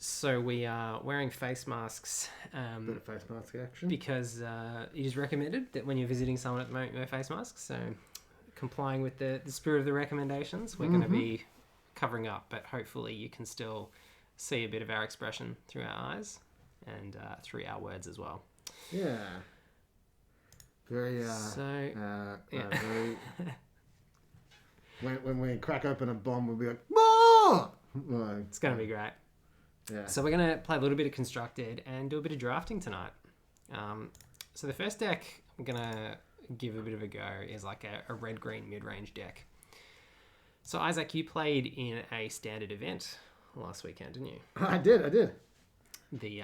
So we are wearing face masks Bit of face mask action. because it is recommended that when you're visiting someone at the moment, you wear face masks. So complying with the spirit of the recommendations, we're going to be covering up, but hopefully you can still see a bit of our expression through our eyes and through our words as well. Yeah. Very, very... when we crack open a bomb, we'll be like, more! Like, It's going to be great. yeah. So we're going to play a little bit of Constructed and do a bit of drafting tonight. So the first deck I'm going to give a bit of a go is like a red-green mid-range deck. So Isaac, you played in a standard event last weekend, didn't you? I did. The,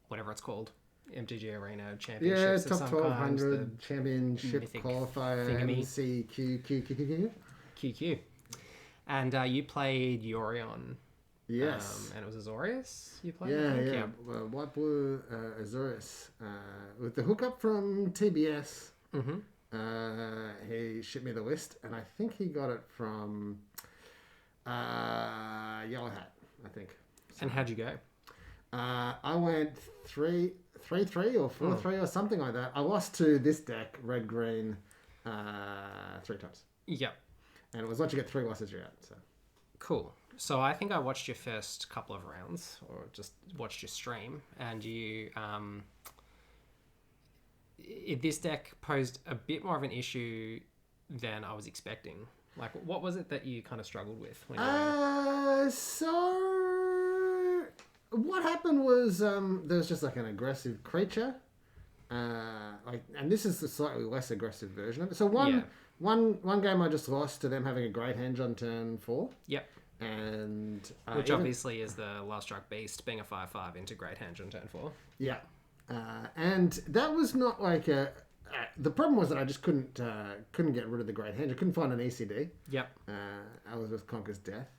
whatever it's called, MTG Arena Yeah, Championships of top some kinds, 1200 championship mythic qualifier, thingammy. MCQQQQ. QQ. And you played Yorion. Yes. And it was Azorius you played? Yeah. White Blue Azorius. With the hookup from TBS. He shipped me the list, and I think he got it from Yellow Hat, I think. So, And how'd you go? I went 3-3 or 4-3 or something like that. I lost to this deck, red green, 3 times, Yep. and it was once you get 3 losses, you're out. So Cool. So I think I watched your first couple of rounds, or just watched your stream, and you, this deck posed a bit more of an issue than I was expecting. Like, what was it that you kind of struggled with? When so what happened was there was just like an aggressive creature, and this is the slightly less aggressive version of it. So one game I just lost to them having a great henge on turn 4. Yep. And Which obviously is the Last Struck Beast being a 5/5 into Great Henge on turn 4. Yeah. And that was not like a... the problem was that I just couldn't get rid of the Great Henge. I couldn't find an ECD. Yep. I was with Conquer's Death.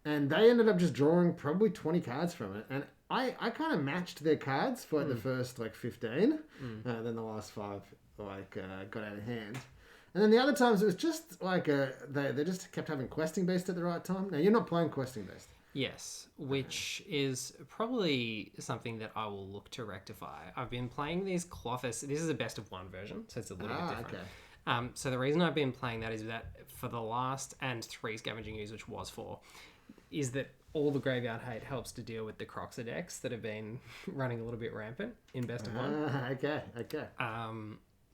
And they ended up just drawing probably 20 cards from it. And I kind of matched their cards for like the first like 15. Then the last 5 got out of hand. And then the other times it was just like they just kept having Questing Beast at the right time. Now, you're not playing Questing Beast. Yes, which is probably something that I will look to rectify. I've been playing these Clothis. This is a best of 1 version, so it's a little bit different. Okay. So the reason I've been playing that is that for the last and 3 Scavenging Ooze, which was 4, is that all the Graveyard Hate helps to deal with the Croxer decks that have been running a little bit rampant in best of 1. Okay.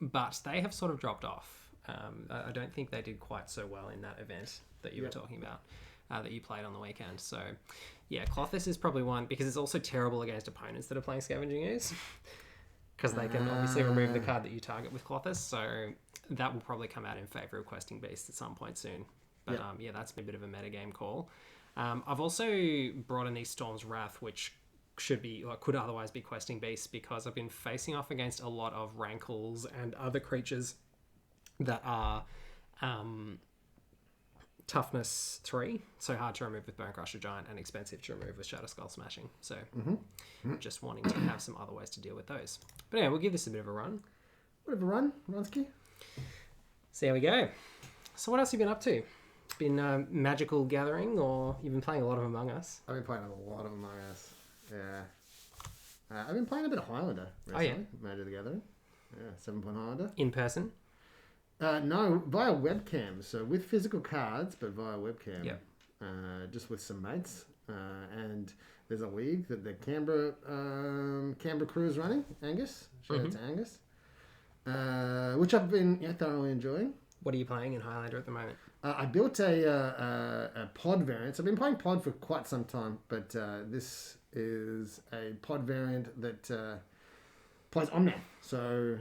But they have sort of dropped off. I don't think they did quite so well in that event that you were talking about, that you played on the weekend. So, yeah, Clothis is probably one, because it's also terrible against opponents that are playing Scavenging Ooze, because they can obviously remove the card that you target with Clothis. So that will probably come out in favour of Questing Beast at some point soon. But that's been a bit of a metagame call. I've also brought in these Storm's Wrath, which could otherwise be Questing Beast, because I've been facing off against a lot of Rankles and other creatures that are toughness 3, so hard to remove with Bone Crusher Giant and expensive to remove with Shadow Skull Smashing. So just wanting to have some other ways to deal with those. But anyway, we'll give this a bit of a run. Bit of a run, Ronsky. So there we go. So what else have you been up to? Been Magical Gathering, or you've been playing a lot of Among Us? I've been playing a lot of Among Us. Yeah. I've been playing a bit of Highlander recently. Oh, yeah. Magic the Gathering. Yeah, 7-point Highlander. In person? No, via webcam. So with physical cards, but via webcam. Yep. Just with some mates. And there's a league that the Canberra crew is running. Angus. Shout out to Angus. Which I've been thoroughly enjoying. What are you playing in Highlander at the moment? I built a pod variant. So I've been playing pod for quite some time, but this is a pod variant that plays Omnath. So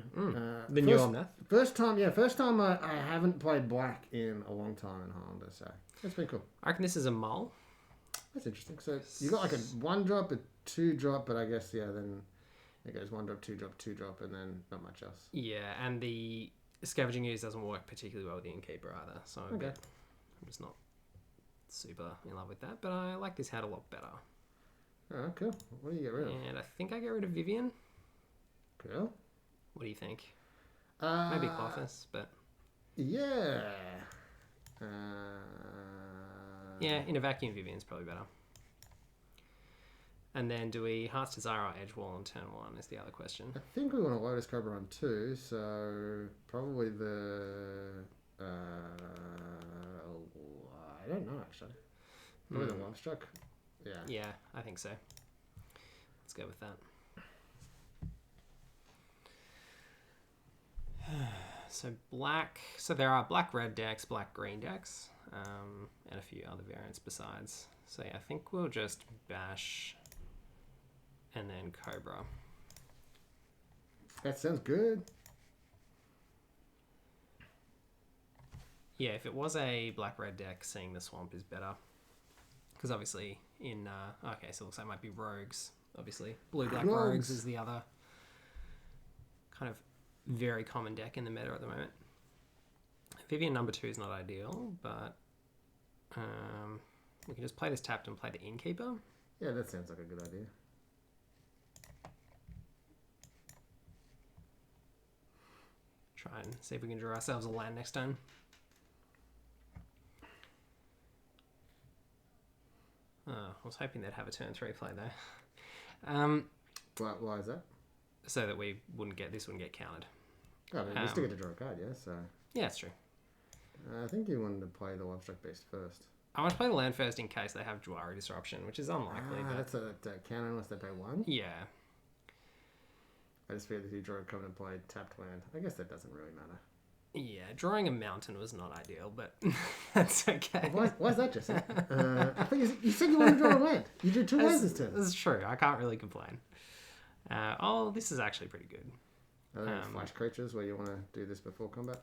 The new Omnath? First time I haven't played black in a long time in Highlander, so it's been cool. I reckon this is a mull. That's interesting. So you got like a 1-drop, a 2-drop, but I guess then it goes 1-drop, 2-drop, 2-drop, and then not much else. Yeah, and the Scavenging Ooze doesn't work particularly well with the Innkeeper either, so I'm just not super in love with that, but I like this hat a lot better. Oh, cool. What do you get rid of? And I think I get rid of Vivian. Cool. What do you think? Maybe Clothis, but... Yeah. Yeah, in a vacuum, Vivian's probably better. And then do we Heart's Desire or Edgewall on turn 1 is the other question. I think we want a Lotus Cobra on 2, so probably the... I don't know, actually. Probably the Love Struck. Yeah. Yeah, I think so. Let's go with that. So black. So there are black-red decks, black-green decks, and a few other variants besides. So yeah, I think we'll just bash and then Cobra. That sounds good. Yeah, if it was a black-red deck, seeing the swamp is better. Because obviously in... okay, so it looks like it might be rogues, obviously. Blue-black rogues is the other kind of very common deck in the meta at the moment. Vivian number 2 is not ideal, but we can just play this tapped and play the Innkeeper. Yeah, that sounds like a good idea. Try and see if we can draw ourselves a land next turn. Oh, I was hoping they'd have a turn 3 play there. Why is that? So that this wouldn't get countered. Oh, but we still get to draw a card, yeah? So yeah, that's true. I think you wanted to play the Love Struck Beast first. I want to play the land first in case they have Jwari Disruption, which is unlikely. But... That's a counter unless they pay 1? Yeah. I just figured that you draw a card and play tapped land. I guess that doesn't really matter. Yeah, drawing a mountain was not ideal, but that's okay. Why is that, Jesse? I think you said you wanted to draw a land. You drew 2 lands this turn. This is true. I can't really complain. This is actually pretty good. Are there any flash creatures where you want to do this before combat?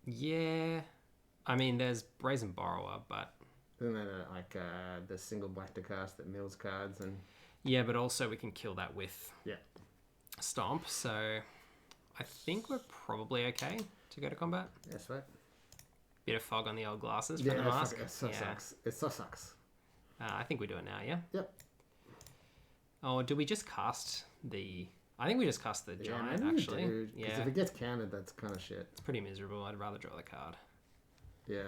Yeah. I mean, there's Brazen Borrower, but... Isn't that the single black to cast that mills cards and... Yeah, but also we can kill that with yeah Stomp, so I think we're probably okay to go to combat. Yes, right. Bit of fog on the old glasses for the mask. It sucks. It so sucks. I think we do it now, yeah? Yep. Oh, do we just cast the... I think we just cast the giant, actually. Because if it gets countered, that's kind of shit. It's pretty miserable. I'd rather draw the card. Yeah.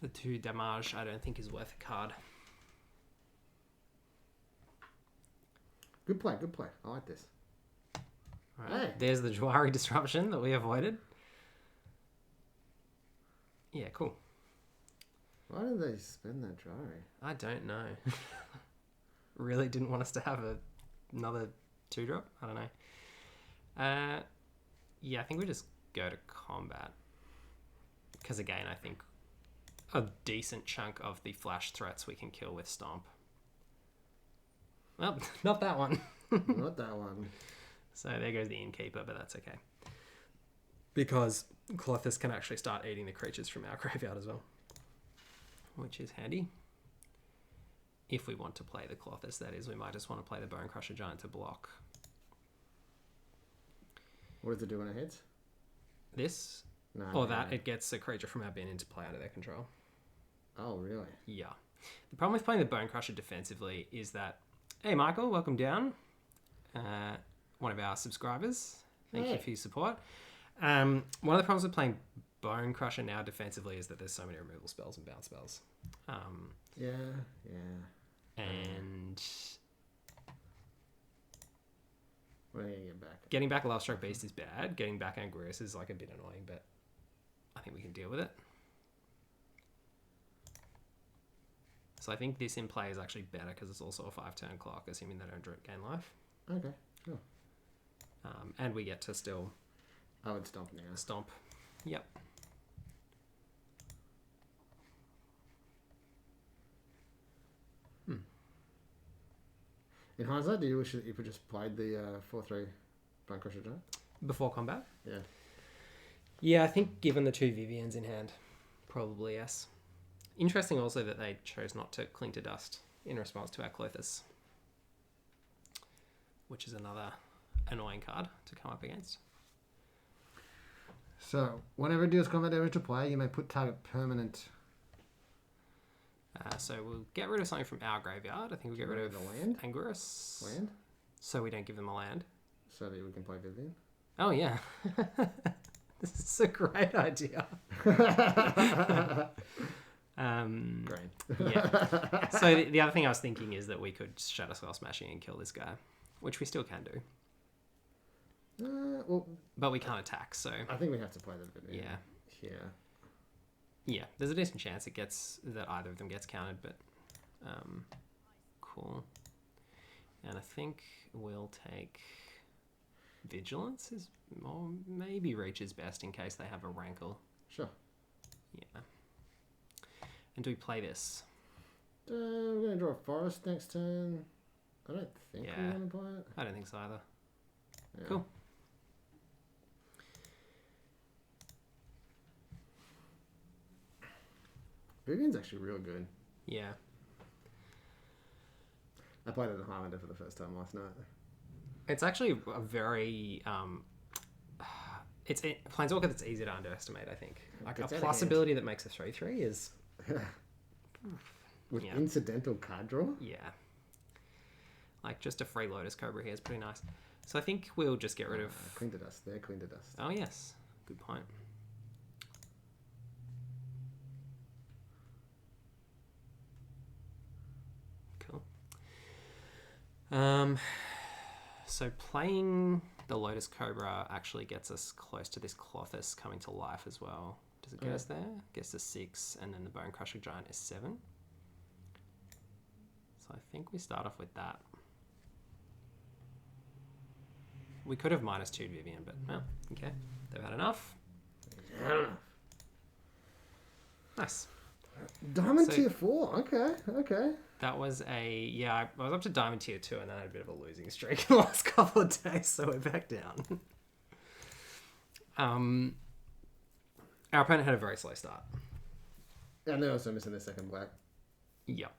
The 2 damage I don't think is worth a card. Good play, good play. I like this. All right. Hey. There's the Jwari Disruption that we avoided. Yeah, cool. Why did they spend that Jwari? I don't know. Really didn't want us to have another 2-drop? I don't know. Yeah, I think we just go to combat. Because again, I think a decent chunk of the flash threats we can kill with Stomp. Well, not that one. Not that one. So there goes the Innkeeper, but that's okay. Because Clothis can actually start eating the creatures from our graveyard as well. Which is handy. If we want to play the Clothis, that is. We might just want to play the Bone Crusher Giant to block. What does it do when it hits? This? No. Or that, it gets a creature from our bin into play under their control. Oh, really? Yeah. The problem with playing the Bone Crusher defensively is that... Hey, Michael, welcome down. One of our subscribers. Thank you for your support. One of the problems with playing Bone Crusher now defensively is that there's so many removal spells and bounce spells. Yeah. And... What are you going to get back? Getting back Love Struck Beast is bad. Getting back Angrius is like a bit annoying, but I think we can deal with it. So I think this in play is actually better because it's also a 5-turn clock, assuming they don't gain life. Okay, cool. And we get to still... I would stomp now. Stomp. Yep. In hindsight, do you wish that you could just played the 4/3 Bone Crusher Giant? Before combat? Yeah. Yeah, I think given the 2 Vivians in hand, probably yes. Interesting also that they chose not to Cling to Dust in response to our Clothis, which is another annoying card to come up against. So, whenever it deals combat damage to play, you may put target permanent. So we'll get rid of something from our graveyard. I think we'll get rid of the land? Angurus. Land? So we don't give them a land. So that we can play Vivian? Oh, yeah. This is a great idea. Great. Yeah. So the other thing I was thinking is that we could Shadow Skull Smashing and kill this guy, which we still can do. Well, but we can't attack, so I think we have to play the Vivian. yeah. Here. Yeah, there's a decent chance that either of them gets countered, but cool. And I think we'll take Vigilance or maybe Reach is best in case they have a Rankle. Sure. Yeah. And do we play this? We're going to draw a Forest next turn. I don't think we're going to play it. I don't think so either. Yeah. Cool. Vivian's actually real good. Yeah. I played it at Highlander for the first time last night. It's actually a very... it's a Planeswalker that's easy to underestimate, I think. Like, a plus ability that makes a 3/3 is... With incidental card draw? Yeah. Like, just a free Lotus Cobra here is pretty nice. So I think we'll just get rid of... Queen to Dust. They're Queen to Dust. Oh, yes. Good point. Cool. So playing the Lotus Cobra actually gets us close to this Clothis coming to life as well. Does it get us there? Gets us 6, and then the Bone Crusher Giant is 7. So I think we start off with that. We could have -2 Vivian, but well, okay. They've had enough. Nice. Diamond tier 4. Okay. That was I was up to Diamond tier 2 and then I had a bit of a losing streak the last couple of days, so we're back down. Our opponent had a very slow start. And they're also missing their second black. Yep.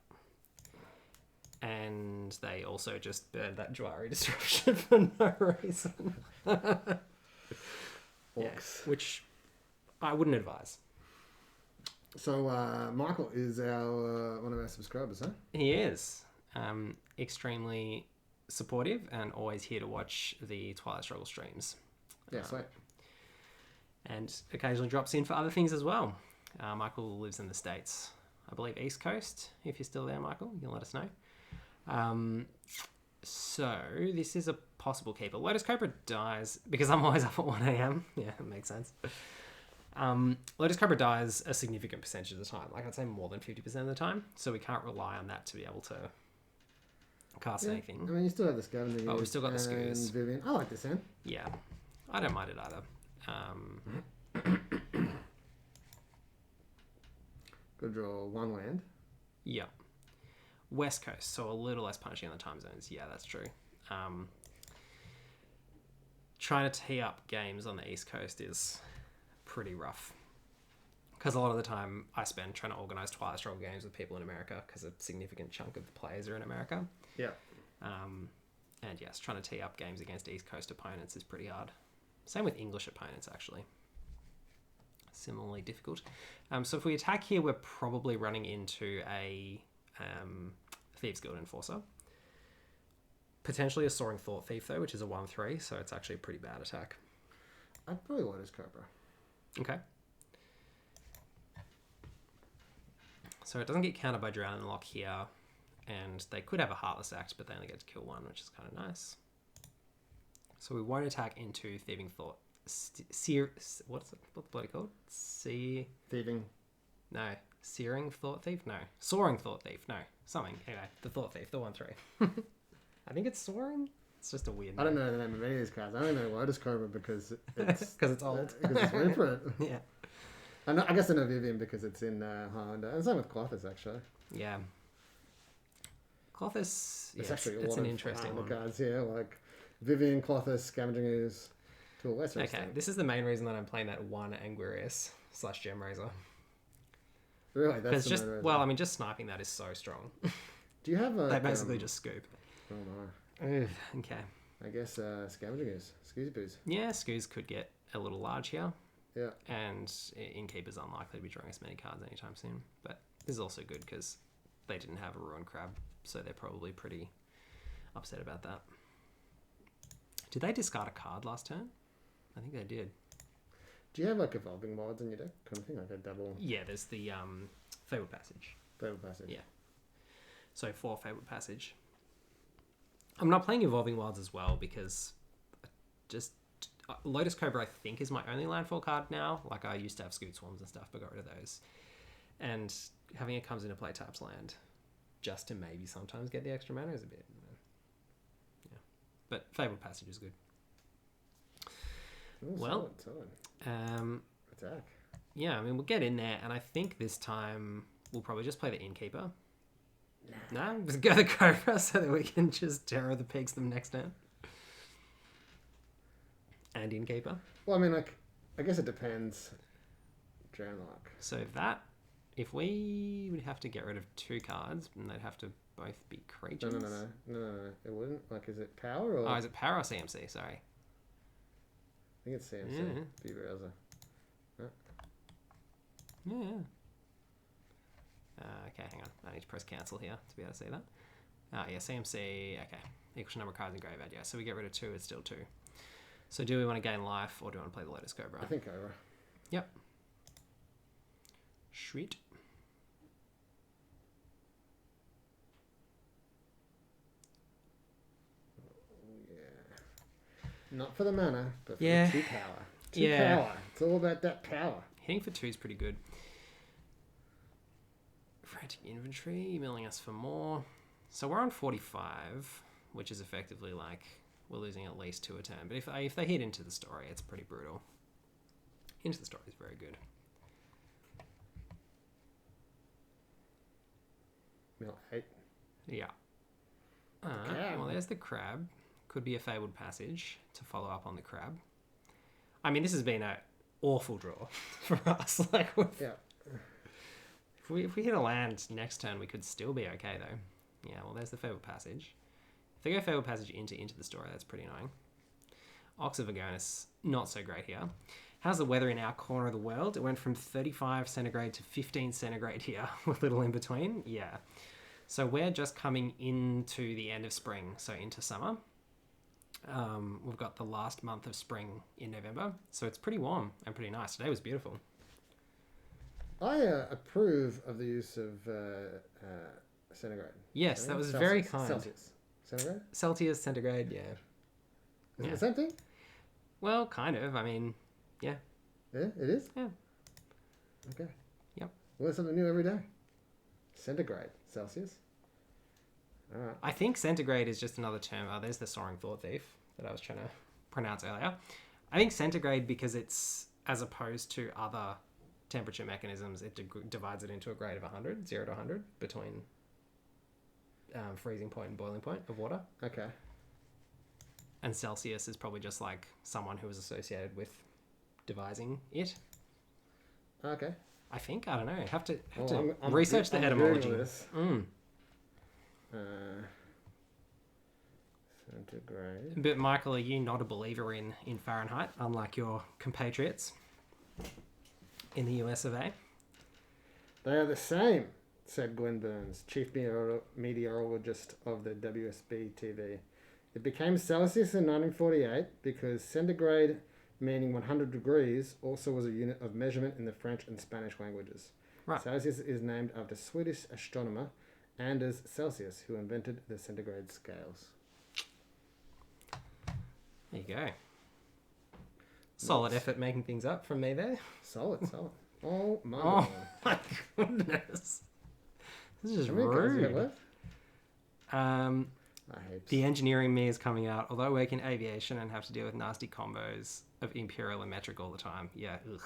And they also just burned that Jwari Disruption for no reason. Which I wouldn't advise. So Michael is our one of our subscribers, huh? He is. Extremely supportive and always here to watch the Twilight Struggle streams. Yeah, sweet. And occasionally drops in for other things as well. Michael lives in the States. I believe East Coast. If you're still there, Michael, you can let us know. So this is a possible keeper. Lotus Cobra dies because I'm always up at 1 a.m. Yeah, it makes sense. Lotus Cobra dies a significant percentage of the time. Like I'd say more than 50% of the time. So we can't rely on that to be able to cast anything. I mean, you still have the Scavenger. Oh, we've still got the Skoos. Vivian. I like this hand. Yeah, I don't mind it either. Good draw. 1 land. Yeah. West Coast, so a little less punishing on the time zones. Yeah, that's true. Trying to tee up games on the East Coast is pretty rough. Because a lot of the time I spend trying to organise Twilight Struggle games with people in America because a significant chunk of the players are in America. Yeah. And yes, trying to tee up games against East Coast opponents is pretty hard. Same with English opponents, actually. Similarly difficult. So if we attack here, we're probably running into a Thieves Guild Enforcer. Potentially a Soaring Thought Thief, though, which is a 1/3, so it's actually a pretty bad attack. I'd probably Lotus Cobra. Okay. So it doesn't get countered by Drown and Lock here, and they could have a Heartless Act, but they only get to kill 1, which is kind of nice. So we won't attack into Thieving Thought. What's the bloody called? Thieving. No. Searing Thought Thief? No. Soaring Thought Thief? No. Something. Anyway, the Thought Thief, the 1/3. I think it's Soaring. It's just a weird name. I don't know the name of any of these cards. I only know Lotus Cobra because it's... Because it's old. Because it's reprint. Yeah. I guess I know Vivian because it's in Highlander. And same with Clothis, actually. Yeah. Clothis, It's yeah, actually it's an of interesting one. cards here, like Vivian, Clothis, Scavenging Ooze, to a lesser extent. This is the main reason that I'm playing that 1 Anguirius / Gem Razor. Really? That's just, just sniping that is so strong. Do you have a... They basically just scoop. Oh, no. Okay. I guess Scavenging Ooze. Scoozy Boos. Yeah, Skoos could get a little large here. Yeah. And Innkeeper's unlikely to be drawing as many cards anytime soon. But this is also good because they didn't have a Ruined Crab, so they're probably pretty upset about that. Did they discard a card last turn? I think they did. Do you have like evolving wilds in your deck? Kind of thing, like a double Yeah, there's the Fabled Passage. fabled passage. Yeah. So 4 Fabled Passage. I'm not playing Evolving Wilds as well because just Lotus Cobra I think is my only landfall card now. Like I used to have Scoot Swarms and stuff, but got rid of those. And having it comes into play taps land just to maybe sometimes get the extra mana is a bit. Yeah. But Fabled Passage is good. Ooh, Well, solid. Attack. Yeah, I mean, we'll get in there, and I think this time we'll probably just play the Innkeeper. No? Just go the Cobra so that we can just Terror the Pigs them next turn. And Innkeeper. Well, I mean, like, I guess it depends. Drownlock. So if we would have to get rid of 2 cards, and they'd have to both be creatures. No. It wouldn't. Like, is it power or? Oh, is it power or CMC? Sorry. I think it's CMC. Yeah. View browser. Yeah. Okay, hang on. I need to press cancel here to be able to see that. Yeah, CMC. Okay. Equals number of cards in graveyard. Yeah, so we get rid of 2. It's still 2. So do we want to gain life or do we want to play the Lotus Cobra? I think Cobra. Yep. Sweet. Not for the mana, but for Yeah. the 2 power. 2 power. It's all about that power. Hitting for 2 is pretty good. Frantic Inventory, milling us for more. So we're on 45, which is effectively like we're losing at least 2 a turn. But if they hit into the story, it's pretty brutal. Into the story is very good. Mill 8. Yeah. Crab. Well, there's the Crab. Could be a Fabled Passage to follow up on the Crab. I mean, this has been an awful draw for us. Like, Yeah. if we hit a land next turn, we could still be okay, though. Yeah, well, there's the Fabled Passage. If they go Fabled Passage into the story, that's pretty annoying. Ox of Agonis, not so great here. How's the weather in our corner of the world? It went from 35 centigrade to 15 centigrade here, with little in between. Yeah. So we're just coming into the end of spring, so into summer. We've got the last month of spring in November, so it's pretty warm and pretty nice. Today was beautiful. I approve of the use of centigrade. Yes, that was very kind. Celsius. Centigrade? Celsius, centigrade, yeah. Is it the same thing? Well, kind of. I mean, yeah. Yeah, it is? Yeah. Okay. Yep. Learn something new every day. Centigrade. Celsius. All right. I think centigrade is just another term. Oh, there's the Soaring Thought Thief that I was trying to pronounce earlier. I think centigrade because it's, as opposed to other temperature mechanisms, it divides it into a grade of 100, 0 to 100, between freezing point and boiling point of water. Okay. And Celsius is probably just like someone who was associated with devising it. Okay. I think. I don't know. Have to I'm research the etymology. This. Centigrade. But Michael, are you not a believer in Fahrenheit, unlike your compatriots in the US of A? They are the same, said Gwen Burns, chief meteorologist of the WSB TV. It became Celsius in 1948 because centigrade, meaning 100 degrees, also was a unit of measurement in the French and Spanish languages. Right. Celsius is named after Swedish astronomer Anders Celsius, who invented the centigrade scales. There you go. Solid effort making things up from me there. Solid. Oh my Oh God. my goodness. This is just How many cards do you have rude. left? I hate The engineering me is coming out. Although I work in aviation and have to deal with nasty combos of imperial and metric all the time. Yeah, ugh.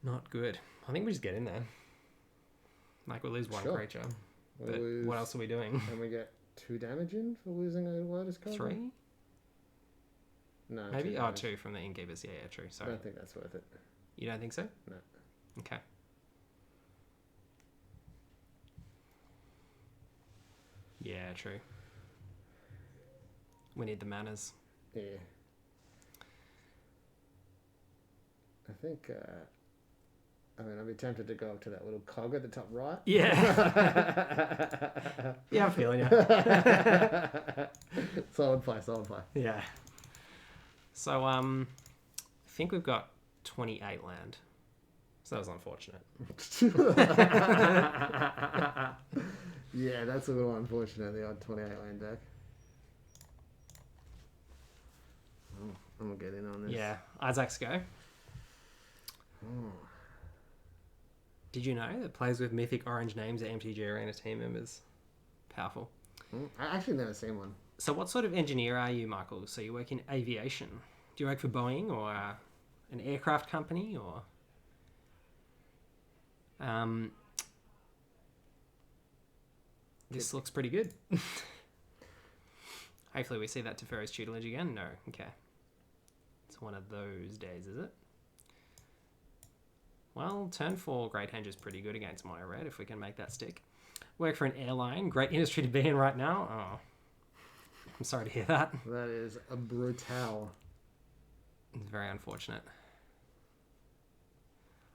Not good. I think we just get in there. Like, we'll lose one Sure. creature. We'll But lose, what else are we doing? and we get 2 damage in for losing a Lotus card? 3? No. Maybe? 2 Oh, damage. 2 from the Innkeepers. Yeah, true. I Sorry. don't think that's worth it. You don't think so? No. Okay. Yeah, true. We need the manners. Yeah. I think, I'd be tempted to go up to that little cog at the top right. Yeah. Yeah, I'm feeling you. Solid play. Yeah. So, think we've got 28 land. So that was unfortunate. Yeah, that's a little unfortunate, the odd 28 land deck. Oh, I'm going to get in on this. Yeah. Isaac's go. Oh. Did you know that players with mythic orange names are MTG Arena team members? Powerful. I actually never seen one. So what sort of engineer are you, Michael? So you work in aviation. Do you work for Boeing or an aircraft company or... This looks pretty good. Hopefully we see that Tefero's tutelage again. No. Okay. It's one of those days, is it? Well, turn 4 Great Henge is pretty good against Mono Red if we can make that stick. Work for an airline. Great industry to be in right now. Oh, I'm sorry to hear that. That is a brutal. It's very unfortunate.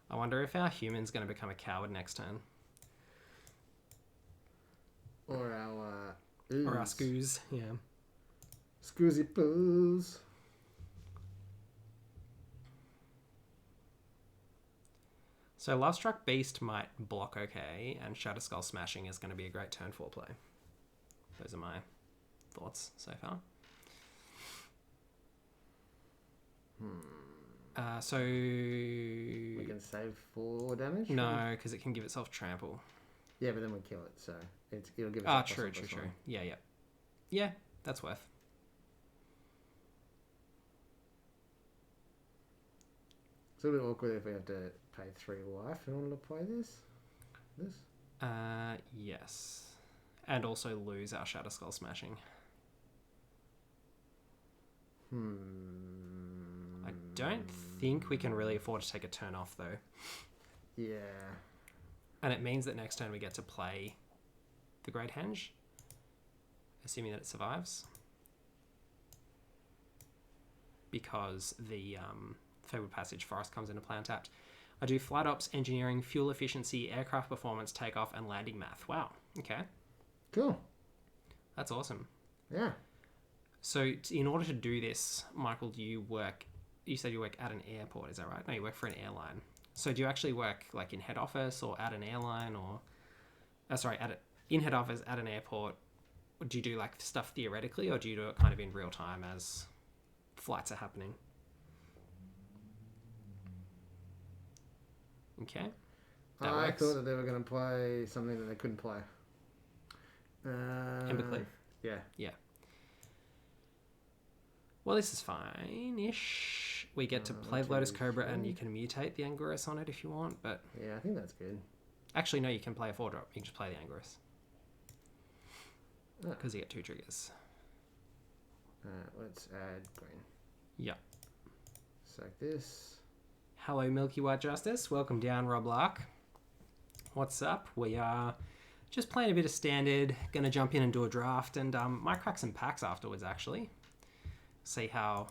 I wonder if our human's going to become a coward next turn. Or our... Or our scoos, yeah. Scoozy poos. So Love Struck Beast might block okay, and Shatter Skull Smashing is going to be a great turn 4 play. Those are my thoughts so far. So... We can save 4 damage? No, because it can give itself trample. Yeah, but then we kill it, so it'll give itself true. Yeah. Yeah, that's worth. It's a little bit awkward if we have to pay 3 life in order to play this. Yes. And also lose our Shatter Skull Smashing. I don't think we can really afford to take a turn off, though. Yeah. And it means that next turn we get to play the Great Henge, assuming that it survives. Because the Fabled Passage Forest comes into play untapped. I do Flight Ops, Engineering, Fuel Efficiency, Aircraft Performance, Takeoff, and Landing Math. Wow. Okay. Cool. That's awesome. Yeah. So in order to do this, Michael, you said you work at an airport, is that right? No, you work for an airline. So do you actually work like in head office or at an airline or... in head office at an airport? Or do you do like stuff theoretically or do you do it kind of in real time as flights are happening? Okay. I thought that they were going to play something that they couldn't play. Embercleave. Yeah. Yeah. Well, this is fine-ish. We get to play Lotus Cobra and you can mutate the Anguirus on it if you want, but... Yeah, I think that's good. Actually, no, you can play a 4-drop. You can just play the Anguirus. Because you get 2 triggers. Let's add green. Yeah. Like this. Hello, Milky White Justice. Welcome down, Rob Lark. What's up? We are just playing a bit of Standard. Going to jump in and do a draft. And might crack some packs afterwards, actually. See how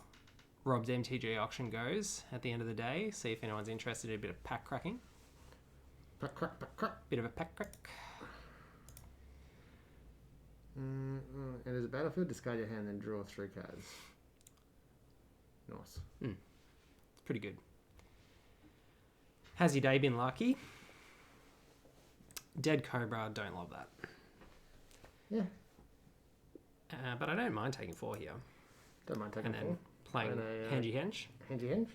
Rob's MTG auction goes at the end of the day. See if anyone's interested in a bit of pack cracking. Pack crack, pack crack. Bit of a pack crack. And as a battlefield, discard your hand and draw 3 cards. Nice. It's pretty good. Has your day been lucky? Dead Cobra, don't love that. Yeah. But I don't mind taking 4 here. Don't mind taking and 4. Then playing Henge Henge. Henge Henge.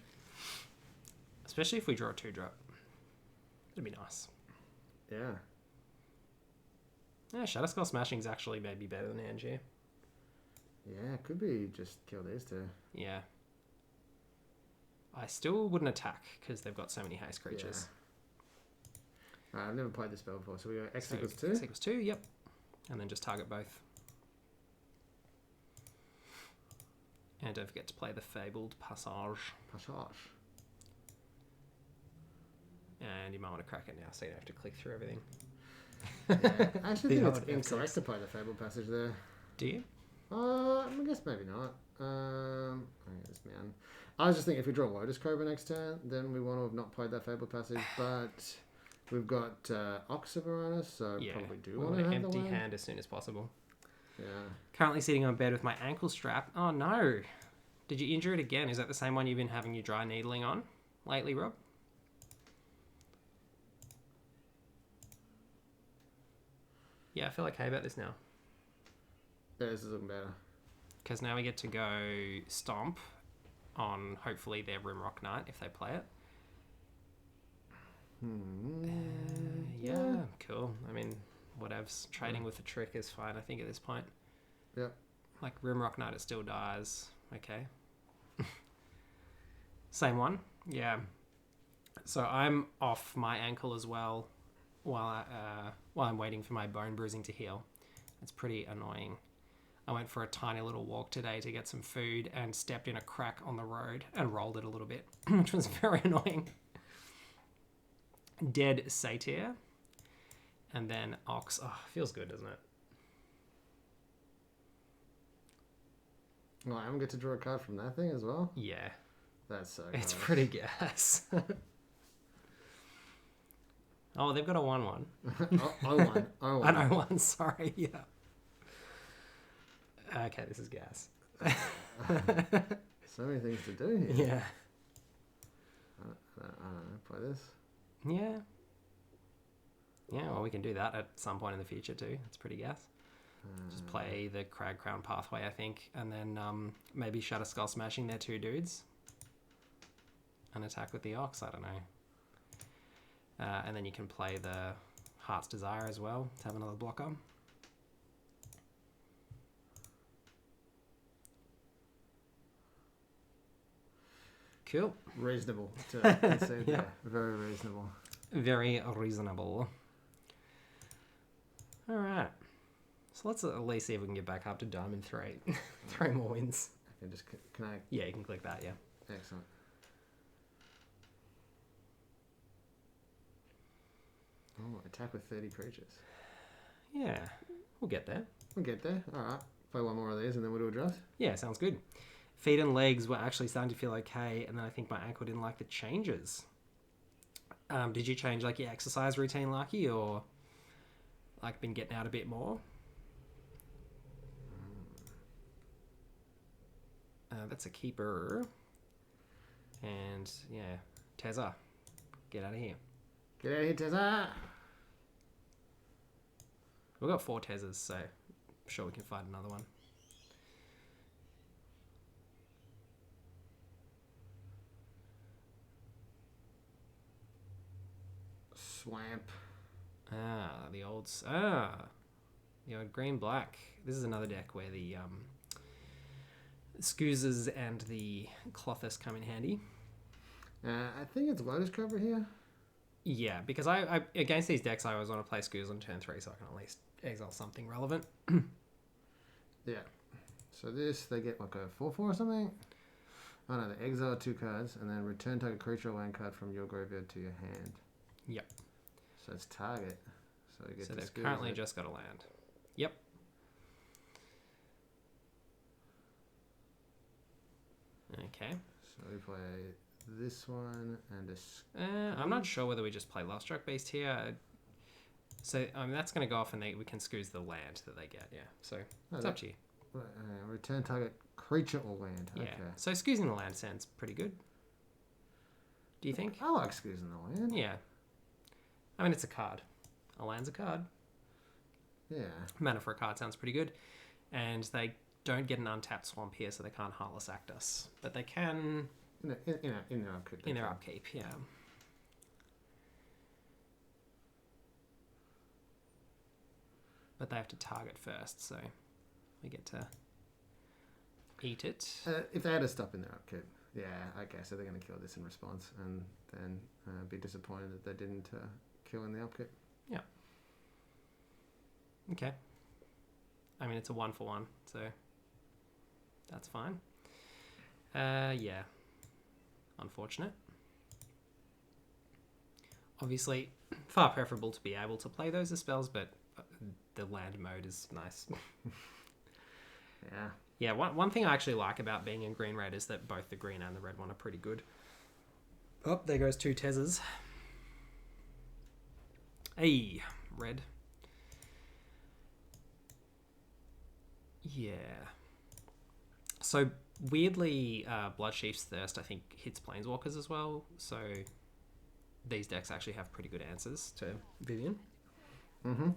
Especially if we draw a 2-drop. It'd be nice. Yeah. Yeah, Shadow Skull Smashing is actually maybe better than Henge here. Yeah, it could be just kill these 2. Yeah. I still wouldn't attack because they've got so many haste creatures. Yeah. I've never played this spell before, so we go X equals 2? X equals 2, yep. And then just target both. And don't forget to play the Fabled Passage. And you might want to crack it now so you don't have to click through everything. Yeah. I actually think it's incorrect to play the Fabled Passage there. Do you? I guess maybe not. This man. I was just thinking if we draw Lotus Cobra next turn, then we want to have not played that Fabled Passage, but we've got Oxiver on us, so probably do want to have empty the hand as soon as possible. Yeah. Currently sitting on bed with my ankle strap. Oh no. Did you injure it again? Is that the same one you've been having your dry needling on lately, Rob? Yeah, I feel okay about this now. Yeah, this is looking better. Because now we get to go stomp on, hopefully, their Rimrock Knight if they play it. Yeah, cool. I mean, whatevs. Trading with the trick is fine, I think, at this point. Yep. Like, Rimrock Knight, it still dies. Okay. Same one. Yeah. So I'm off my ankle as well while I'm waiting for my bone bruising to heal. It's pretty annoying. I went for a tiny little walk today to get some food and stepped in a crack on the road and rolled it a little bit, which was very annoying. Dead Satyr. And then Ox. Oh, feels good, doesn't it? Well, I don't get to draw a card from that thing as well? Yeah. That's so good. It's pretty gas. Oh, they've got a 1-1. Oh, 0-1. An 0-1, sorry, yeah. Okay, this is gas. So many things to do here. Yeah. I don't know, play this. Yeah. Yeah, well, we can do that at some point in the future too. It's pretty gas. Just play the Crag Crown Pathway, I think, and then maybe Shatter Skull Smashing their 2 dudes. And attack with the Ox, I don't know. And then you can play the Heart's Desire as well to have another blocker. Cool. Reasonable to concede. Yeah. Yeah, very reasonable. Very reasonable. All right. So let's at least see if we can get back up to Diamond 3. 3 more wins. I can just, can I? Yeah, you can click that, yeah. Excellent. Oh, attack with 30 creatures. Yeah, we'll get there. We'll get there. All right. Play one more of these and then we'll do a draft. Yeah, sounds good. Feet and legs were actually starting to feel okay, and then I think my ankle didn't like the changes. Did you change like your exercise routine, Lucky, or like been getting out a bit more? That's a keeper. And yeah, Tezza, get out of here. Get out of here, Tezza! We've got 4 Tezzas, so I'm sure we can find another one. Swamp. The old green black. This is another deck where the Scoozers and the Clothis come in handy. I think it's Lotus Cover here. Yeah, because I against these decks I always want to play Scoozers on turn 3 so I can at least exile something relevant. Yeah. So this, they get like a 4/4 or something? Oh no, they exile 2 cards and then return target creature or land card from your graveyard to your hand. Yep. So it's target. So, you get So to they've Scooz currently it. just got a land. Yep. Okay. So we play this one and a... I'm not sure whether we just play Last Struck Beast here. So that's going to go off and we can Scooz the land that they get, yeah. So it's up to you. Return target creature or land. Yeah. Okay. So Scoozing the land sounds pretty good. Do you think? I like Scoozing the land. Yeah. I mean, it's a card. A land's a card. Yeah. Mana for a card sounds pretty good. And they don't get an untapped Swamp here, so they can't Heartless Act us. But they can... In their upkeep. In their upkeep, yeah. But they have to target first, so we get to eat it. If they had a stop in their upkeep, yeah, okay, so they're going to kill this in response and then be disappointed that they didn't kill in the upkeep. Yeah. Okay. I mean, it's a 1-for-1, so that's fine. Yeah. Unfortunate. Obviously, far preferable to be able to play those as spells, but the land mode is nice. Yeah. Yeah, one thing I actually like about being in green red is that both the green and the red one are pretty good. Oh, there goes 2 Tezzas. Hey, red. Yeah. So Weirdly, Bloodchief's Thirst, I think, hits Planeswalkers as well. So these decks actually have pretty good answers to Vivian. Mm-hmm.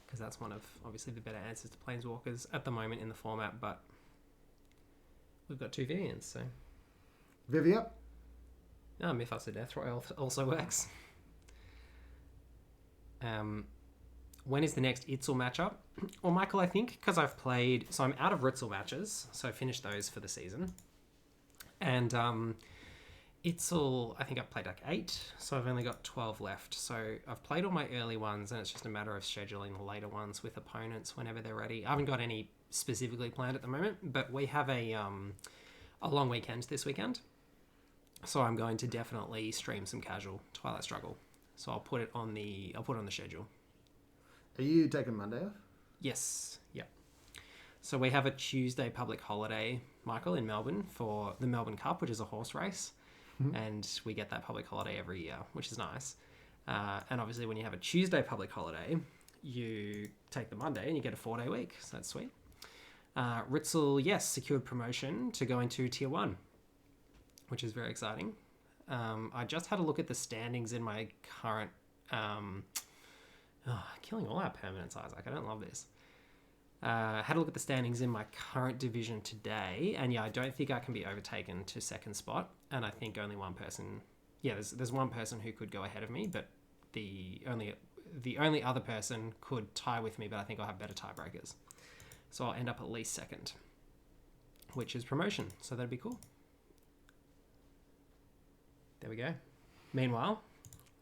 Because that's one of, obviously, the better answers to Planeswalkers at the moment in the format. But we've got 2 Vivians, so... Vivia. Oh, Mythos of Death Royal also works. When is the next Itzel matchup? Well, Michael, I think because I've played... So I'm out of Ritzel matches, so I finished those for the season. And Itzel, I think I've played like 8, so I've only got 12 left. So I've played all my early ones, and it's just a matter of scheduling the later ones with opponents whenever they're ready. I haven't got any specifically planned at the moment, but we have a long weekend this weekend. So I'm going to definitely stream some casual Twilight Struggle. So I'll put it on the schedule. Are you taking Monday off? Yes. Yeah. So we have a Tuesday public holiday, Michael, in Melbourne for the Melbourne Cup, which is a horse race. Mm-hmm. And we get that public holiday every year, which is nice. And obviously when you have a Tuesday public holiday, you take the Monday and you get a 4-day week. So that's sweet. Ritzel, yes, secured promotion to go into Tier 1, which is very exciting. I just had a look at the standings in my current... killing all our permanents, Isaac. I don't love this. Had a look at the standings in my current division today, and yeah, I don't think I can be overtaken to second spot. And I think only one person... Yeah, there's one person who could go ahead of me, but the only other person could tie with me, but I think I'll have better tiebreakers. So I'll end up at least second, which is promotion. So that'd be cool. There we go. Meanwhile,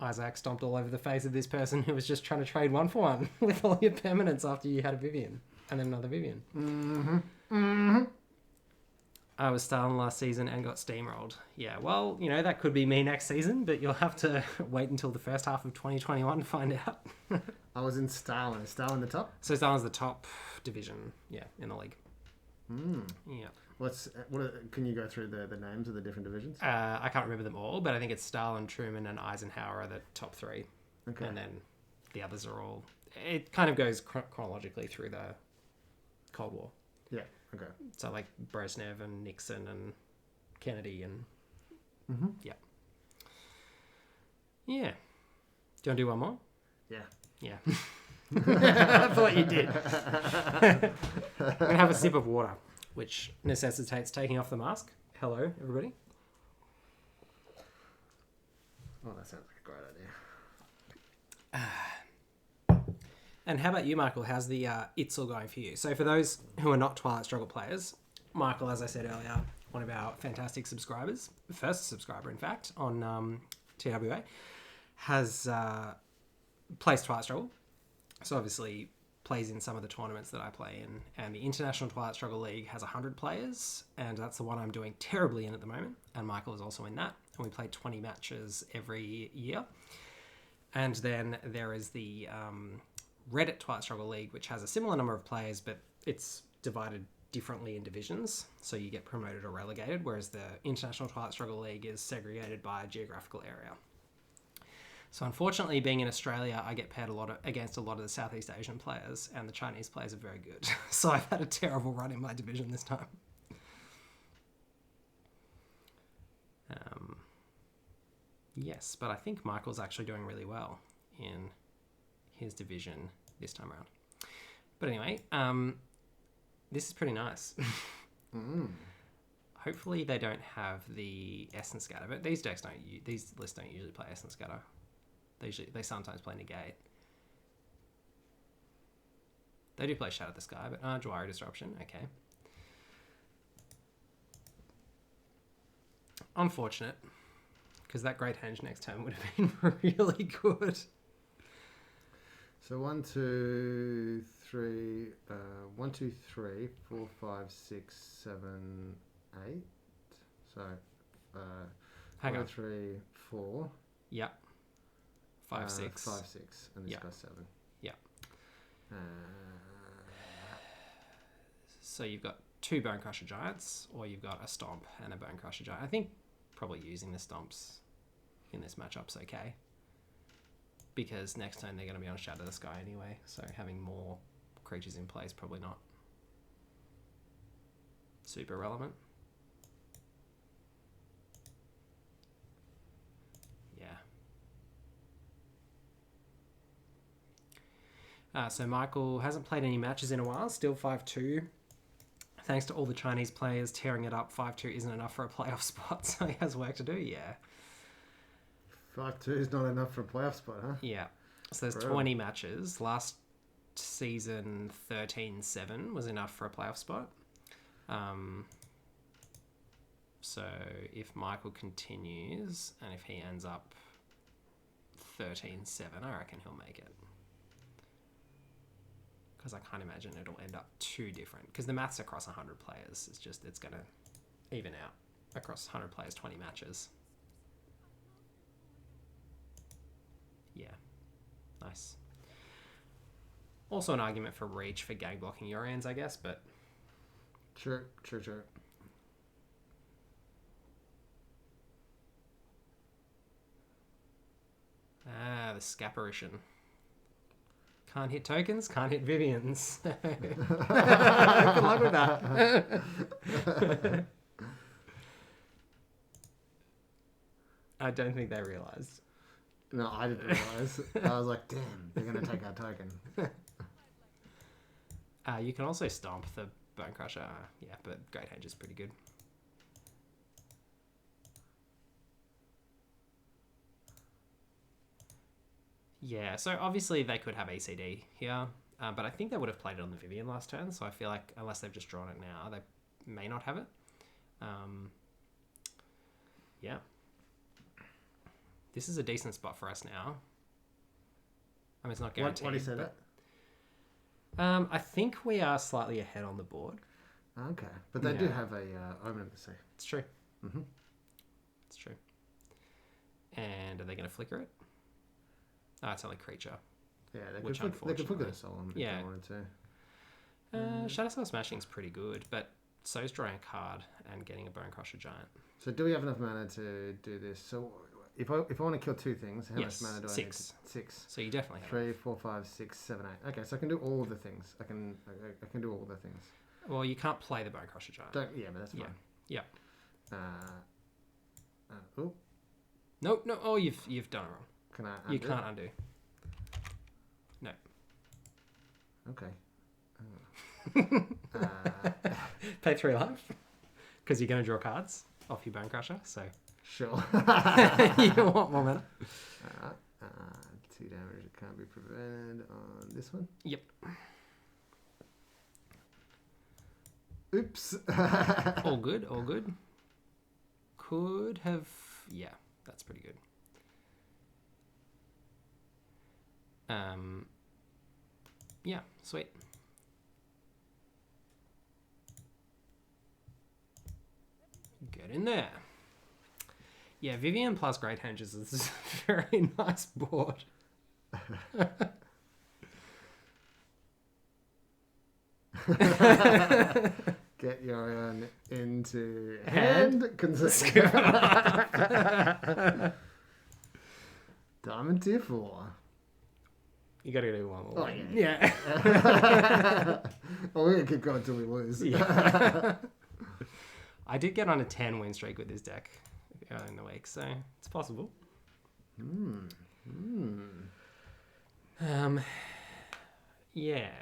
Isaac stomped all over the face of this person who was just trying to trade 1-for-1 with all your permanents after you had a Vivian and then another Vivian. Mm-hmm. Mm-hmm. I was Stalin last season and got steamrolled. Yeah, well, that could be me next season, but you'll have to wait until the first half of 2021 to find out. I was in Stalin. Is Stalin the top? So Stalin's the top division, in the league. Yeah. Can you go through the names of the different divisions? I can't remember them all, but I think it's Stalin, Truman, and Eisenhower are the top 3. Okay. And then the others are all... It kind of goes chronologically through the Cold War. Yeah, okay. So like Brezhnev and Nixon and Kennedy and... Mm-hmm. Yeah. Yeah. Do you want to do one more? Yeah. Yeah. I thought you did. I'm going to have a sip of water, which necessitates taking off the mask. Hello, everybody. Oh, that sounds like a great idea. And how about you, Michael? How's the Itzel going for you? So for those who are not Twilight Struggle players, Michael, as I said earlier, one of our fantastic subscribers, first subscriber, in fact, on TWA, has plays Twilight Struggle. So obviously plays in some of the tournaments that I play in. And the International Twilight Struggle League has 100 players, and that's the one I'm doing terribly in at the moment. And Michael is also in that. And we play 20 matches every year. And then there is the Reddit Twilight Struggle League, which has a similar number of players, but it's divided differently in divisions. So you get promoted or relegated, whereas the International Twilight Struggle League is segregated by a geographical area. So unfortunately, being in Australia, I get paired against a lot of the Southeast Asian players, and the Chinese players are very good. So I've had a terrible run in my division this time. Yes, but I think Michael's actually doing really well in his division this time around. But anyway, this is pretty nice. Hopefully they don't have the Essence Scatter, but these lists don't usually play Essence Scatter. They sometimes play Negate. They do play Shatter the Sky, but Jawari Disruption, okay. Unfortunate, because that Great Henge next turn would have been really good. So 1, 2, 3, 1, 2, 3, 4, 5, 6, 7, 8. So, Hang on. 3, 4. Yep. 5, 6. 5, 6, and this guy's 7. Yeah. So you've got 2 Bone Crusher Giants, or you've got a Stomp and a Bone Crusher Giant. I think probably using the Stomps in this matchup's okay, because next turn they're going to be on Shatter the Sky anyway, so having more creatures in play is probably not super relevant. So Michael hasn't played any matches in a while, still 5-2. Thanks to all the Chinese players tearing it up, 5-2 isn't enough for a playoff spot, so he has work to do, yeah. 5-2 is not enough for a playoff spot, huh? Yeah. So there's 20 matches. Last season, 13-7 was enough for a playoff spot. So if Michael continues, and if he ends up 13-7, I reckon he'll make it. Because I can't imagine it'll end up too different. Because the maths across 100 players, it's going to even out across 100 players, 20 matches. Yeah. Nice. Also an argument for reach for gang blocking Urians, I guess, but... True. Ah, the Scaparition. Can't hit tokens, can't hit Vivians. Good luck with that. I don't think they realised. No, I didn't realise. I was like, damn, they're going to take our token. You can also stomp the Bone Crusher. Yeah, but Great Henge is pretty good. Yeah, so obviously they could have ACD here, but I think they would have played it on the Vivian last turn, so I feel like unless they've just drawn it now, they may not have it. Yeah. This is a decent spot for us now. I mean, it's not guaranteed. What do you say that? I think we are slightly ahead on the board. Okay, but they do have a omen to say. It's true. Mm-hmm. It's true. And are they going to flicker it? Oh, it's only creature. Yeah, they could flicker the soul if they wanted to. Shadow Spell Smashing is pretty good, but so is drawing a card and getting a Bone Crusher Giant. So do we have enough mana to do this? So if I want to kill two things, how much mana do I need? 6. So you definitely have 3, 4, 5, 6, 7, 8. Okay, so I can do all of the things. I can do all the things. Well, you can't play the Bone Crusher Giant. But that's fine. Yeah. Oh. No. Oh, you've done it wrong. Can I undo? You can't undo. No. Okay. Pay 3 life. Because you're going to draw cards off your Bone Crusher, so... Sure. You want more mana. Alright. 2 damage that can't be prevented on this one. Yep. Oops. All good. Could have... Yeah, that's pretty good. Yeah, sweet. Get in there. Yeah, Vivian plus Great Henges is a very nice board. Get your own into hand. Diamond tier 4. You gotta do one more. Oh, win. yeah. We're gonna keep going until we lose. Yeah. I did get on a 10 win streak with this deck in the week, so it's possible. Yeah.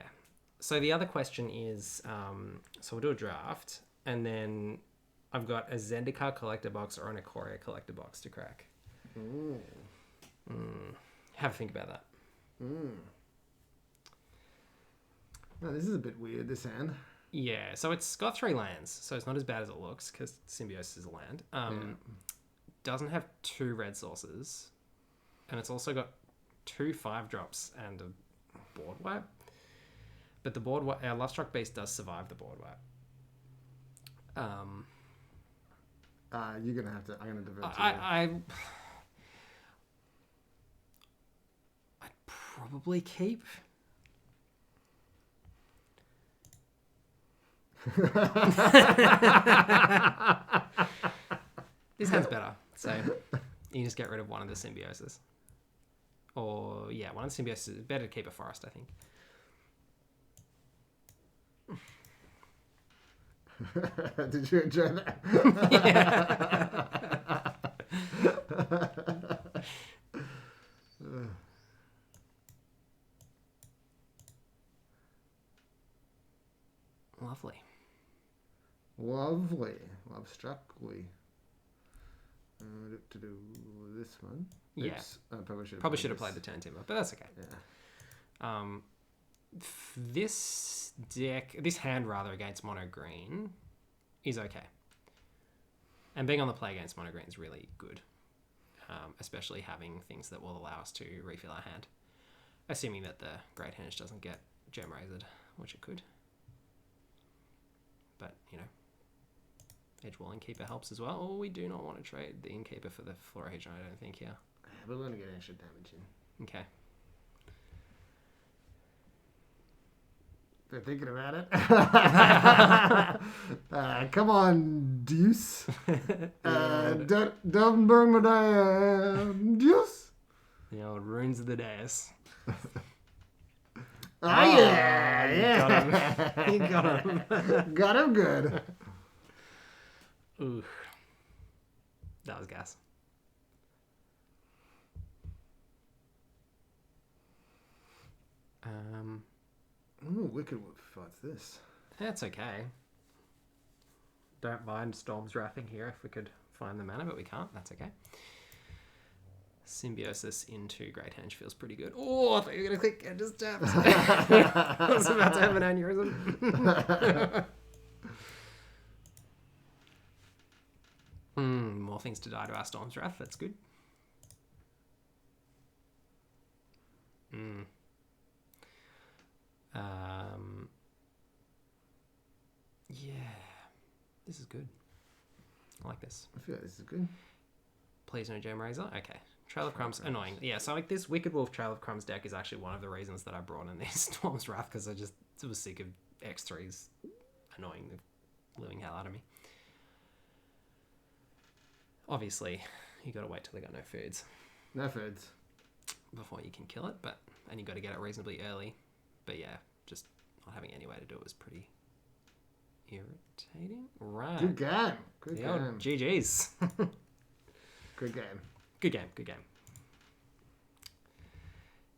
So the other question is, so we'll do a draft, and then I've got a Zendikar collector box or an Ikoria collector box to crack. Have a think about that. No, this is a bit weird, this hand. Yeah, so it's got 3 lands, so it's not as bad as it looks, because Symbiosis is a land. Doesn't have 2 red sources, and it's also got 2 5-drops and a board wipe. But the board wipe, our Lovestruck Beast does survive the board wipe. You're gonna have to. I'm gonna divert to I'd probably keep. This hand's better, so you just get rid of one of the Symbioses. Or, yeah, one of the Symbioses. Better to keep a forest, I think. Did you enjoy that? Lovely. Lovely. Love struckly. To do this one. Yeah. Oops. I probably should have played the turn timber, but that's okay. Yeah. This hand rather against mono green is okay. And being on the play against mono green is really good. Especially having things that will allow us to refill our hand. Assuming that the Great Henge doesn't get gem razored, which it could. But, you know, Edgewall Innkeeper helps as well. Oh, we do not want to trade the Innkeeper for the Florahedron, I don't think, here. We're going to get extra damage in. Okay. They're thinking about it. Come on, Deuce. Don't burn my damn Deuce. The old runes of the dais. Yeah. You got him. Got him good. Ooh. That was gas. Ooh, Wicked Wolf fights this. That's okay. Don't mind Storm's Wrathing here if we could find the mana, but we can't. That's okay. Symbiosis into Great Henge feels pretty good. Oh, I thought you were going to click and just tapped. I was about to have an aneurysm. More things to die to our Storm's Wrath. That's good. Yeah. This is good. I like this. I feel like this is good. Please no Gem Razor. Okay. Trail of Crumbs, annoying. Yeah, so like this Wicked Wolf Trail of Crumbs deck is actually one of the reasons that I brought in this Storm's Wrath, because I just was sick of X3s annoying the living hell out of me. Obviously, you got to wait till they got no foods. No foods. Before you can kill it, and you got to get it reasonably early. But yeah, just not having any way to do it was pretty irritating. Right. Good game. Good game. Old GG's. Good game. Good game.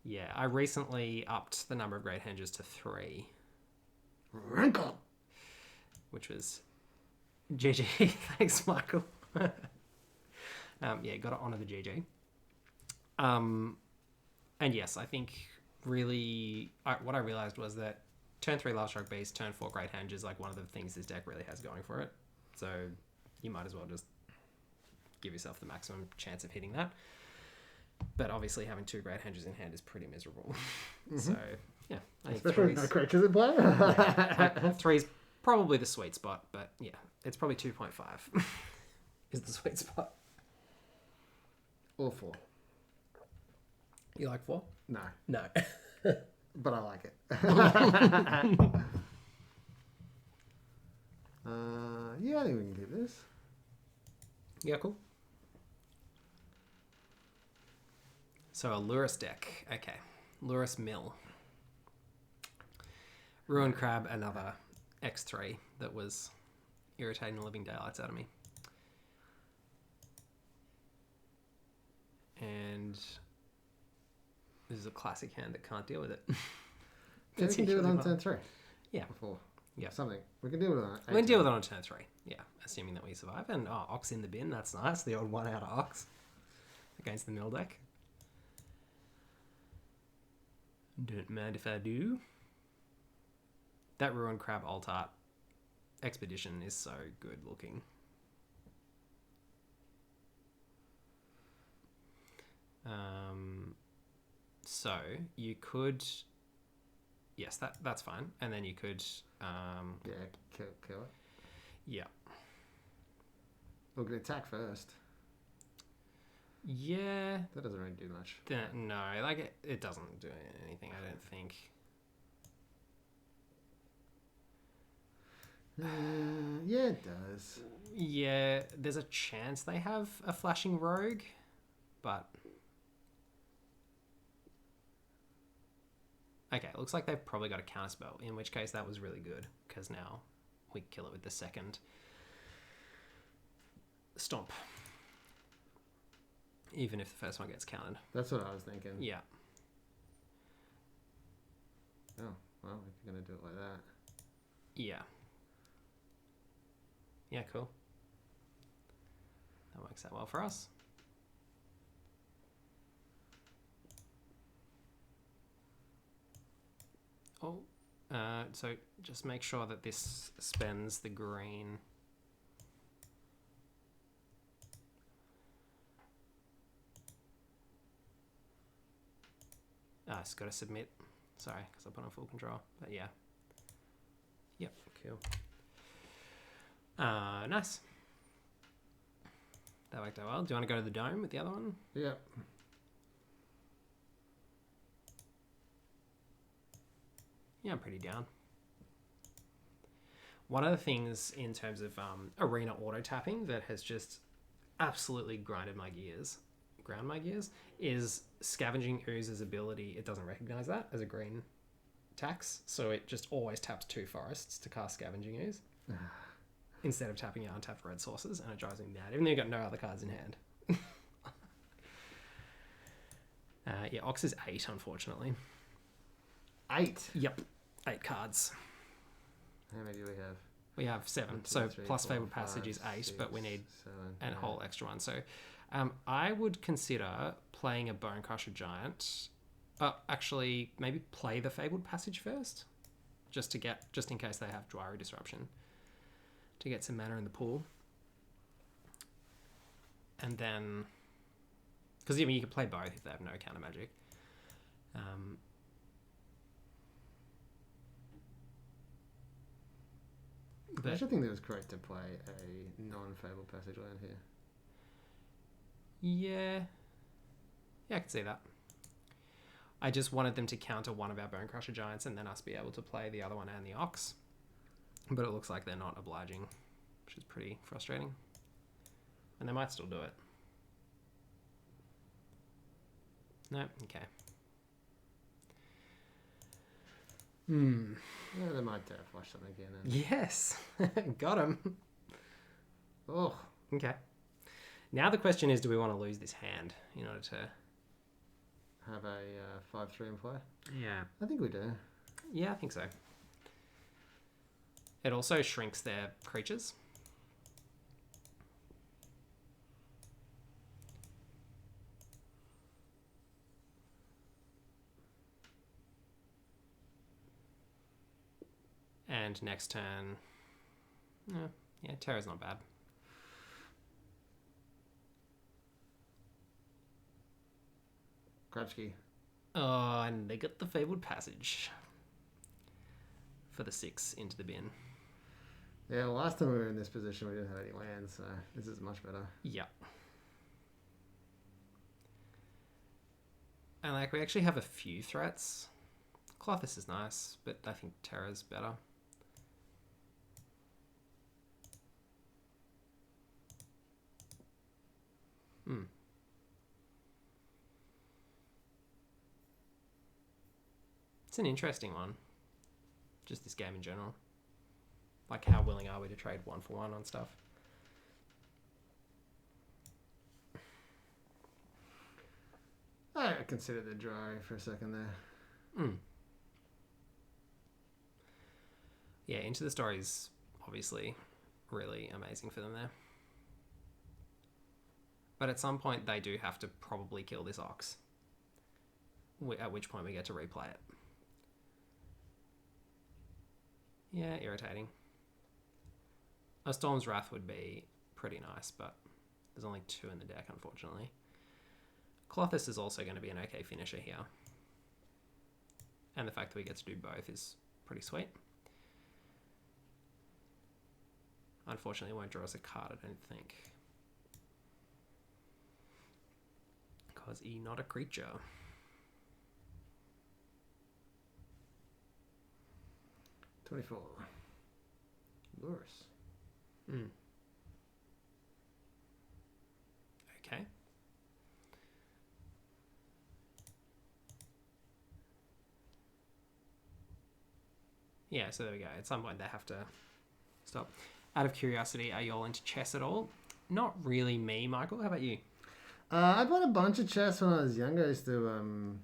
Yeah, I recently upped the number of Great Henges to 3. Wrinkle. Which was GG. Thanks, Michael. Yeah, got to honour the GG. And yes, I think really what I realised was that turn 3 Last Shark Beast, turn 4 Great Henge is like one of the things this deck really has going for it. So you might as well just give yourself the maximum chance of hitting that. But obviously having 2 Great Henges in hand is pretty miserable. Mm-hmm. So yeah, I think especially no creatures in play. 3's probably the sweet spot, but yeah, it's probably 2.5 is the sweet spot. Or 4. You like 4? No. No. But I like it. Yeah, I think we can keep this. Yeah, cool. So a Lurus deck. Okay. Lurus Mill. Ruined Crab, another X3 that was irritating the living daylights out of me. And this is a classic hand that can't deal with it. Yeah, we can do it on turn 3. Yeah. Before. Yeah. Something. We can deal with it on we can deal with it on turn 3. Yeah. Assuming that we survive. And Ox in the bin. That's nice. The old 1 out of Ox against the mill deck. Don't mind if I do. That Ruined Crab alt art expedition is so good looking. So you could, yes, that's fine, and then you could, yeah, kill it. Yeah. We're gonna attack first. Yeah. That doesn't really do much. No, like it doesn't do anything. I don't think. Yeah, it does. Yeah, there's a chance they have a flashing rogue, but. Okay, it looks like they've probably got a counterspell, in which case that was really good, because now we kill it with the second stomp. Even if the first one gets countered. That's what I was thinking. Yeah. Oh, well, if you're going to do it like that. Yeah. Yeah, cool. That works out well for us. Oh, so just make sure that this spends the green. It's got to submit. Sorry, because I put on full control. But yeah. Yep, cool. Nice. That worked out well. Do you want to go to the dome with the other one? Yep. Yeah, I'm pretty down. One of the things in terms of arena auto tapping that has just absolutely ground my gears, is Scavenging Ooze's ability. It doesn't recognize that as a green tax, so it just always taps 2 forests to cast Scavenging Ooze instead of tapping your untapped red sources, and it drives me mad, even though you've got no other cards in hand. Yeah, Ox is 8, unfortunately. 8? Yep, 8 cards. How many do we have? We have 7. 1, 2, so 3, plus 4, Fabled 5, Passage is 8, 6, but we need 7, a whole extra one. So I would consider playing a Bone Crusher Giant. Actually, maybe play the Fabled Passage first, just in case they have Dwari Disruption, to get some mana in the pool. And then, because you can play both if they have no counter magic. I actually think that it was correct to play a non-Fabled Passage land here. Yeah, I can see that. I just wanted them to counter one of our Bone Crusher Giants and then us be able to play the other one and the Ox. But it looks like they're not obliging, which is pretty frustrating. And they might still do it. No? Okay. Yeah, they might flash something again. Yes! Got him! Oh. Okay. Now the question is, do we want to lose this hand in order to have a 5/3 in play? Yeah. I think we do. Yeah, I think so. It also shrinks their creatures. And next turn... Yeah, Terra's not bad. Krabsky. Oh, and they got the Fabled Passage for the 6 into the bin. Yeah, last time we were in this position, we didn't have any lands, so this is much better. Yep. And we actually have a few threats. Clothis is nice, but I think Terra's better. It's an interesting one. Just this game in general. Like, how willing are we to trade 1-for-1 on stuff? I considered the dry for a second there. Yeah, Into the Story is obviously really amazing for them there. But at some point, they do have to probably kill this Ox. At which point we get to replay it. Yeah, irritating. A Storm's Wrath would be pretty nice, but there's only 2 in the deck, unfortunately. Clothis is also going to be an okay finisher here. And the fact that we get to do both is pretty sweet. Unfortunately, it won't draw us a card, I don't think. Because he's not a creature. $24. Lurus. Okay. Yeah, so there we go. At some point they have to stop. Out of curiosity, are you all into chess at all? Not really me, Michael. How about you? I bought a bunch of chess when I was younger. I used to,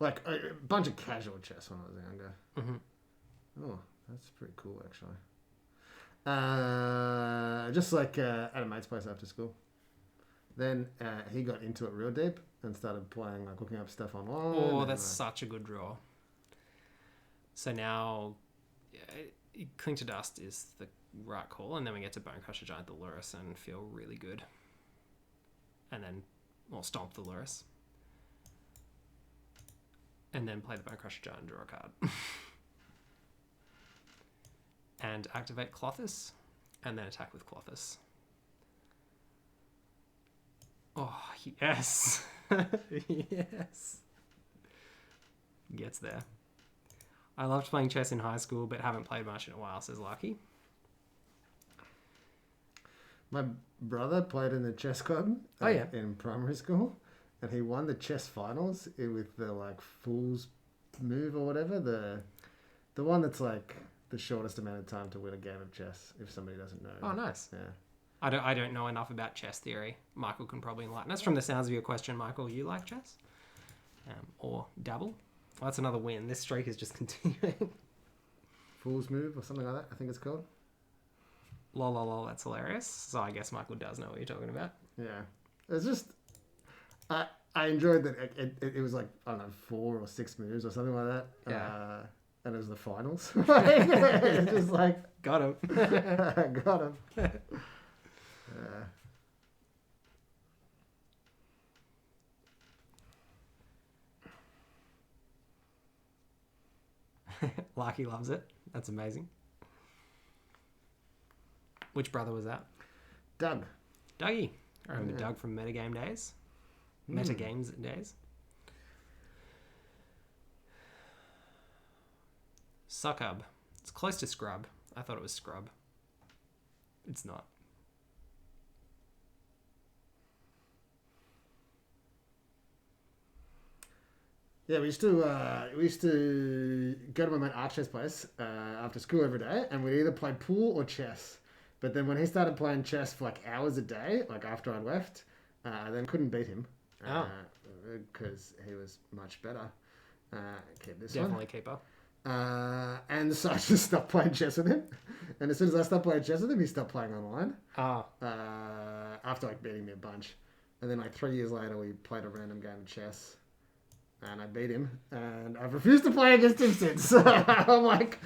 like, a bunch of casual chess when I was younger. Mm-hmm. Oh, that's pretty cool, actually. Just like at a mate's place after school. Then he got into it real deep and started playing, like looking up stuff online. Oh, that's such a good draw. So now, Cling to Dust is the right call, and then we get to Bone Crusher Giant the Lurrus and feel really good. And then, Stomp the Lurrus. And then play the Bone Crusher Giant and draw a card. And activate Clothis, and then attack with Clothis. Oh, yes. Yes. Gets there. I loved playing chess in high school, but haven't played much in a while, says Lucky. My brother played in the chess club in primary school, and he won the chess finals with the like fool's move or whatever, the one that's like the shortest amount of time to win a game of chess if somebody doesn't know. Oh, nice. Yeah. I don't know enough about chess theory. Michael can probably enlighten us. From the sounds of your question, Michael, you like chess? Or dabble? Well, that's another win. This streak is just continuing. Fool's move or something like that, I think it's called. Lol, that's hilarious. So I guess Michael does know what you're talking about. Yeah. It's just... I enjoyed that it was like, I don't know, 4 or 6 moves or something like that. Yeah. And it was the finals. It's just like... Got him. Got him. Larky loves it. That's amazing. Which brother was that? Doug. Dougie. I remember Doug from Metagame days. Metagames days. Succub. It's close to Scrub. I thought it was Scrub. It's not. Yeah, we used to go to my mate Archer's place after school every day, and we'd either play pool or chess. But then when he started playing chess for like hours a day, like after I'd left, then couldn't beat him because he was much better. Keep this Definitely one. keeper. And so I just stopped playing chess with him. And as soon as I stopped playing chess with him, he stopped playing online. After like beating me a bunch. And then like 3 years later, we played a random game of chess. And I beat him, and I've refused to play against him since. I'm like,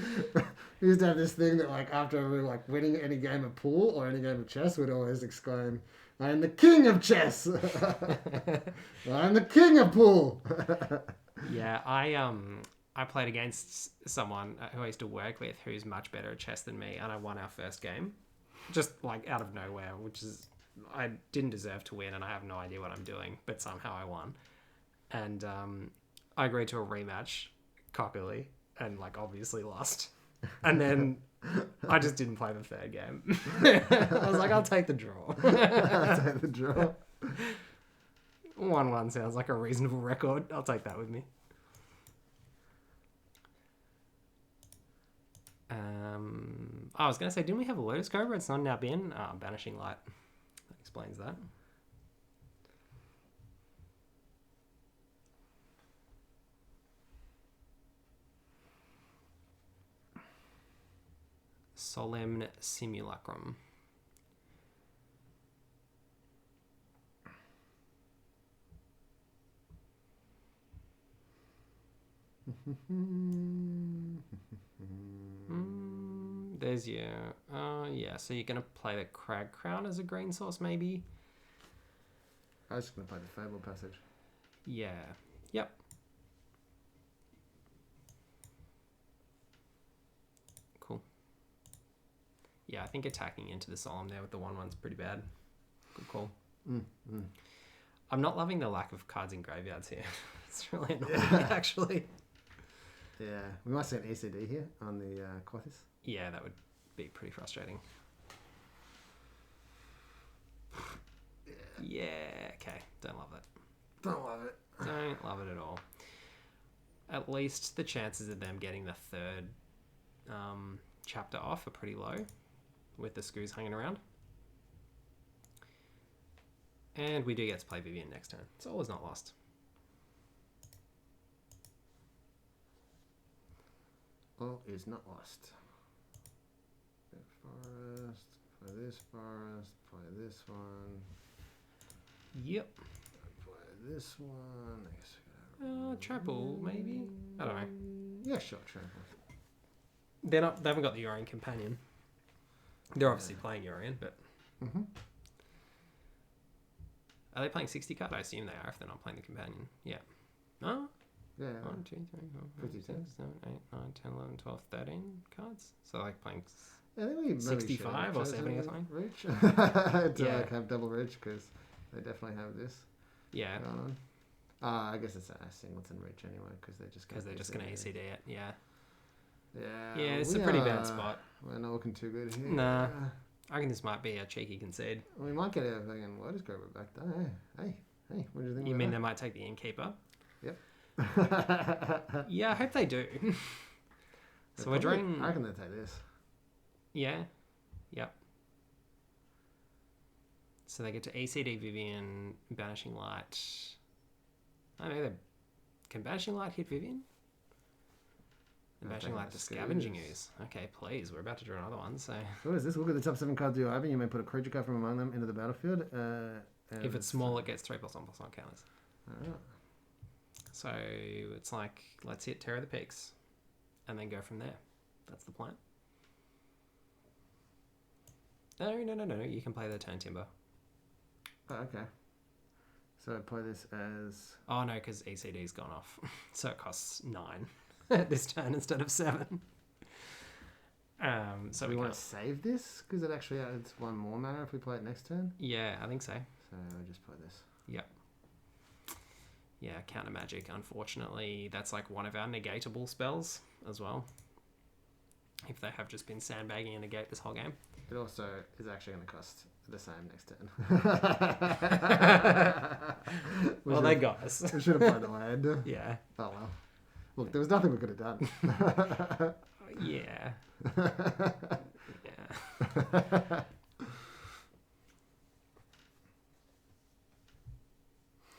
we used to have this thing that like after we were like winning any game of pool or any game of chess, we'd always exclaim, "I am the king of chess! I am the king of pool!" Yeah, I played against someone who I used to work with who's much better at chess than me, and I won our first game, just like out of nowhere, which is I didn't deserve to win, and I have no idea what I'm doing, but somehow I won. And I agreed to a rematch, cockily, and like obviously lost. And then I just didn't play the third game. I was like, I'll take the draw. I'll take the draw. 1-1 sounds like a reasonable record. I'll take that with me. I was going to say, didn't we have a Lotus Cobra? It's not in our bin. Banishing Light. That explains that. Solemn Simulacrum. There's your... yeah, so you're going to play the Crag Crown as a green source, maybe? I was just going to play the Fable Passage. Yeah. Yep. Cool. Yeah, I think attacking into the Solemn there with the 1/1's pretty bad. Good call. I'm not loving the lack of cards in graveyards here. It's really annoying, actually. Yeah, we might see an ECD here on the Clothis. Yeah, that would be pretty frustrating. Yeah, okay. Don't love it. Don't love it. Don't love it at all. At least the chances of them getting the third chapter off are pretty low with the Scoos hanging around. And we do get to play Vivian next turn. It's always not lost. All is not lost. forest. Play this forest. Play this one. Yep. Play this one. I guess Trample, maybe? I don't know. Yeah, sure, trample. They haven't got the Yorion companion. They're obviously playing Yorion, but... Mm-hmm. Are they playing 60 card? I assume they are if they're not playing the companion. Yeah. No? Yeah. 1, 2, 3, 4, 5, 6, 7, 8, 9, 10, 11, 12, 13 cards. So like playing I think we 65 or 70 or something. Reach. to Yeah. like have double reach because they definitely have this. Yeah. Going on. I guess it's a singleton reach anyway because they're just going to ACD it. Yeah. Yeah. Yeah, it's a pretty bad spot. We're not looking too good here. Nah. I reckon this might be a cheeky concede. We might get a fucking Lotus Cobra back though. Hey, what do you think? You about mean that? they might take the Innkeeper? Yep. Yeah, I hope they do. So we're drawing... I reckon they take this. Yeah. Yep. So they get to ACD Vivian, Banishing Light. I don't know, can Banishing Light hit Vivian? And Banishing Light the Scavenging Ooze. Okay, please. We're about to draw another one, so... What is this? Look at the top 7 cards you have, and you may put a creature card from among them into the battlefield. If it's small, it gets 3+1/+1 counters. Oh. So it's like, let's hit Terror of the Peaks, and then go from there. That's the plan. No. You can play the Turn Timber. Oh, okay. So I play this as... Oh, no, because ECD's gone off. So it costs 9 this turn instead of 7. So we want to save this? Because it actually adds 1 more mana if we play it next turn? Yeah, I think so. So I just play this. Yep. Yeah, Counter Magic, unfortunately, that's like one of our negatable spells as well. If they have just been sandbagging and negate this whole game. It also is actually going to cost the same next turn. Well, they got us. We should have played the land. Yeah. Oh well. Look, there was nothing we could have done. Yeah. Yeah.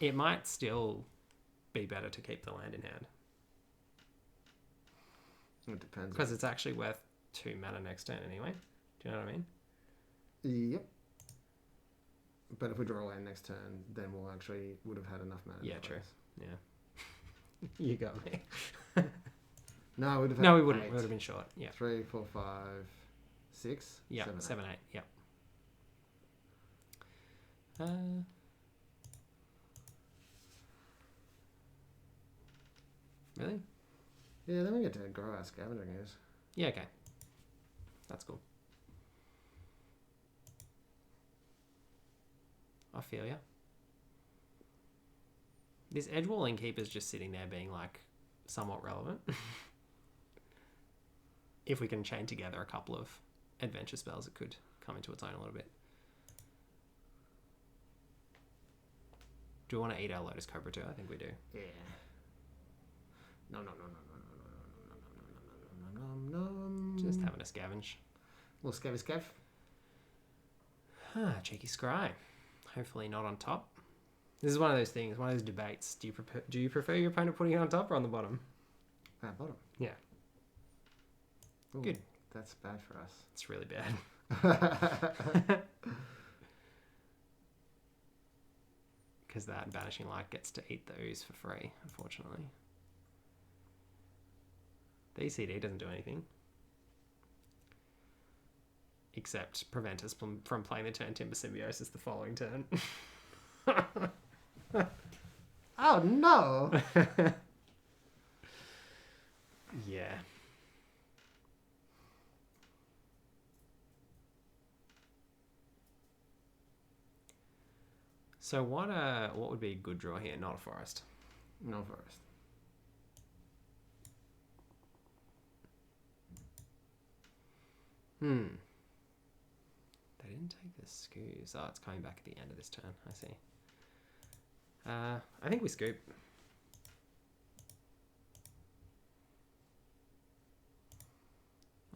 It might still be better to keep the land in hand. It depends. Because it's actually worth 2 mana next turn anyway. Do you know what I mean? Yep. But if we draw a land next turn, then would have had enough mana. Yeah, true. Yeah. You got me. No, we'd have had No, we wouldn't. 8. We would have been short. Yeah. 3, 4, 5, 6. Yeah, 7, 8. Yeah. Really? Yeah, then we get to grow our Scavenging Ooze. Yeah, okay. That's cool. I feel ya. This Edgewall Keeper's just sitting there being like somewhat relevant. If we can chain together a couple of adventure spells, it could come into its own a little bit. Do we want to eat our Lotus Cobra too? I think we do. Yeah. No. Just having a scavenge. Little scavvy scav. Cheeky scry. Hopefully not on top. This is one of those things, one of those debates. Do you prefer your opponent putting it on top or on the bottom? Bottom. Yeah. Ooh, good. That's bad for us. It's really bad. Because that Banishing Light gets to eat the ooze for free, unfortunately. The ECD doesn't do anything. Except prevent us from playing the Turn Timber Symbiosis the following turn. Oh, no! Yeah. So what would be a good draw here? Not a forest. No forest. They didn't take the scoos. Oh, it's coming back at the end of this turn. I see. I think we scoop.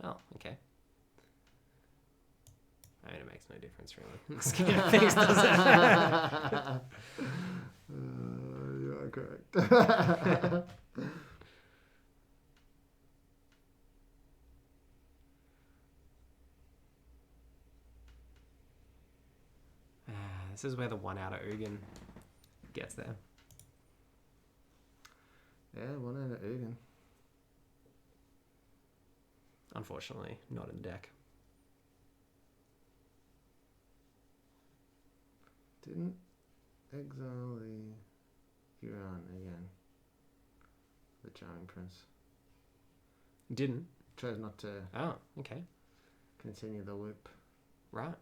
Well, okay. I mean, it makes no difference, really. Things does it? You are correct. this is where the 1 out of Ugin gets there. Yeah, 1 out of Ugin. Unfortunately, not in the deck. Didn't exile the Huron again. The Charming Prince. Didn't. Chose not to Oh, okay. continue the loop. Right.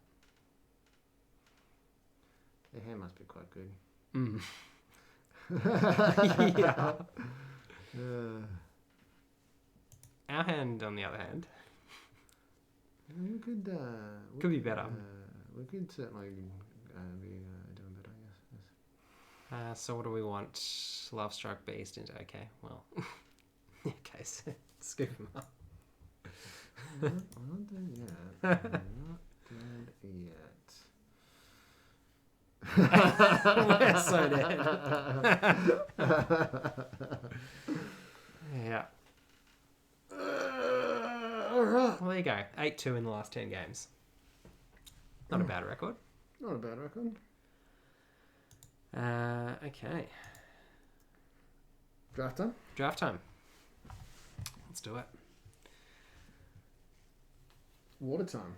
Your hand must be quite good. Mm. Yeah. Our hand, on the other hand, We could be better. We could certainly be doing better, yes. so what do we want? Love Struck Beast into... Okay, well. Okay, so scoop him up. We're not dead yet. We're not dead yet. We're so dead. Yeah. All right. Well, there you go. 8-2 in the last 10 games. Not a bad record. Not a bad record. Okay. Draft time? Draft time. Let's do it. Water time.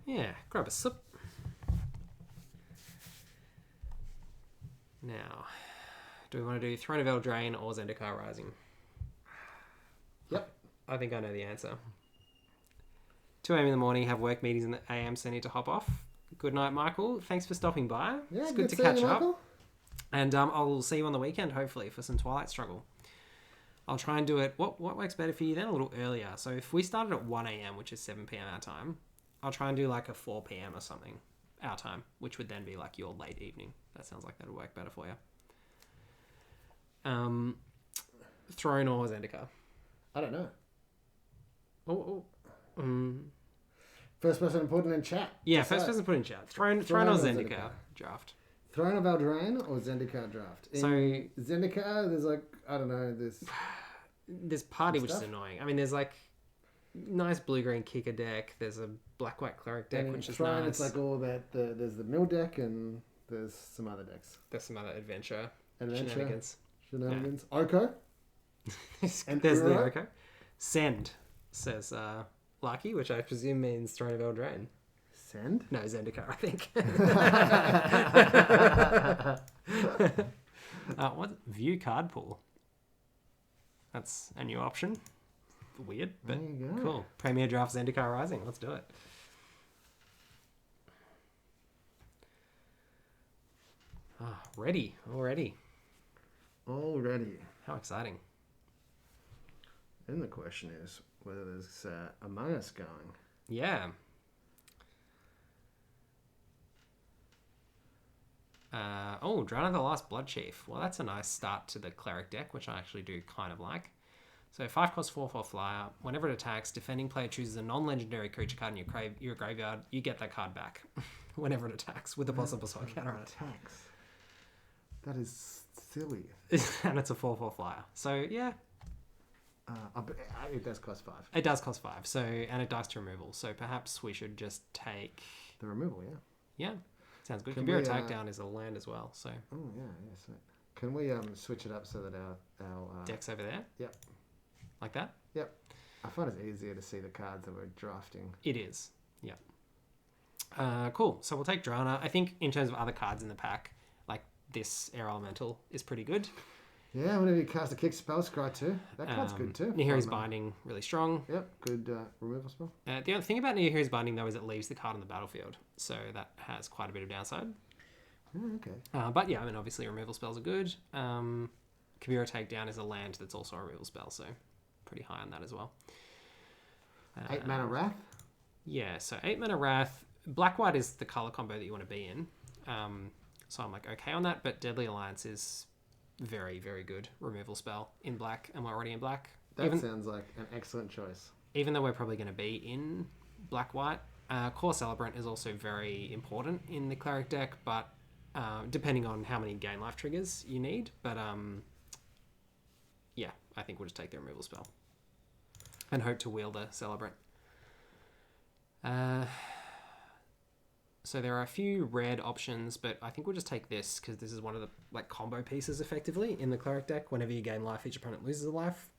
Yeah, grab a sip. Now, do we want to do Throne of Eldraine or Zendikar Rising? Yep. I think I know the answer. 2 a.m. in the morning, have work meetings in the AM, so I need to hop off. Good night, Michael. Thanks for stopping by. Yeah, it's good to catch up. And I'll see you on the weekend, hopefully, for some Twilight Struggle. I'll try and do it. What works better for you then? A little earlier. So if we started at 1 a.m., which is 7 p.m. our time, I'll try and do like a 4 p.m. or something our time, which would then be like your late evening. That sounds like that would work better for you. Throne or Zendikar? I don't know. Mm. First person to put it in chat. Yeah, Decide. first person put in chat. Throne or Zendikar draft? Throne of Eldraine or Zendikar draft? In So Zendikar, there's like, I don't know, there's party, which is stuff. annoying. I mean, there's like nice blue-green kicker deck. There's a black-white cleric deck, which is Throne, nice. it's like all about there's the mill deck and there's some other decks. There's some other adventure Shenanigans. Yeah. Oko. There's And the Uro? Oko. Send, says Lucky, which I presume means Throne of Eldraine. Send? No, Zendikar, I think. What? View card pool. That's a new option. Weird, but There you go. cool. Premier Draft Zendikar Rising. Let's do it. Ready already. Already. How exciting. Then the question is whether there's Among Us going. Yeah. Drown of the Last Blood Chief. Well, that's a nice start to the cleric deck, which I actually do kind of like. So 5 cost 4/4 flyer. Whenever it attacks, defending player chooses a non-legendary creature card in your graveyard. You get that card back whenever it attacks with a possible sword counter on it. Attacks. That is silly. And it's a 4/4 flyer. So yeah, It does cost 5. it does cost 5. So and it dies to removal. So perhaps we should just take. The removal, yeah. Yeah, sounds good. Can Kabira we, Takedown is a land as well. So Oh yeah, sweet. Can we switch it up so that our decks over there. Yep. Like that. Yep. I find it's easier to see the cards that we're drafting. It is. Yeah. Cool. So we'll take Drana. I think in terms of other cards in the pack, like this Air Elemental is pretty good. Yeah, whenever you cast a kick spell, scry 2. That card's good too. Nihiri's Binding, really strong. Yep, good removal spell. The other thing about Nihiri's Binding, though, is it leaves the card on the battlefield. So that has quite a bit of downside. Oh, okay. But yeah, I mean, obviously removal spells are good. Kabira Takedown is a land that's also a removal spell, so pretty high on that as well. 8 mana Wrath? Yeah, so 8 mana Wrath. Black-white is the color combo that you want to be in. So I'm like, okay on that, but Deadly Alliance is very, very good removal spell in black, and we're already in black. That sounds like an excellent choice. Even though we're probably going to be in black-white. Core Celebrant is also very important in the cleric deck, but depending on how many gain life triggers you need. But yeah, I think we'll just take the removal spell and hope to wield a Celebrant. So there are a few red options, but I think we'll just take this because this is one of the like combo pieces effectively in the cleric deck. Whenever you gain life, each opponent loses a life.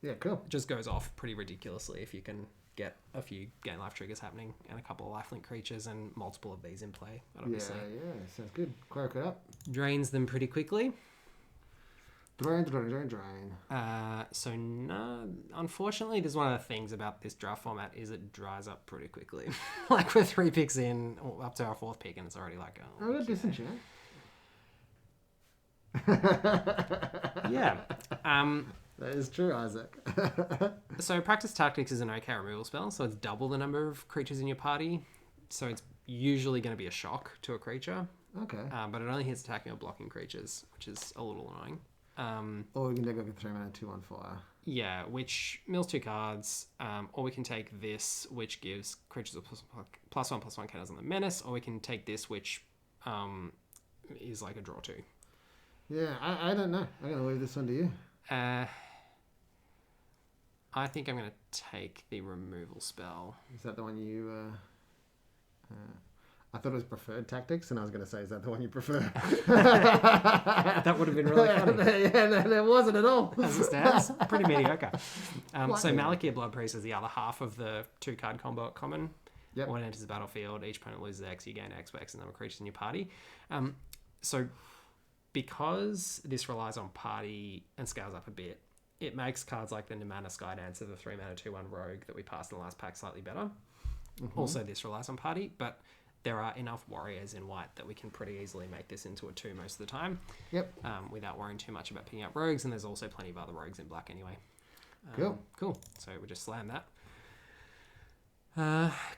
Yeah, cool. It just goes off pretty ridiculously if you can get a few gain life triggers happening and a couple of lifelink creatures and multiple of these in play. Obviously. Yeah, sounds good. Cleric it up. Drains them pretty quickly. Drain. So no, unfortunately, there's one of the things about this draft format is it dries up pretty quickly. Like we're 3 picks in, or up to our 4th pick, and it's already like, oh, got disenchant. Yeah. That is true, Isaac. So Practice Tactics is an okay removal spell, so it's double the number of creatures in your party. So it's usually going to be a shock to a creature. Okay. But it only hits attacking or blocking creatures, which is a little annoying. Or we can take like a 3-mana 2/1 fire. Yeah, which mills 2 cards. Or we can take this, which gives creatures a +1/+1 counters on the menace. Or we can take this, which is like a draw 2. Yeah, I don't know. I'm going to leave this one to you. I think I'm going to take the removal spell. Is that the one you... I thought it was preferred tactics, and I was going to say, is that the one you prefer? That would have been really funny. Yeah, no, it wasn't at all. As it stands, pretty mediocre. So Malakir Blood Priest is the other half of the 2-card combo at common. Yep. When it enters the battlefield, each opponent loses X, you gain X by X and number of creatures in your party. So because this relies on party and scales up a bit, it makes cards like the Nimana Skydancer, the 3-mana 2/1 rogue that we passed in the last pack, slightly better. Mm-hmm. Also, this relies on party, but there are enough warriors in white that we can pretty easily make this into a 2 most of the time. Yep. Without worrying too much about picking up rogues, and there's also plenty of other rogues in black anyway. Cool. So we just slam that.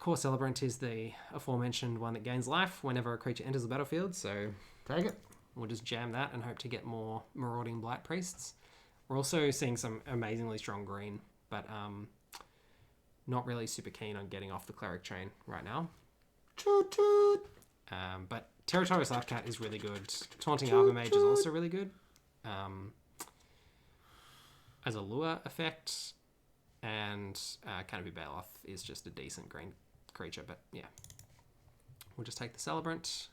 Core Celebrant is the aforementioned one that gains life whenever a creature enters the battlefield, so take it. We'll just jam that and hope to get more Marauding Blight Priests. We're also seeing some amazingly strong green, but not really super keen on getting off the Cleric train right now. Toot toot. But Territorial Slackcat is really good. Taunting Arbor Mage is also really good. As a lure effect. And Canopy Baloth is just a decent green creature, but yeah. We'll just take the Celebrant.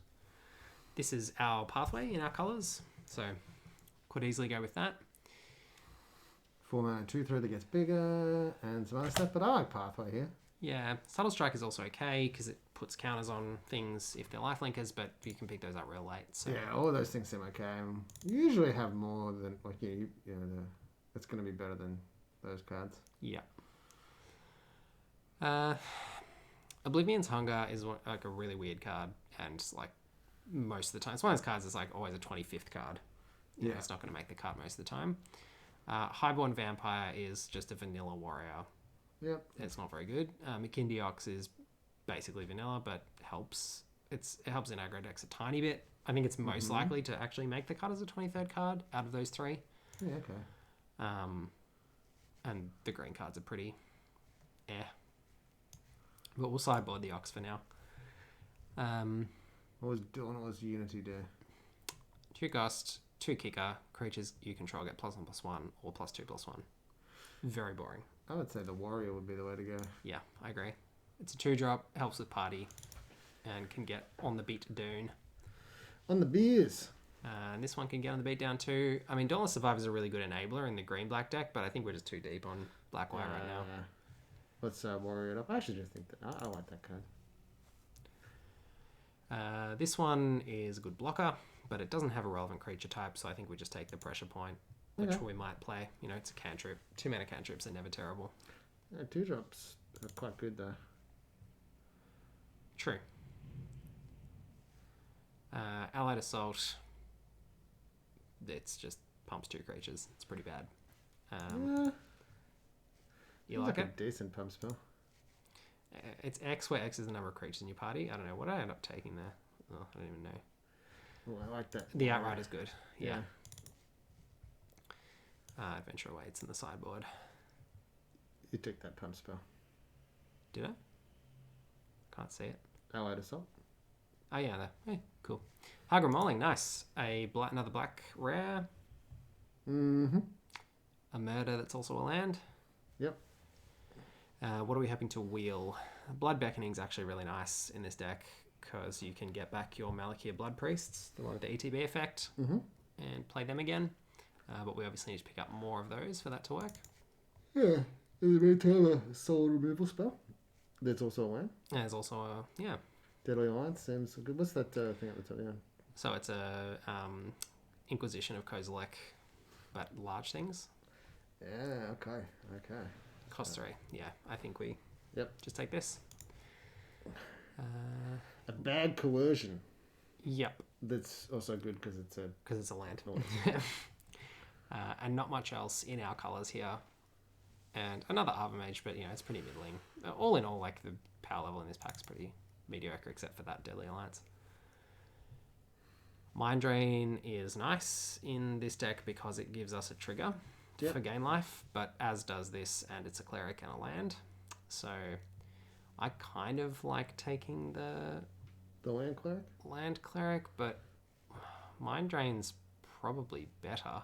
This is our pathway in our colours, so could easily go with that. 4-mana 2/3 that gets bigger, and some other stuff, but I like pathway here. Yeah, Subtle Strike is also okay, because it puts counters on things if they're lifelinkers, but you can pick those up real late. So. Yeah, all those things seem okay. You usually have more than, like, it's going to be better than those cards. Yeah. Oblivion's Hunger is like a really weird card, and like most of the time, it's one of those cards that's like always a 25th card. You know, it's not going to make the cut most of the time. Highborn Vampire is just a vanilla warrior. Yep. It's not very good. Mikindi Ox is basically vanilla, but helps. It helps in aggro decks a tiny bit. I think it's most likely to actually make the cut as a 23rd card out of those 3. Yeah, okay. And the green cards are pretty but we'll sideboard the Ox for now. What was Unity do? 2 cost, 2 kicker, creatures you control get +1/+1 or +2/+1. Very boring. I would say the warrior would be the way to go. Yeah, I agree. It's a 2-drop, helps with party, and can get on the beat Dune. On the beers. And this one can get on the beat down too. I mean, Dauntless Survivor is a really good enabler in the green-black deck, but I think we're just too deep on black-white right now. Let's warrior it up. I actually just think that I like that card. This one is a good blocker, but it doesn't have a relevant creature type, so I think we just take the pressure point, which we might play. You know, it's a cantrip. 2-mana cantrips are never terrible. 2-drops are quite good, though. True. Allied Assault. It's just pumps 2 creatures. It's pretty bad. You like it? A decent pump spell. It's X, where X is the number of creatures in your party. I don't know. What did I end up taking there? Oh, I don't even know. Oh, I like that. The outright is good. Yeah. Adventure Awaits in the sideboard. You took that pump spell. Did I? Can't see it. Allied Assault. Oh, yeah. There. Hey, cool. Hagra Mauling, nice. Another black rare. Mm-hmm. A murder that's also a land. Yep. What are we hoping to wheel? Blood Beckoning is actually really nice in this deck because you can get back your Malakir Blood Priests, the one with the ETB effect, and play them again. But we obviously need to pick up more of those for that to work. Yeah. In the meantime, a soul removal spell. There's also a land. There's also a, Deadly Alliance seems good. What's that thing at the top? Yeah. So it's a Inquisition of Kozilek, but large things. Yeah, okay. Cost 3. Yeah, I think we just take this. A bad coercion. Yep. That's also good because it's a land. And not much else in our colours here. And another Arbor Mage, but it's pretty middling. All in all, like the power level in this pack's pretty mediocre, except for that Deadly Alliance. Mind Drain is nice in this deck because it gives us a trigger for gain life, but as does this, and it's a cleric and a land. So I kind of like taking the land cleric, but Mind Drain's probably better.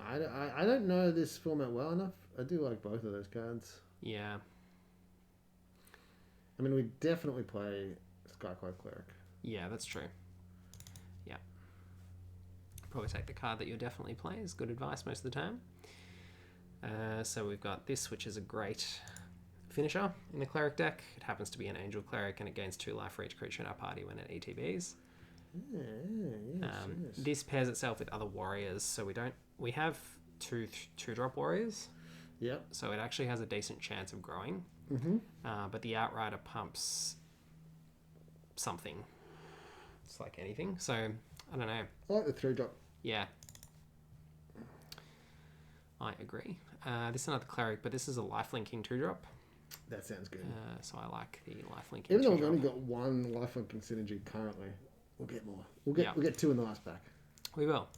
I don't know this format well enough. I do like both of those cards. Yeah. I mean, we definitely play Skyclave Cleric. Yeah, that's true. Yeah. Probably take the card that you'll definitely play is good advice most of the time. So we've got this, which is a great finisher in the Cleric deck. It happens to be an Angel Cleric, and it gains 2 life for each creature in our party when it ETBs. Yes. This pairs itself with other warriors, so we have two drop warriors. Yep. So it actually has a decent chance of growing. But the Outrider pumps something. It's like anything. So I don't know. I like the 3-drop. Yeah. I agree. This is another cleric, but this is a life linking 2-drop. That sounds good. So I like the life linking. Even though we've only got 1 life linking synergy currently. We'll get more. We'll get 2 in the last pack. We will.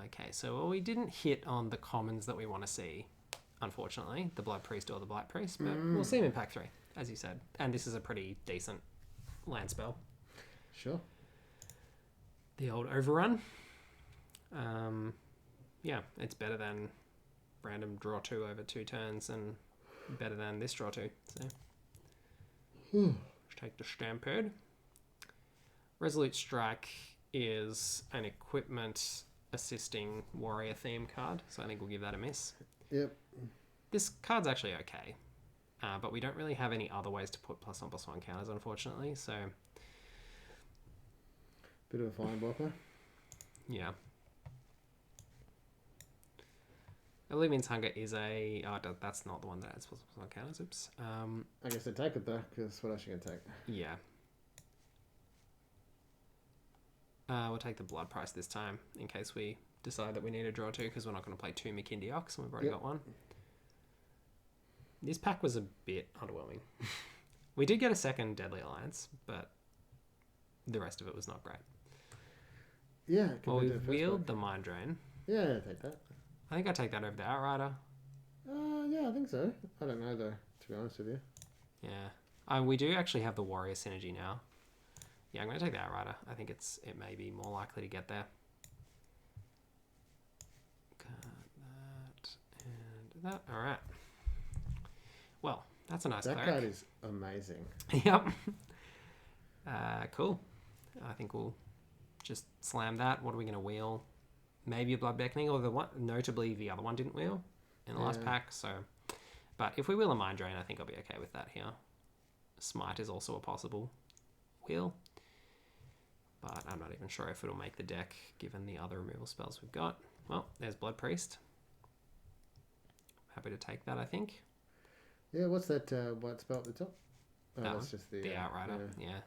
Okay, so we didn't hit on the commons that we want to see, unfortunately. The Blood Priest or the Blight Priest, but we'll see them in pack 3, as you said. And this is a pretty decent land spell. Sure. The old Overrun. Yeah, it's better than random draw 2 over 2 turns and better than this draw 2. So. Take the Stampede. Resolute Strike is an equipment assisting warrior theme card, so I think we'll give that a miss. Yep. This card's actually okay, but we don't really have any other ways to put +1/+1 counters, unfortunately, so... Bit of a fine blocker. Yeah. Illumin's Hunger is a... Oh, that's not the one that adds +1/+1 counters. Oops. I guess I take it though, because what else are you going to take? Yeah. We'll take the Blood Price this time, in case we decide that we need to draw 2, because we're not going to play 2 Makindi Ox, and we've already got 1. This pack was a bit underwhelming. We did get a second Deadly Alliance, but the rest of it was not great. Yeah. Well, we wheeled the Mind Drain. Yeah, take that. I think I take that over the Outrider. Yeah, I think so. I don't know, though, to be honest with you. Yeah. We do actually have the Warrior Synergy now. Yeah, I'm going to take the Outrider. I think it may be more likely to get there. Got that and that. All right. Well, that's a nice cleric. That card is amazing. Yep. Cool. I think we'll just slam that. What are we going to wheel? Maybe a Blood Beckoning, or notably the other one didn't wheel in the last pack. So, but if we wheel a Mind Drain, I think I'll be okay with that here. Smite is also a possible wheel, but I'm not even sure if it'll make the deck given the other removal spells we've got. Well, there's Blood Priest. Happy to take that, I think. Yeah, what's that white spell at the top? Oh, that's just the Outrider. Yeah.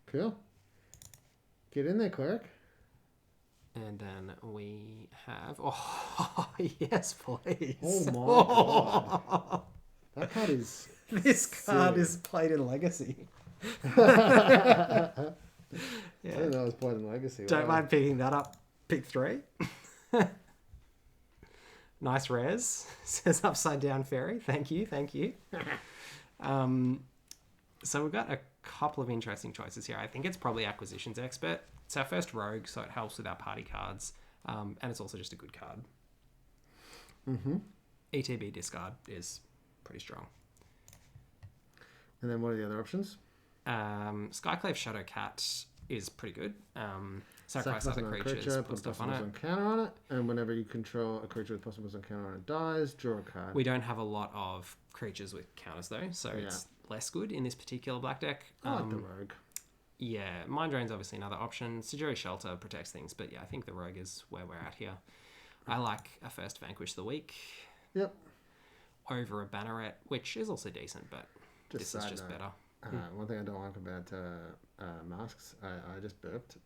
Cool. Get in there, cleric. And then we have... Oh, yes, please. Oh, my God. That card is... This card is played in Legacy. Yeah. I didn't know it was played in Legacy. Don't mind picking that up. Pick 3. Nice rares. Says Upside Down Fairy. Thank you. So we've got a couple of interesting choices here. I think it's probably Acquisitions Expert. It's our first rogue, so it helps with our party cards. And it's also just a good card. Mm-hmm. ETB discard is pretty strong. And then what are the other options? Skyclave Shadowcat is pretty good. Sacrifice other creatures, put stuff on it. On counter on it, and whenever you control a creature with possibles on counter on it dies, draw a card. We don't have a lot of creatures with counters though, so it's less good in this particular black deck. I like the rogue. Yeah, Mind Drain's obviously another option. Sejiri Shelter protects things, but yeah, I think the rogue is where we're at here. I like a first Vanquish the Week. Yep. Over a Banneret, which is also decent, but this is just better. One thing I don't like about masks, I just burped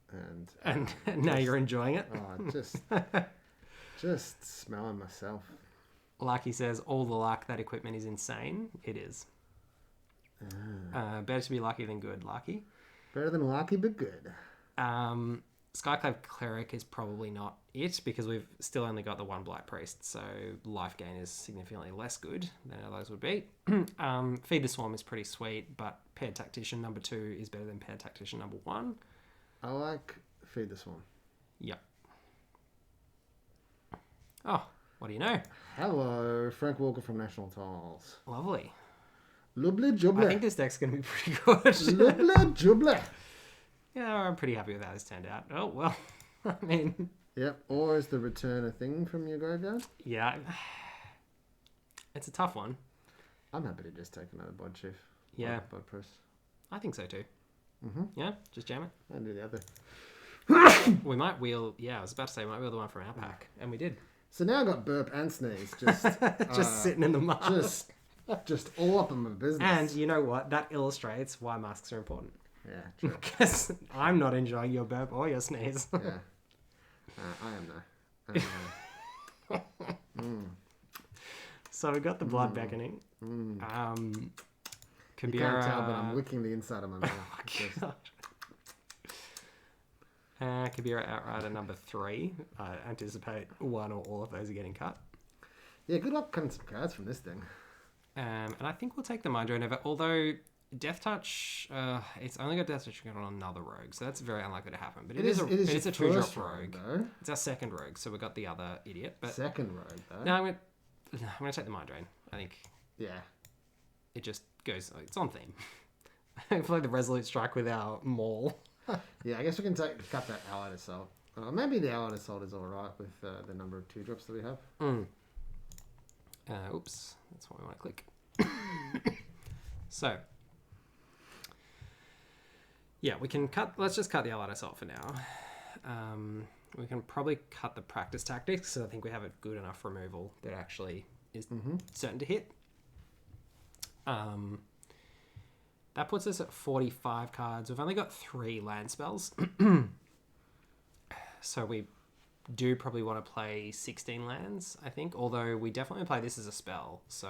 and now you're enjoying it. Just smelling myself. Lucky says all the luck, that equipment is insane. It is. Better to be lucky than good, Lucky. Better than lucky, but good. Skyclave Cleric is probably not it because we've still only got the one Blight Priest, so life gain is significantly less good than others would be. Feed the Swarm is pretty sweet, but Paired Tactician number 2 is better than Paired Tactician number 1. I like Feed the Swarm. Yep. Oh, what do you know? Hello, Frank Walker from National Tiles. Lovely. Lovely jubbly. I think this deck's going to be pretty good. Lovely jubbly. Yeah, I'm pretty happy with how this turned out. Oh, well, I mean... Yep, or is the return a thing from your graveyard? Yeah. It's a tough one. I'm happy to just take another Bod Chief. Yeah. Bod Press. I think so too. Mm-hmm. Yeah, just jam it. And do the other. We might wheel... Yeah, I was about to say, we might wheel the one from our pack. And we did. So now I've got burp and sneeze. Just sitting in the mud. Just all up in my business. And you know what? That illustrates why masks are important. Yeah, true. Because I'm not enjoying your burp or your sneeze. Yeah. I am now. So we got the Blood Beckoning. You Kabira... can't tell, but I'm licking the inside of my mouth. Oh, God. Kabira Outrider number 3. I anticipate one or all of those are getting cut. Yeah, good luck cutting some cards from this thing. And I think we'll take the Mind Drain over, although Death Touch, it's only got Death Touch on another rogue, so that's very unlikely to happen. But it is a 2-drop rogue. Though. It's our second rogue, so we got the other idiot. But second rogue, though. No, I'm gonna take the Mind Drain. I think. Yeah. It just goes. It's on theme. Hopefully the Resolute Strike with our Maul. Yeah, I guess we can cut that Allied Assault. Maybe the Allied Assault is alright with the number of 2-drops that we have. Oops, that's what we want to click. So, yeah, we can cut. Let's just cut the Allied Assault for now. We can probably cut the Practice Tactics, so I think we have a good enough removal that actually is certain to hit. That puts us at 45 cards. We've only got 3 land spells. So we do probably want to play 16 lands, I think. Although we definitely play this as a spell. So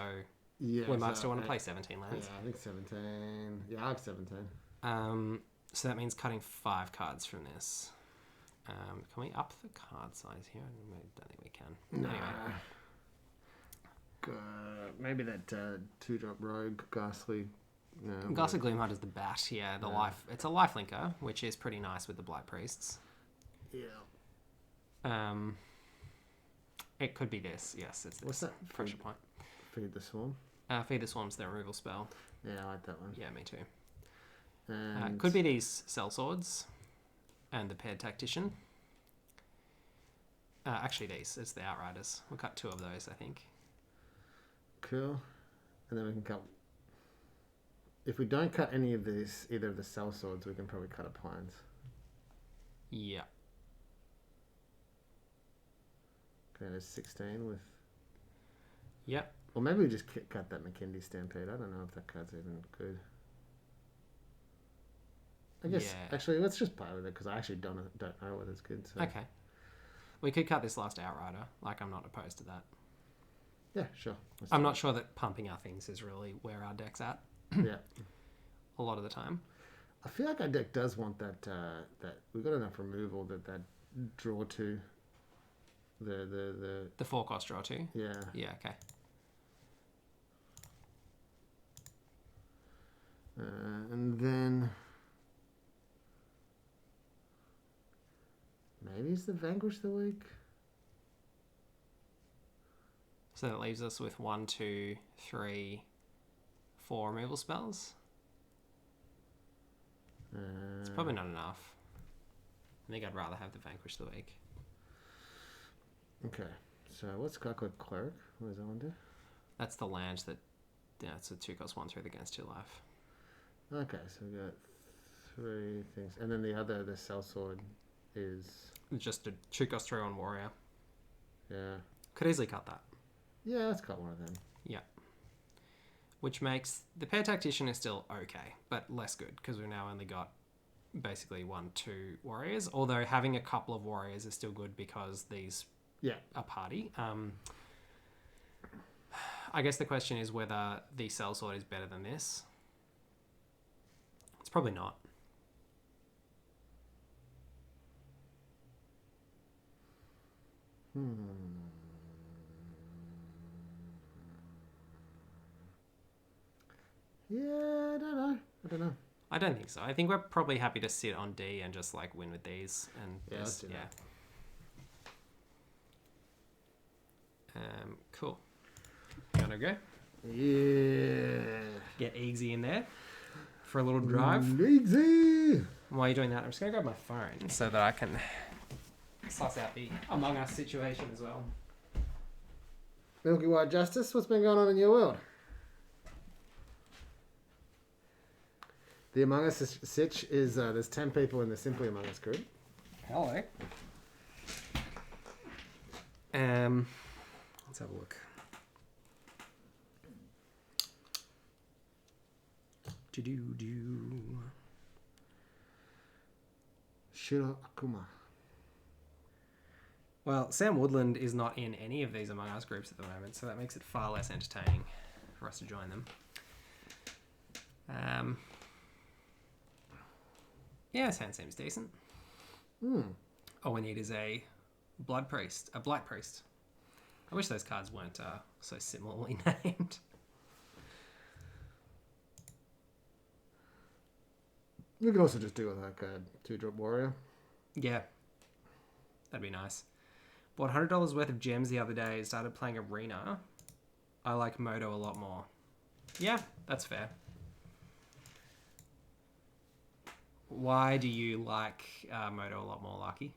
we might still want to play 17 lands. Yeah, I think 17. Yeah, I like 17. So that means cutting 5 cards from this. Can we up the card size here? I don't think we can. Nah. Anyway. Maybe that 2-drop rogue, Ghastly. No, Ghastly Gloomheart is the bat. Yeah, life. It's a life linker, which is pretty nice with the Blight Priests. Yeah. It could be this. Yes, it's this. What's that? Pressure point. Feed the Swarm. Feed the Swarm's the removal spell. Yeah, I like that one. Yeah, me too. And Could be these Cell Swords and the Paired Tactician. Actually, these. It's the Outriders. We'll cut 2 of those, I think. Cool. And then we can cut... If we don't cut any of these, either of the Cell Swords, we can probably cut a Plains. Yeah. Okay, there's 16 with... Yep. Or maybe we just cut that McKinley Stampede. I don't know if that card's even good. I guess, actually, let's just play with it, because I actually don't know whether it's good. So. Okay. We could cut this last Outrider. Like, I'm not opposed to that. Yeah, sure. I'm not sure that pumping our things is really where our deck's at. Yeah. A lot of the time. I feel like our deck does want that we've got enough removal that draw 2. The 4-cost draw 2? Yeah. Yeah, okay. And then maybe it's the Vanquish the Week. So that leaves us with 1, 2, 3, 4 removal spells. It's probably not enough. I think I'd rather have the Vanquish the Weak. Okay. So what's guy called Cleric? What does that one do? That's the land that... Yeah, it's a 2-1 through against 2 life. Okay, so we got 3 things. And then the sellsword is... Just a 2-3 on Warrior. Yeah. Could easily cut that. Yeah, let's cut one of them. Yeah. Which makes... The Pair Tactician is still okay, but less good, because we've now only got basically 1-2 warriors. Although having a couple of warriors is still good because these are party. I guess the question is whether the sellsword is better than this. It's probably not. Yeah, I don't know. I don't think so. I think we're probably happy to sit on D and just like win with these. And yeah, let's do that. Cool. You want to go? Yeah. Get Easy in there for a little drive. Easy. While you're doing that, I'm just going to grab my phone so that I can suss out the Among Us situation as well. Milky White Justice, what's been going on in your world? The Among Us sitch is there's 10 people in the Simply Among Us group. Hello. Let's have a look. Shiro Akuma. Well, Sam Woodland is not in any of these Among Us groups at the moment, so that makes it far less entertaining for us to join them. Yeah, this hand seems decent. All we need is a Black Priest. I wish those cards weren't so similarly named. We could also just do like a 2-drop warrior. Yeah, that'd be nice. Bought $100 worth of gems the other day. Started playing Arena. I like Moto a lot more. Yeah, that's fair. Why do you like Moto a lot more, Lucky?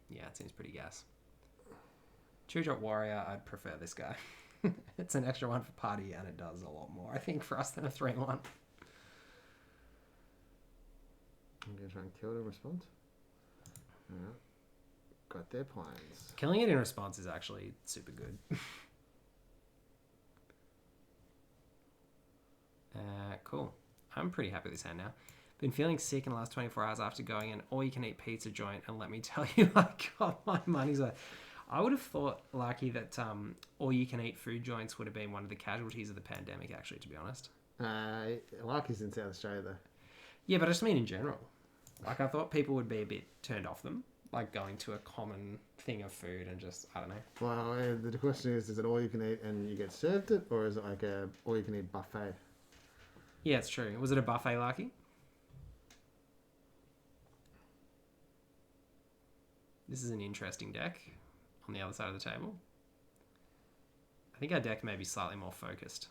Yeah, it seems pretty gas. 2-drop warrior, I'd prefer this guy. It's an extra 1 for party, and it does a lot more, I think, for us than a 3-1. I'm going to try and kill it in response. Alright. Got their plans. Killing it in response is actually super good. Cool. I'm pretty happy with this hand now. Been feeling sick in the last 24 hours after going an all-you-can-eat pizza joint, and let me tell you, I got my money's worth. I would have thought, Lucky, that all-you-can-eat food joints would have been one of the casualties of the pandemic, actually, to be honest. Lucky's in South Australia, though. Yeah, but I just mean in general. Like, I thought people would be a bit turned off them, like going to a common thing of food and just, I don't know. Well, the question is it all-you-can-eat and you get served it, or is it like a all-you-can-eat buffet? Yeah, it's true. Was it a buffet, Lucky? This is an interesting deck on the other side of the table. I think our deck may be slightly more focused.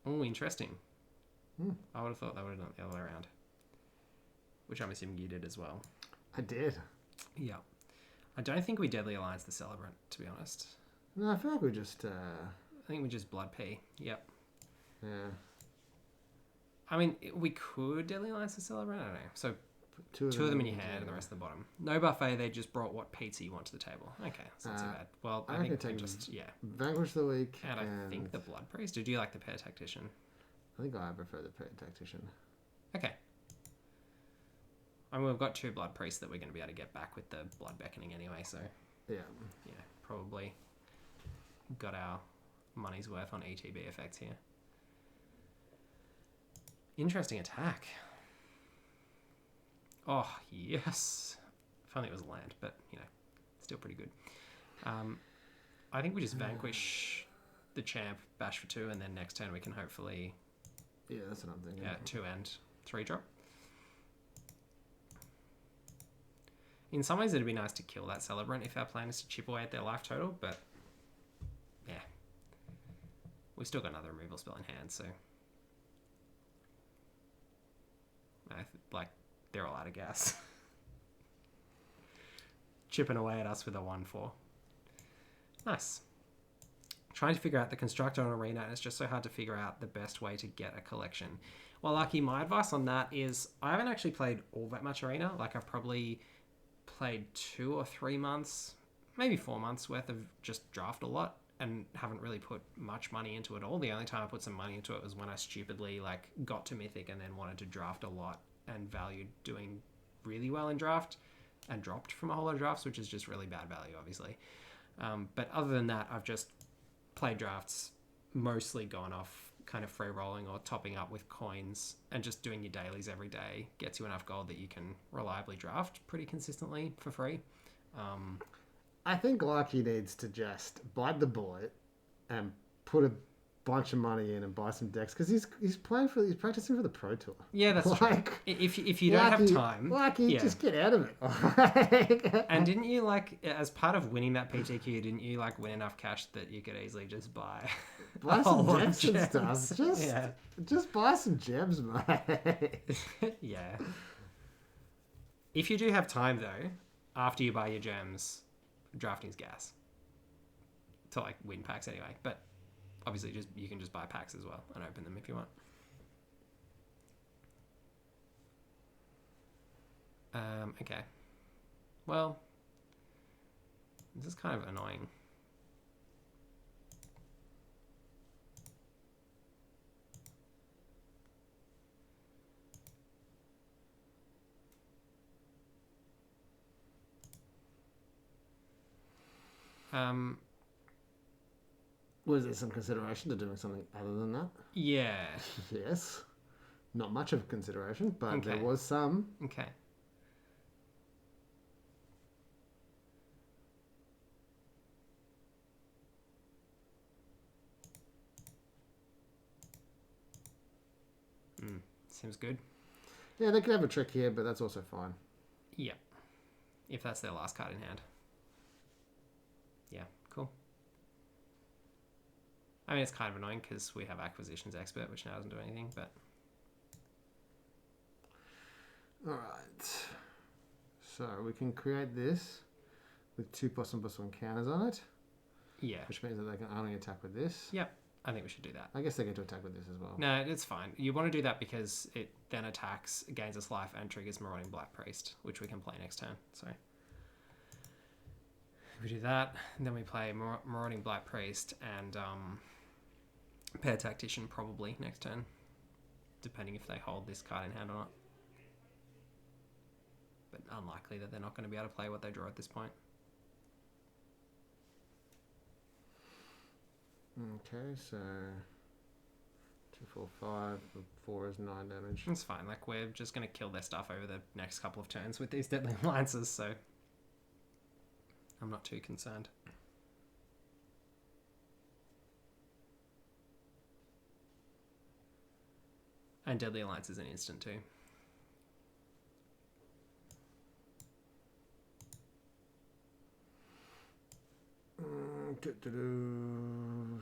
Oh, interesting. I would have thought that would have done it the other way around. Which I'm assuming you did as well. I did. Yeah. I don't think we Deadly Alliance the Celebrant, to be honest. No, I feel like we just... I think we just Blood P. Yep. Yeah. I mean, we could Deadly Alliance the Celebrant. I don't know. So two of them in your hand and the rest at the bottom. No buffet. They just brought what pizza you want to the table. Okay, that's not too bad. Well, I think we just Vanquish the Weak. And I think the Blood Priest. Or do you like the Pair Tactician? I think I prefer the Pair Tactician. Okay. I mean, we've got 2 Blood Priests that we're going to be able to get back with the Blood Beckoning anyway. So yeah, probably got our money's worth on ETB effects here. Interesting attack. Oh, yes. If only it was land, but, still pretty good. I think we just Vanquish the champ, bash for 2, and then next turn we can hopefully... Yeah, that's what I'm thinking. 2 and 3 drop. In some ways, it'd be nice to kill that Celebrant if our plan is to chip away at their life total, but yeah. We've still got another removal spell in hand, so... they're all out of gas. Chipping away at us with a 1/4. Nice. Trying to figure out the constructor on Arena, and it's just so hard to figure out the best way to get a collection. Well, Lucky, my advice on that is I haven't actually played all that much Arena. Like, I've probably played 2 or 3 months, maybe 4 months worth of just draft a lot, and haven't really put much money into it all. The only time I put some money into it was when I stupidly got to Mythic and then wanted to draft a lot and valued doing really well in draft and dropped from a whole lot of drafts, which is just really bad value, obviously. But other than that, I've just played drafts, mostly gone off kind of free rolling or topping up with coins, and just doing your dailies every day gets you enough gold that you can reliably draft pretty consistently for free. I think Lucky needs to just bite the bullet and put a bunch of money in and buy some decks, because he's practicing for the Pro Tour. Yeah, that's true. If you don't have time, just get out of it. And didn't you as part of winning that PTQ, didn't you win enough cash that you could easily just buy some decks and stuff? Just buy some gems, mate. Yeah. If you do have time though, after you buy your gems, drafting's gas to win packs anyway, but obviously you can just buy packs as well and open them if you want. Okay, well, this is kind of annoying. Was there some consideration to doing something other than that? Yeah. Yes. Not much of consideration, but okay. There was some. Okay. Seems good. Yeah, they could have a trick here, but that's also fine. Yeah. If that's their last card in hand. Yeah, cool. I mean, it's kind of annoying because we have Acquisitions Expert, which now doesn't do anything, but... Alright. So, we can create this with 2+1/+1 counters on it. Yeah. Which means that they can only attack with this. Yep. I think we should do that. I guess they get to attack with this as well. No, it's fine. You want to do that because it then attacks, gains us life, and triggers Marauding Black Priest, which we can play next turn. So... we do that, and then we play Marauding Black Priest and Pair Tactician probably next turn, depending if they hold this card in hand or not. But unlikely that they're not going to be able to play what they draw at this point. Okay, so 2, 4, 5, 4 is 9 damage. It's fine. We're just going to kill their stuff over the next couple of turns with these Deadly Alliances, so I'm not too concerned. And Deadly Alliance is an instant too.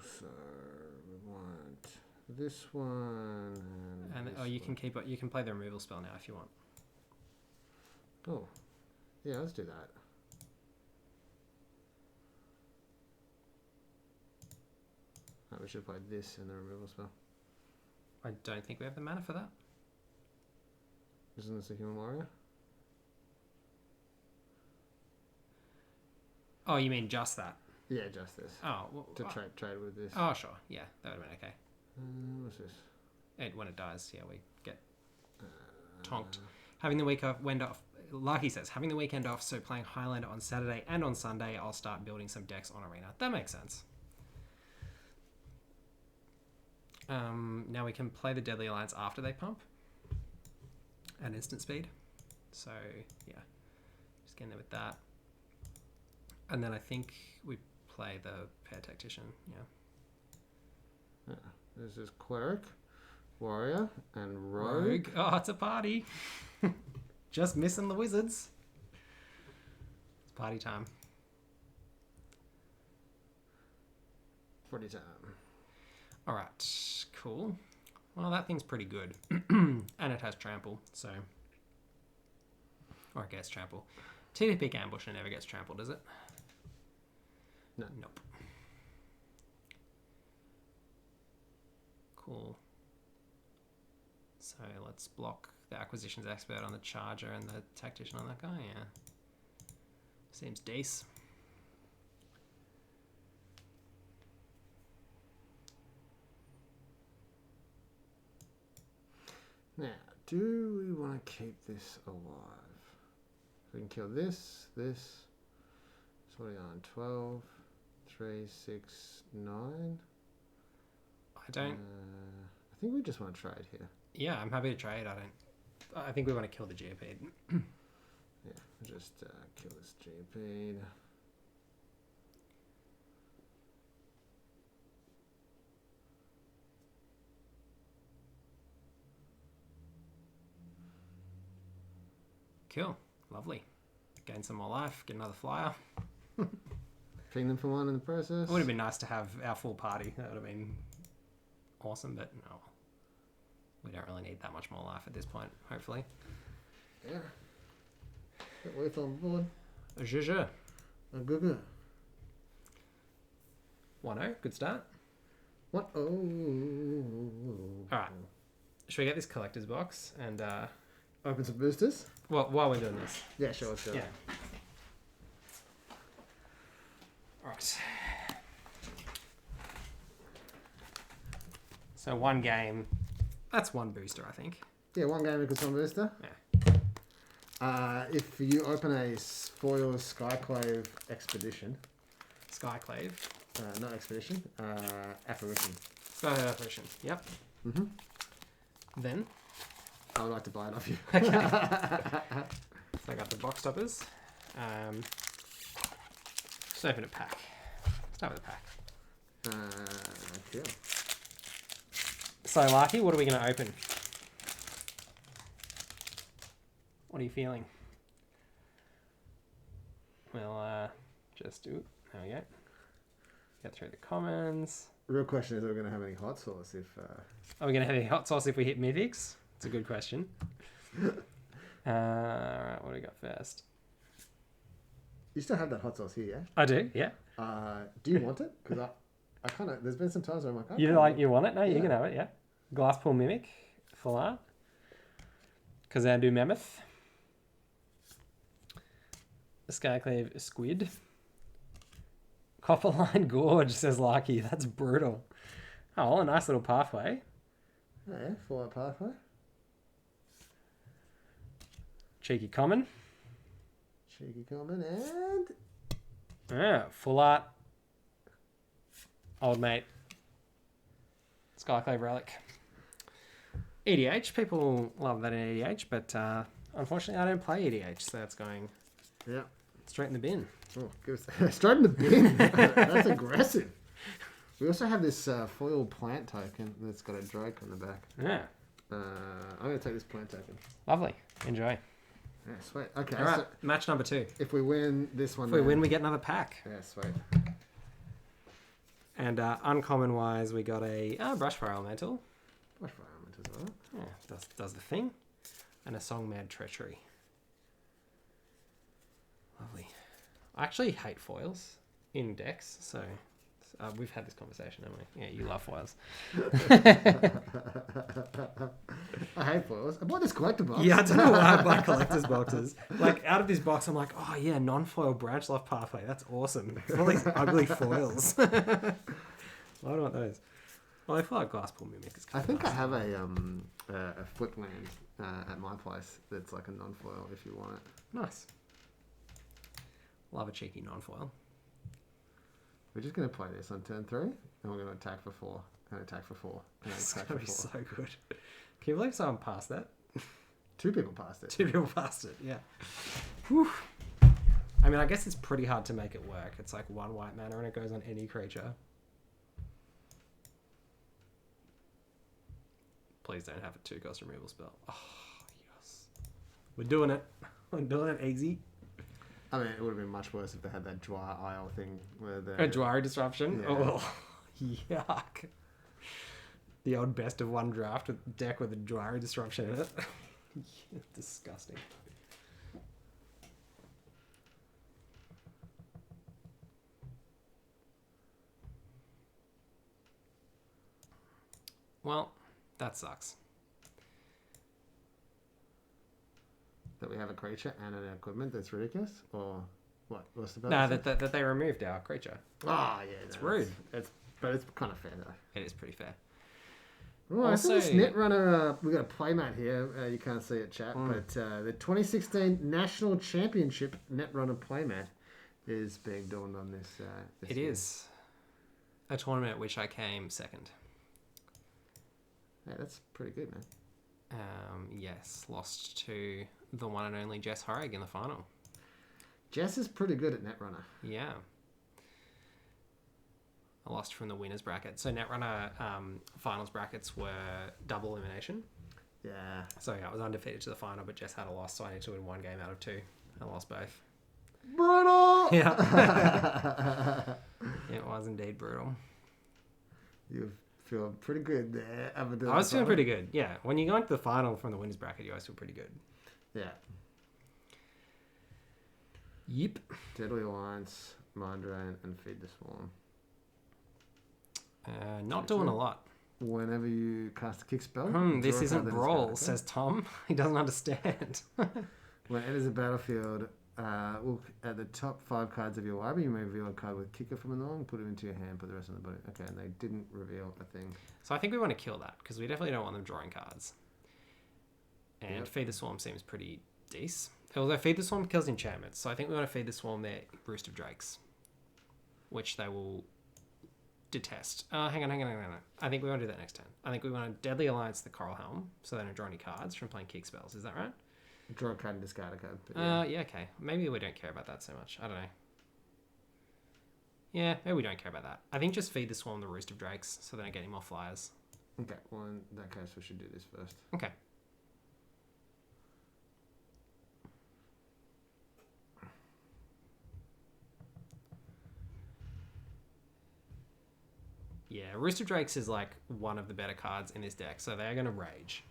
So we want this one, and you can keep it. You can play the removal spell now if you want. Oh, yeah, let's do that. Oh, we should play this in the removal spell. I don't think we have the mana for that. Isn't this a Human Warrior? Oh, you mean just that? Yeah, just this. Oh, well, to trade with this. Oh, sure. Yeah, that would have been okay. What's this? When it dies, yeah, we get tonked. Having the weekend off, like he says, having the weekend off, so playing Highlander on Saturday and on Sunday, I'll start building some decks on Arena. That makes sense. Now we can play the Deadly Alliance after they pump at instant speed. So, yeah, just getting there with that. And then I think we play the Pair Tactician, yeah. This is Cleric, Warrior, and Rogue. Oh, it's a party. Just missing the Wizards. Party time. Party time. All right, cool. Well, that thing's pretty good. And it has trample, so... Or it gets trample. TDP Ambusher never gets trampled, does it? No. Nope. Cool. So let's block the Acquisitions Expert on the Charger and the Tactician on that guy, yeah. Seems decent. Now, do we want to keep this alive? We can kill this. So what are we on? 12, 3, 6, 9. I don't... I think we just want to trade here. Yeah, I'm happy to trade. I think we want to kill the GP. Yeah, just kill this GP. Cool. Lovely. Gain some more life. Get another flyer. Ping them for one in the process. It would have been nice to have our full party. That would have been awesome, but no. We don't really need that much more life at this point, hopefully. Yeah. Get worth on board. Zhe. A good. 1-0. Good start. What? Oh. Alright. Should we get this collector's box and... Open some boosters? Well, while we're doing this. Yeah, sure, let's go. Yeah. Alright. So one game. That's one booster, I think. Yeah, one game equals one booster. Yeah. If you open a foil Skyclave Expedition. Skyclave. Not Expedition. Apparition. Skyclave Apparition. Yep. Mm-hmm. Then. I would like to buy it off you. Okay. So I got the box toppers. Just open a pack. Start with a pack. Yeah. So, Larky, what are we going to open? What are you feeling? We'll just do... There we go. Get through the commons. The real question is, are we going to have any hot sauce if... Are we going to have any hot sauce if we hit mythics? It's a good question. Alright, what do we got first? You still have that hot sauce here, yeah? I do, yeah. Do you want it? Because I kind of... There's been some times where I'm like... You want it? No, you can have it, yeah. Glasspool Mimic. Full art. Kazandu Mammoth. Skyclave Squid. Copperline Gorge, says Larky. That's brutal. Oh, well, a nice little pathway. Oh, yeah, full art pathway. Cheeky Common. Cheeky common and... Yeah, full art. Old mate. Skyclave Relic. EDH. People love that in EDH, but unfortunately I don't play EDH, so it's going straight in the bin. Oh, straight in the bin. That's aggressive. We also have this foil plant token that's got a Drake on the back. Yeah. I'm going to take this plant token. Lovely. Enjoy. Yeah, sweet. Okay. All right, so match number 2. if we win this one... If we win, we get another pack. Yeah, sweet. And uncommon wise, we got a Brushfire Elemental. Brushfire Elemental as well. Yeah, does the thing. And a Song Mad Treachery. Lovely. I actually hate foils in decks, so we've had this conversation, haven't we? Yeah, you love foils. I hate foils. I bought this collector box. Yeah, I don't know why I buy collector's boxes. Like, out of this box, I'm like, oh yeah, non-foil branch life pathway. That's awesome. It's all these ugly foils. Why do I want those? Well, I feel like Glasspool Mimic is I kind think of nice. I have a flip land at my place that's like a non-foil if you want it. Nice. Love a cheeky non-foil. We're just going to play this on turn 3 and we're going to attack for 4 and attack for 4 and It's attack going for to 4. be so good. Can you believe someone passed that? 2 people passed it. 2 people passed it, yeah. Whew. I mean, I guess it's pretty hard to make it work. It's like 1 white mana and it goes on any creature. Please don't have a 2-cost removal spell. Oh, yes. We're doing it. We're doing it, easy. I mean, it would have been much worse if they had that Dwyer Isle thing where the A Dwyer disruption? Yeah. Oh, yuck. The old best of one draft with deck with a Dwyer disruption in it. Disgusting. Well, that sucks. that we have a creature and an equipment that's ridiculous, or what? What's the No, that they removed our creature. Oh yeah, It's rude. But it's kind of fair though. It is pretty fair. Well, Also- I think this Netrunner, we got a playmat here. You can't see it, chat, but the 2016 National Championship Netrunner playmat is being donned on this. It is a tournament at which I came second. Yeah, that's pretty good, man. Yes, lost to the one and only Jess Horrig in the final. Jess is pretty good at Netrunner. Yeah. I lost from the winners bracket. So Netrunner finals brackets were double elimination. Yeah. So yeah, I was undefeated to the final, but Jess had a loss, so I need to win one game out of two. I lost both. Brutal! Yeah. It was indeed brutal. You feel pretty good there. I was feeling pretty good. Yeah. When you go into the final from the winners bracket, you always feel pretty good. Yeah. Yep. Deadly Alliance, Mind Drain, and Feed the Swarm. Not doing a lot. Whenever you cast a kick spell. This draw a isn't card that is Brawl, okay. says Tom. He doesn't understand. When it enters a battlefield, look at the top 5 cards of your library. You may reveal a card with Kicker from the long, put it into your hand, put the rest on the body. Okay, and they didn't reveal a thing. So I think we want to kill that, because we definitely don't want them drawing cards. And Yep. Feed the Swarm seems pretty decent. Although Feed the Swarm kills enchantments, so I think we want to Feed the Swarm their Roost of Drakes, which they will detest. Hang on. I think we want to do that next turn. I think we want to Deadly Alliance the Coral Helm, so they don't draw any cards from playing kick spells. Is that right? Draw a card and discard a card. But Yeah, okay. Maybe we don't care about that so much. I don't know. Yeah, maybe we don't care about that. I think just Feed the Swarm the Roost of Drakes, so they don't get any more flyers. Okay, well, in that case, we should do this first. Okay. Yeah, Rooster Drakes is like one of the better cards in this deck, so they're going to rage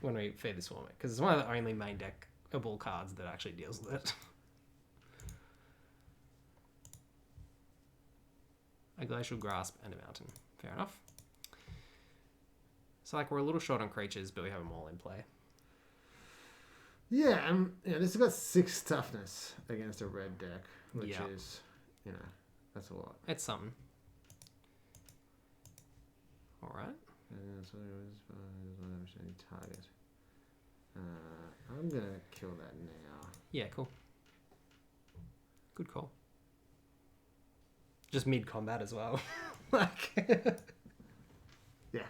when we Feed the Swarm it, because it's one of the only main deckable cards that actually deals with it. A Glacial Grasp and a Mountain. Fair enough. So like we're a little short on creatures, but we have them all in play. Yeah, this has got 6 toughness against a red deck, which Yeah. is, that's a lot. It's something. Alright. And so doesn't have any target. I'm gonna kill that now. Yeah, cool. Good call. Just mid-combat as well. Like... Yeah.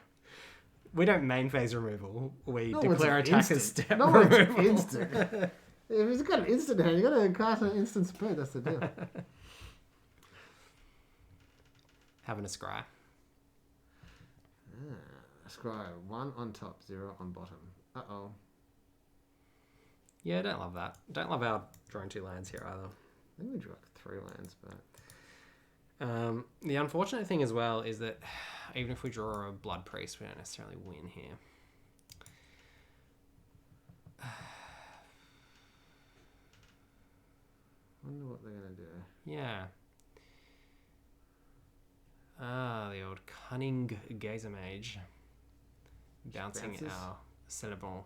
We don't main phase removal. We No declare one's attack as instant. step No one's removal. instant. If he's got an instant hand, you gotta cast an instant speed. That's the deal. Having a scry. Scry 1 on top, 0 on bottom. Uh-oh. Yeah, I don't love that. Don't love our drawing 2 lands here either. I think we drew like 3 lands, but... The unfortunate thing as well is that even if we draw a Blood Priest, we don't necessarily win here. Wonder what they're gonna do. Yeah. The old Cunning Gazer Mage. Bouncing bounces? our Celebrant.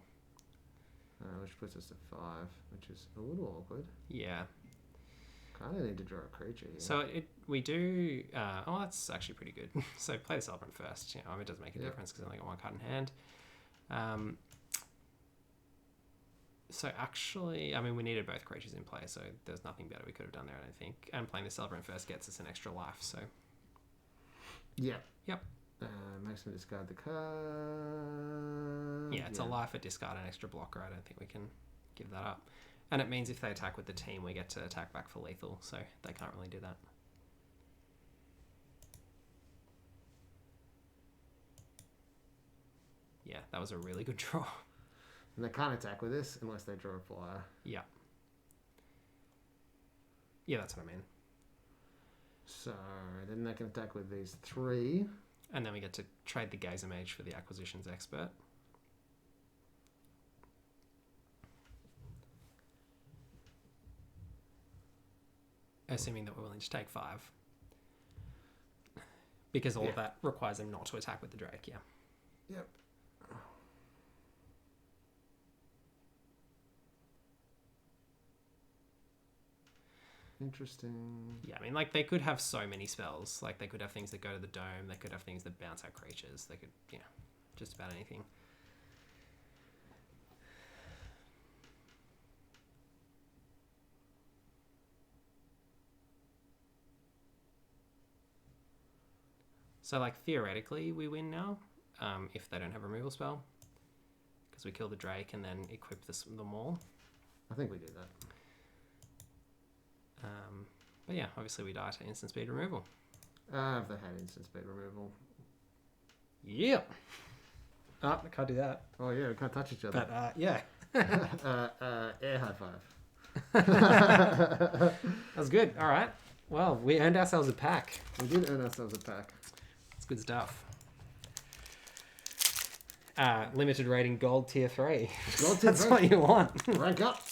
Which puts us to 5, which is a little awkward. Yeah. Kinda need to draw a creature here. So we do... that's actually pretty good. So play the Celebrant first. It does make a difference because I only got 1 card in hand. So actually, we needed both creatures in play, so there's nothing better we could have done there, I don't think. And playing the Celebrant first gets us an extra life, so... Yep. Makes me discard the card. Yeah, it's a life at discard, an extra blocker. I don't think we can give that up. And it means if they attack with the team, we get to attack back for lethal, so they can't really do that. Yeah, that was a really good draw. And they can't attack with this unless they draw a flyer. Yeah. Yeah, that's what I mean. So then they can attack with these 3. And then we get to trade the Gazer Mage for the Acquisitions Expert. Assuming that we're willing to take 5. Because all of that requires them not to attack with the Drake, yeah. Yep. Interesting. Yeah, I mean, like, they could have so many spells. Like, they could have things that go to the dome. They could have things that bounce out creatures. They could, just about anything. So, like, theoretically, we win now, if they don't have a removal spell. Because we kill the Drake and then equip them all. I think we did that. But yeah, obviously we die to instant speed removal. If they had instant speed removal. Yeah. I can't do that. Oh yeah, we can't touch each other. But yeah. Air high 5. That was good. All right. Well, we earned ourselves a pack. We did earn ourselves a pack. It's good stuff. Limited rating gold tier 3. Gold tier That's 3. what you want. Rank up.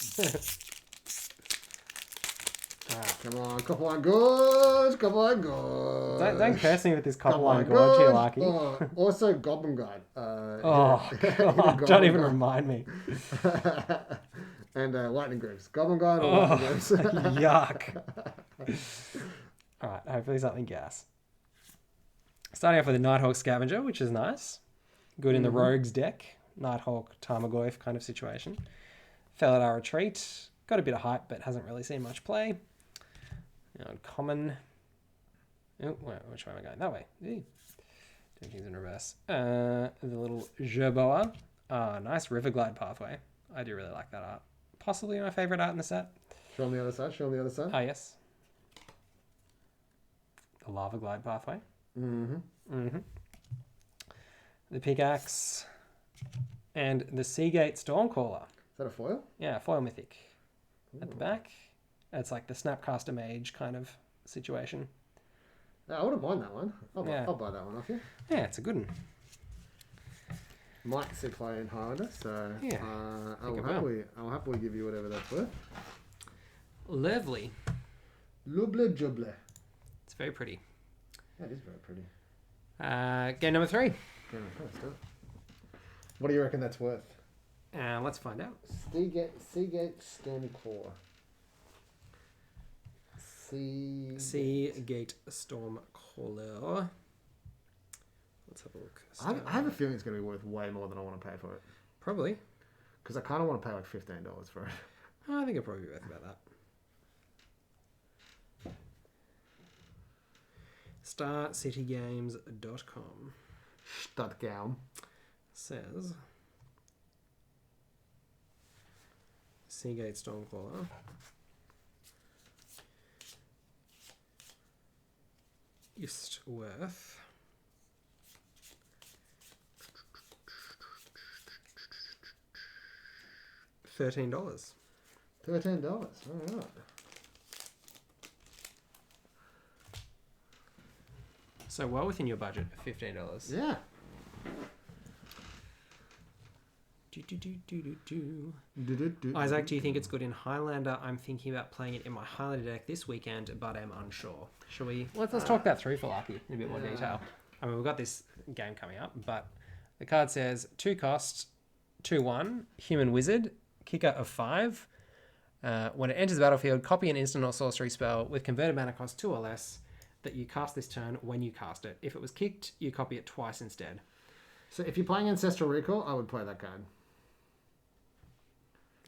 Come on, Copper Line Gorge, Copper Line Gorge. Don't curse me with this Copper Line Gorge here, Larky. Oh, also, Goblin Guide. God, don't even remind me. And Lightning Grooves. Goblin Guide or Lightning Grooves. Yuck. All right, hopefully something gas. Starting off with a Nighthawk Scavenger, which is nice. Good in the Rogues deck. Nighthawk, Tarmogoyf kind of situation. Fell at our retreat. Got a bit of hype, but hasn't really seen much play. Common. Oh, which way am I going? That way. Doing things in reverse. The little Jerboa. Nice Riverglide pathway. I do really like that art. Possibly my favorite art in the set. Show on the other side. Show on the other side. Ah, yes. The Lava Glide pathway. The Pickaxe. And the Seagate Stormcaller. Is that a foil? Yeah, foil mythic. At the back. It's like the Snapcaster Mage kind of situation. I wouldn't mind that one. I'll buy that one off you. Yeah, it's a good one. Might see play in Highlander, so Yeah, I'll happily give you whatever that's worth. Lovely. Luble juble. It's very pretty. That is very pretty. Game number 3. What do you reckon that's worth? Let's find out. Seagate Stormcaller. Seagate Stormcaller. Let's have a look. I have a feeling it's going to be worth way more than I want to pay for it. Probably. Because I kind of want to pay like $15 for it. I think it'll probably be worth about that. StarCityGames.com Stuttgart says Seagate Stormcaller is worth $13. $13. All right. So well within your budget of $15. Yeah. Isaac, do you think it's good in Highlander? I'm thinking about playing it in my Highlander deck this weekend, but I'm unsure. Shall we? Let's talk that through for Lucky in a bit more detail. I mean, we've got this game coming up, but the card says 2 cost, 2/1, human wizard, kicker of 5. When it enters the battlefield, copy an instant or sorcery spell with converted mana cost 2 or less that you cast this turn when you cast it. If it was kicked, you copy it twice instead. So if you're playing Ancestral Recall, I would play that card.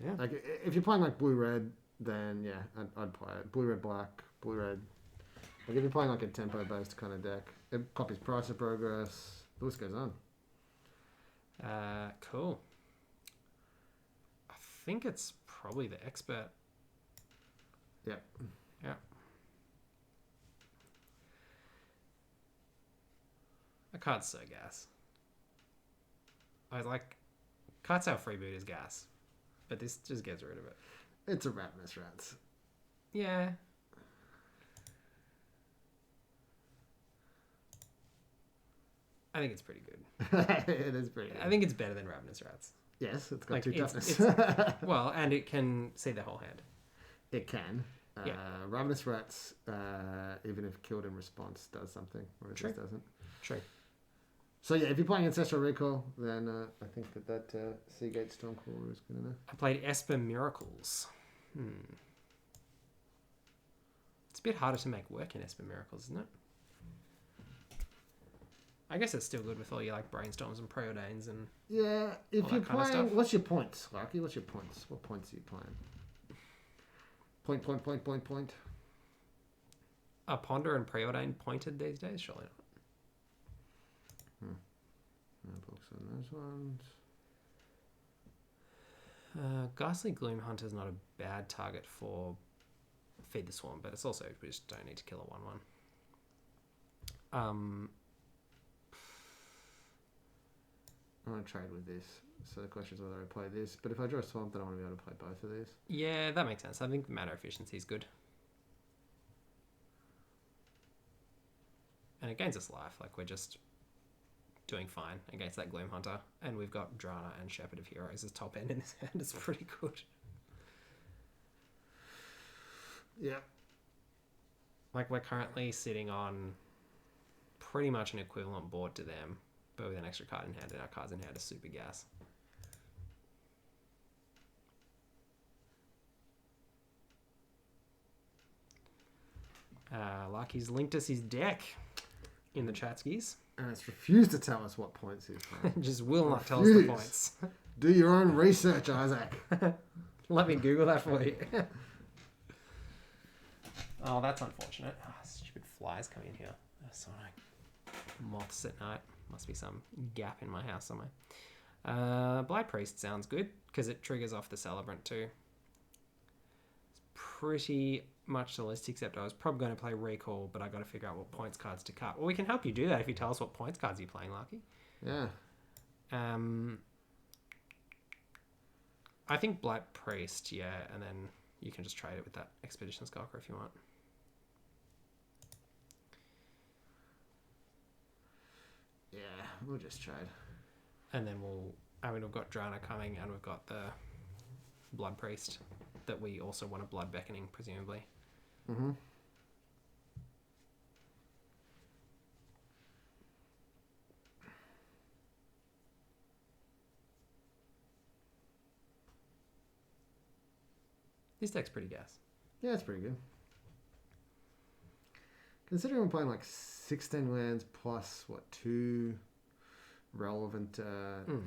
Yeah. Like if you're playing like blue-red, then yeah, I'd play it. Blue-red-black, blue-red. Like if you're playing like a tempo-based kind of deck, it copies Price of Progress. The list goes on. Cool. I think it's probably the expert. Yep. Yeah. A card's so gas. I like Card Sale Freeboot is gas, but this just gets rid of it. It's a rat, Miss Rats. Yeah. I think it's pretty good. It is pretty good. I think it's better than Ravenous Rats. Yes, it's got Like, 2 toughness. Well, and it can see the whole hand. It can. Yeah. Ravenous Rats, even if killed in response, does something, whereas this doesn't. True. So yeah, if you're playing Ancestral Recall, then I think that Seagate Stormcaller is good enough. I played Esper Miracles. It's a bit harder to make work in Esper Miracles, isn't it? I guess it's still good with all your like Brainstorms and Preordains and yeah. If you're playing, what's your points, Larky? What's your points? What points are you playing? Point. Are Ponder and Preordain pointed these days? Surely not. No books on those ones. Ghastly Gloom Hunter is not a bad target for Feed the Swarm, but it's also we just don't need to kill a 1/1. I want to trade with this, so the question is whether I play this. But if I draw a Swamp, then I want to be able to play both of these. Yeah, that makes sense. I think mana efficiency is good. And it gains us life. Like, we're just doing fine against that Gloom Hunter. And we've got Drana and Shepherd of Heroes as top end in this hand. It's pretty good. Yeah. Like, we're currently sitting on pretty much an equivalent board to them, but with an extra card in hand, and our cards in hand are super gas. Larky's linked us his deck in the chat skis. And it's refused to tell us what points he's playing. Just will not tell us the points. Do your own research, Isaac. Let me Google that for you. Oh, that's unfortunate. Oh, stupid flies coming in here. That's so annoying. Moths at night. Must be some gap in my house somewhere. Blight Priest sounds good because it triggers off the Celebrant too. It's pretty much the list, except I was probably going to play Recall, but I got to figure out what points cards to cut. Well, we can help you do that if you tell us what points cards you're playing, Larky. Yeah. I think Blight Priest, yeah, and then you can just trade it with that Expedition Skulker if you want. Yeah, we'll just trade. And then we've got Drana coming, and we've got the Blood Priest that we also want a Blood Beckoning, presumably. Mm-hmm. This deck's pretty gas. Yeah, it's pretty good. Considering we're playing like 16 lands plus, 2 relevant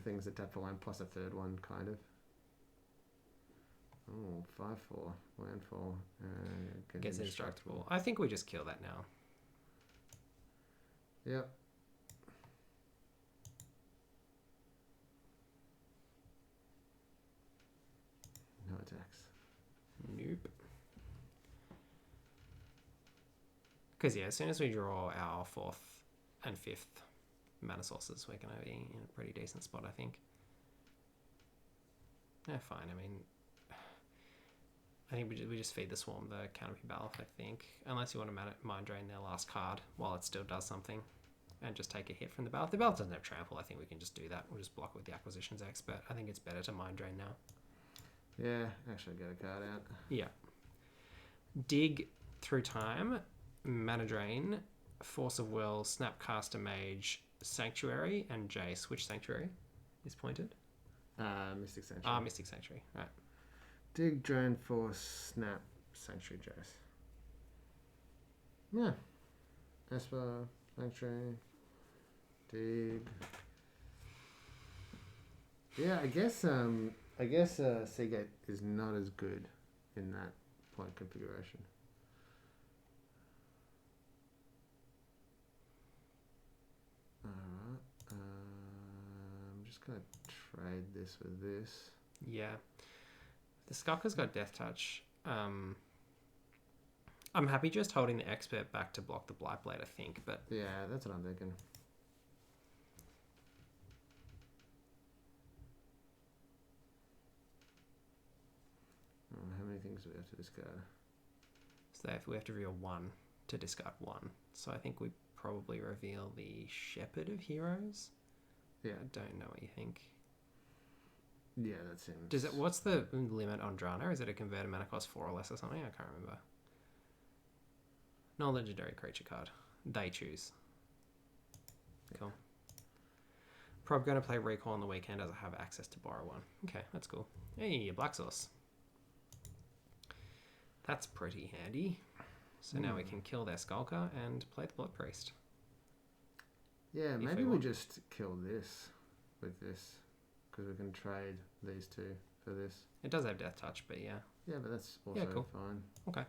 things that tap for land plus a third one, kind of. Oh, 5/4 landfall. Gets indestructible. I think we just kill that now. Yep. No attacks. Nope. Because, yeah, as soon as we draw our 4th and 5th mana sources, we're going to be in a pretty decent spot, I think. Yeah, fine. I mean, I think we just feed the Swarm the Canopy Ballast, I think. Unless you want to mind drain their last card while it still does something. And just take a hit from the Ballast. The Ballast doesn't have trample. I think we can just do that. We'll just block with the Acquisitions X, but I think it's better to mind drain now. Yeah, actually get a card out. Yeah. Dig through time, Mana Drain, Force of Will, Snapcaster Mage, Sanctuary, and Jace. Which Sanctuary is pointed? Mystic Sanctuary. Mystic Sanctuary, right. Dig, Drain, Force, Snap, Sanctuary, Jace. Yeah. Esper, Sanctuary, Dig. Yeah, I guess Seagate is not as good in that point configuration. Alright. I'm just going to trade this with this. Yeah. The Skulker's got Death Touch. I'm happy just holding the Expert back to block the Blightblade, I think, but... Yeah, that's what I'm thinking. How many things do we have to discard? So we have to reveal 1 to discard 1. So I think we probably reveal the Shepherd of Heroes. Yeah. I don't know what you think. Yeah, that seems... What's the limit on Drana? Is it a converted mana cost 4 or less or something? I can't remember. Non-legendary creature card. They choose. Cool. Probably going to play Recall on the weekend as I have access to borrow one. Okay, that's cool. Hey, a Black Source. That's pretty handy. So now we can kill their Skulker and play the Blood Priest. Yeah, maybe we just kill this with this. Because we can trade these two for this. It does have Death Touch, but yeah. Yeah, but that's also cool. fine. Okay. I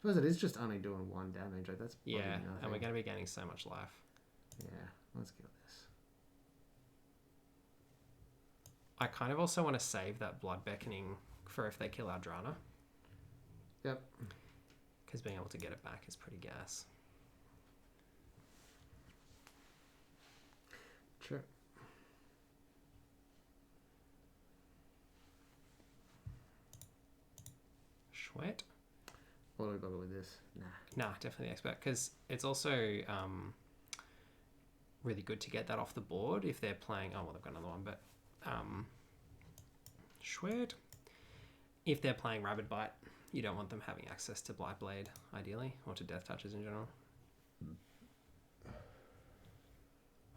suppose it is just only doing 1 damage. Like, that's yeah, nothing. and we're going to be gaining so much life. Yeah, let's kill this. I kind of also want to save that Blood Beckoning for if they kill our Drana. Yep. Because being able to get it back is pretty gas. Sure. Sweat. What do we bother with this? Nah, definitely expert. Because it's also really good to get that off the board if they're playing... Oh, well, they've got another one, but... Sweat. If they're playing Rabid Bite, you don't want them having access to Blight Blade, ideally, or to Death Touches in general.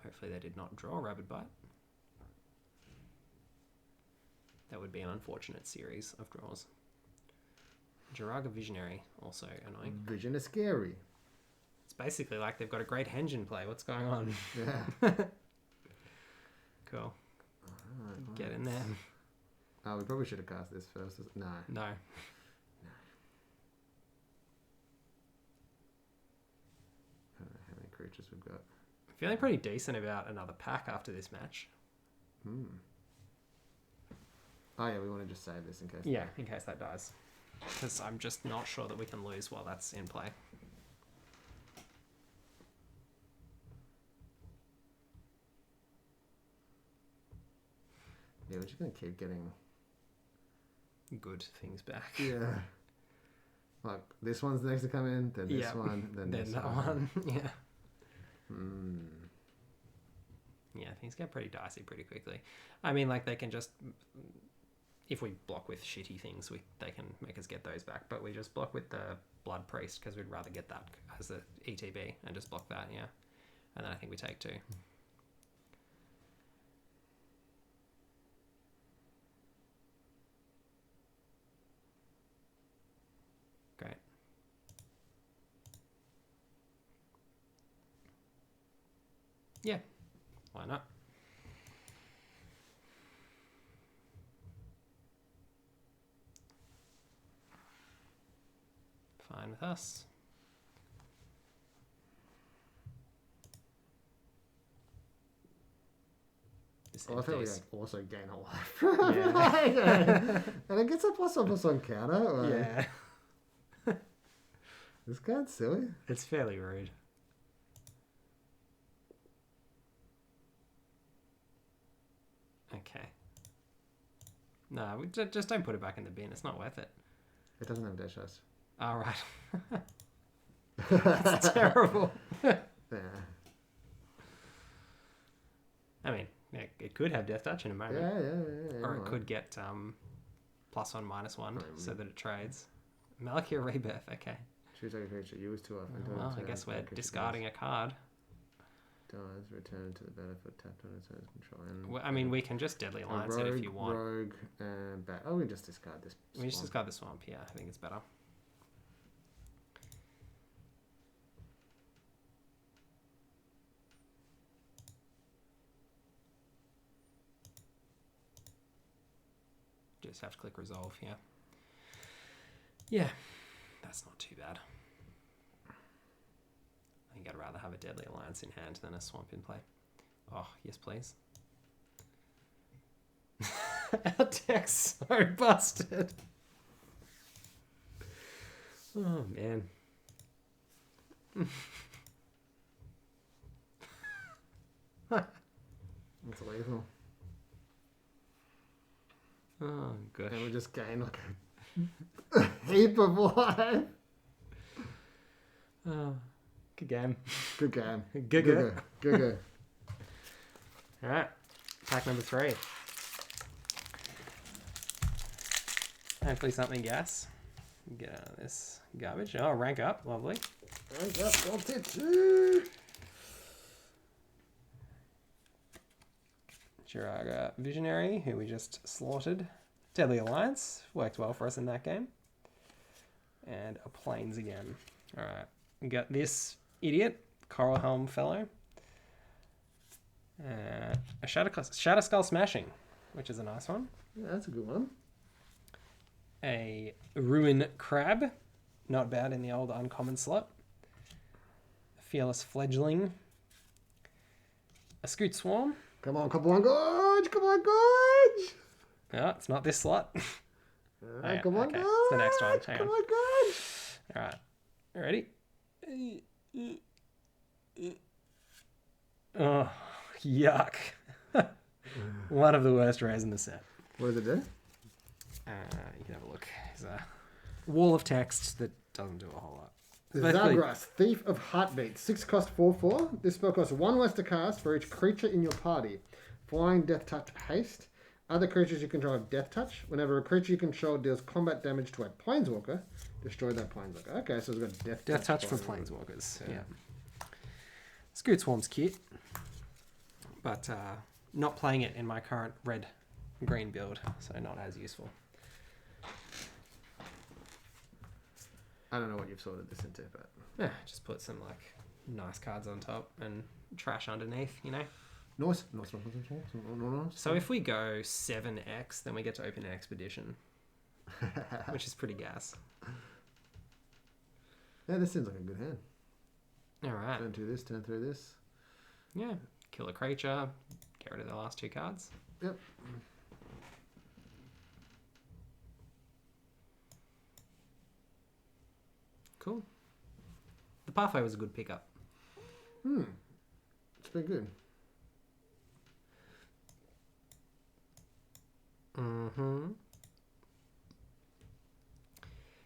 Hopefully they did not draw Rabid Bite. That would be an unfortunate series of draws. Jiraga Visionary, also annoying. Vision is scary. It's basically like they've got a great Henge in play. What's going on? Yeah. Cool. Alright, Get in there. Oh, we probably should have cast this first. No. No. I don't know how many creatures we've got. Feeling pretty decent about another pack after this match. Oh yeah, we want to just save this in case. Yeah, in case that dies. Because I'm just not sure that we can lose while that's in play. Yeah, we're just going to keep getting... Good things back. Yeah. Like, this one's the next to come in, then this one, then this that one. Yeah. Hmm. Yeah, things get pretty dicey pretty quickly. I mean, like, they can just... If we block with shitty things, they can make us get those back. But we just block with the Blood Priest because we'd rather get that as a ETB and just block that, yeah. And then I think we take 2. Great. Yeah, why not? Fine with us. I feel we like also gain a life. Yeah. And it gets a +1/+1 on counter. Like, yeah. This card's silly. It's fairly rude. Okay. No, we just don't put it back in the bin. It's not worth it. It doesn't have dash shots. All right. That's terrible. Yeah. I mean, yeah, it could have Death Touch in a moment. Yeah. Or it could get +1, -1 so that it trades. Malachir Rebirth, okay. Choose a creature used too often. Well, I guess we're discarding a card. Dies, return to the battlefield, tapped on its own control. And Well, I mean, we can just Deadly Alliance it if you want. Rogue, and bat. Oh, we just discard this. We just discard the Swamp, yeah. I think it's better. Just have to click Resolve, yeah. Yeah, that's not too bad. I think I'd rather have a Deadly Alliance in hand than a Swamp in play. Oh, yes, please. Our deck's so busted. Oh, man. It's lethal. Oh, gosh. And we just gain like Heap of life. Oh, good game. Good game. Good. Good. All right, pack number 3. Hopefully something gas. Get out of this garbage. Oh, rank up. Lovely. Rank up. Got it too. Jiraga Visionary, who we just slaughtered. Deadly Alliance. Worked well for us in that game. And a Plains again. Alright. We got this idiot, Coral Helm Fellow. A Shatter Skull Smashing, which is a nice one. Yeah, that's a good one. A Ruin Crab. Not bad in the old uncommon slot. A Fearless Fledgling. A Scoot Swarm. Come on, Gorge! Come on, Gorge! No, it's not this slot. Alright, come on, okay. Gorge! It's the next one. Hang Come on. on, Gorge! Alright. Ready? Oh, yuck. One of the worst rares in the set. What does it do? You can have a look. There's a wall of text that doesn't do a whole lot. Zagras, Thief of Heartbeat. 6 cost 4/4. This spell costs 1 less to cast for each creature in your party. Flying, Death Touch, Haste. Other creatures you control have Death Touch. Whenever a creature you control deals combat damage to a Planeswalker, destroy that Planeswalker. Okay, so it's got Death Touch for Planeswalkers. Yeah. Scoot Swarm's cute. But not playing it in my current red-green build, so not as useful. I don't know what you've sorted this into, but... Yeah, just put some, like, nice cards on top and trash underneath, you know? Nice. So if we go 7x, then we get to open an Expedition, which is pretty gas. Yeah, this seems like a good hand. Alright. Turn 2 this, turn 3 this. Yeah. Kill a creature, get rid of the last 2 cards. Yep. Cool. The Pathway was a good pickup. It's been good.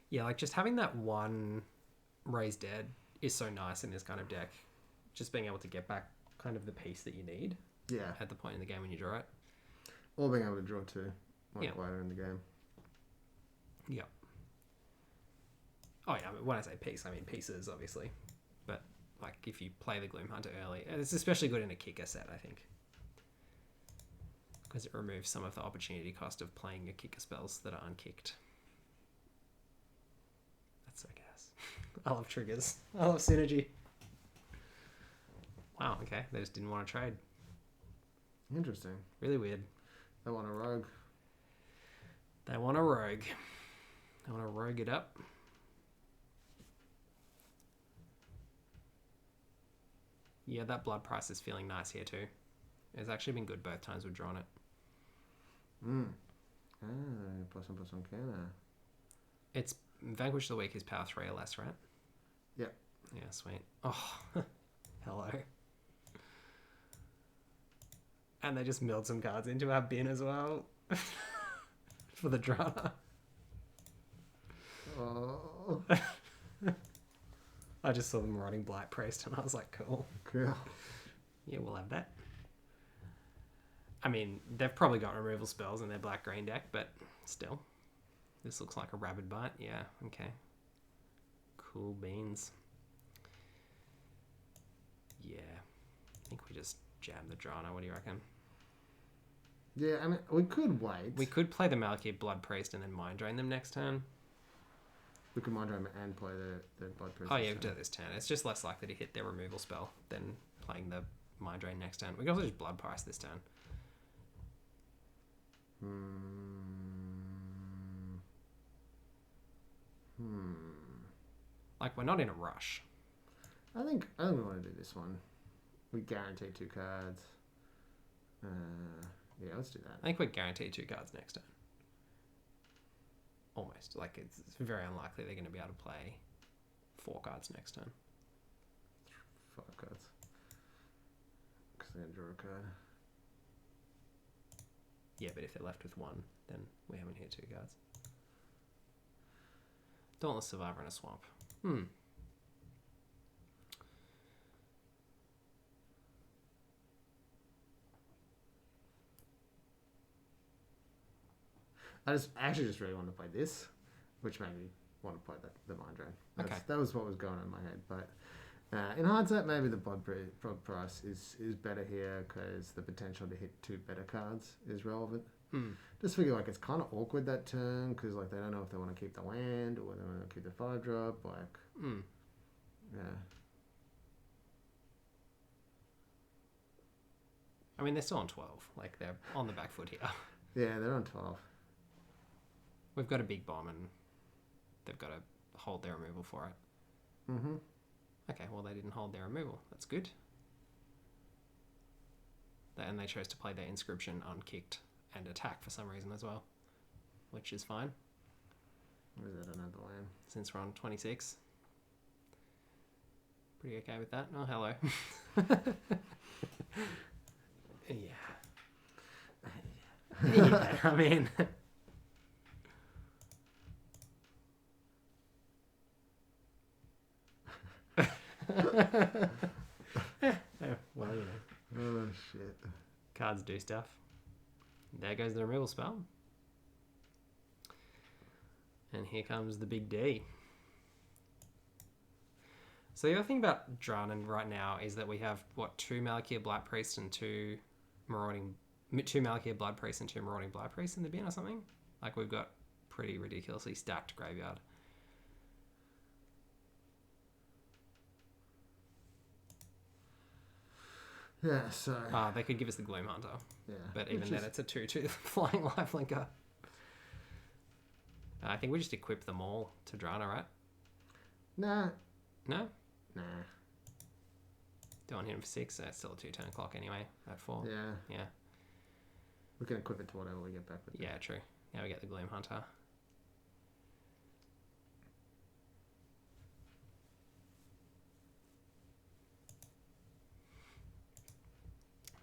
Yeah, like just having that one Raise Dead is so nice in this kind of deck. Just being able to get back kind of the piece that you need Yeah. at the point in the game when you draw it. Or being able to draw 2, like Yeah. later in the game. Yeah. Oh yeah, I mean, when I say piece, I mean pieces, obviously. But like if you play the Gloom Hunter early, it's especially good in a kicker set, I think. Because it removes some of the opportunity cost of playing your kicker spells that are unkicked. That's so gas. I love triggers. I love synergy. Wow, okay. They just didn't want to trade. Interesting. Really weird. They want a rogue. They want a rogue. They want to rogue it up. Yeah, that blood price is feeling nice here too. It's actually been good both times we've drawn it. +1/+1 counter. It's Vanquish the Weak is power 3 or less, right? Yep. Yeah, sweet. Oh, hello. And they just milled some cards into our bin as well. For the drama. Oh. I just saw them running Blight Priest and I was like, cool. Cool. Yeah, we'll have that. I mean, they've probably got removal spells in their black-green deck, but still. This looks like a Rabid Bite. Yeah, okay. Cool beans. Yeah. I think we just jam the Drana. What do you reckon? Yeah, I mean, we could wait. We could play the Malekith Blood Priest and then Mind Drain them next turn. We could Mind Drain and play the Blood Priest. Oh yeah, we do it this turn. It's just less likely to hit their removal spell than playing the Mind Drain next turn. We can also just Blood Price this turn. Like, we're not in a rush. I think we want to do this one. We guarantee 2 cards. Yeah, let's do that. I think we're guaranteed 2 cards next turn. Almost. Like, it's very unlikely they're going to be able to play 4 cards next turn. 5 cards. Because they're going to draw a card. Yeah, but if they're left with 1, then we haven't hit 2 cards. Dauntless Survivor and a swamp. I actually just really want to play this, which made me want to play the Mind Drain. That was what was going on in my head. But in hindsight, maybe the blood price is better here because the potential to hit 2 better cards is relevant. Just figure like it's kind of awkward that turn because like they don't know if they want to keep the land or they want to keep the 5-drop. Like, yeah. I mean, they're still on 12. Like they're on the back foot here. Yeah, they're on 12. We've got a big bomb and they've got to hold their removal for it. Okay, well, they didn't hold their removal. That's good. And they chose to play their inscription unkicked and attack for some reason as well, which is fine. Or is that another land? Since we're on 26. Pretty okay with that. Oh, hello. Yeah, I mean... Well, you know. Oh, shit. Cards do stuff. There goes the removal spell. And here comes the big D. So the other thing about Dranen right now is that we have, 2 Malakir Black Priest and 2 Malakir Blood Priest and 2 Marauding Blood Priest in the bin or something? Like, we've got pretty ridiculously stacked graveyard. Yeah, so... they could give us the Gloom Hunter. Yeah. But even then, it's a 2/2 flying lifelinker. I think we just equip them all to Drana, right? Nah. No? Nah. Don't want him for 6, so it's still a 2-turn clock anyway, at 4. Yeah. Yeah. We can equip it to whatever we get back with. Yeah, true. Now we get the Gloom Hunter.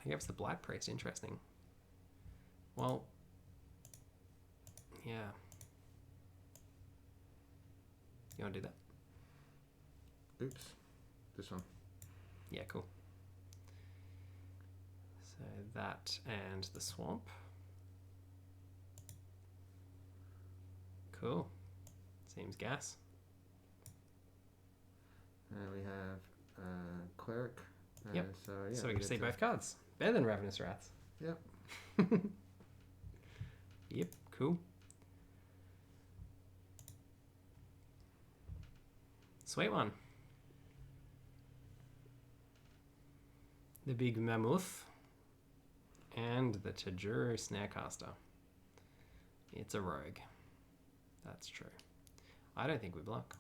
I guess the Black Priest, interesting. Well, yeah. You want to do that? Oops. This one. Yeah, cool. So that and the swamp. Cool. Seems gas. We have Cleric. Yep. So, yeah, so we can see both cards. Better than Ravenous Rats. Yep. Yep, cool. Sweet one. The Big Mammoth and the Tajuru Snarecaster. It's a rogue. That's true. I don't think we block.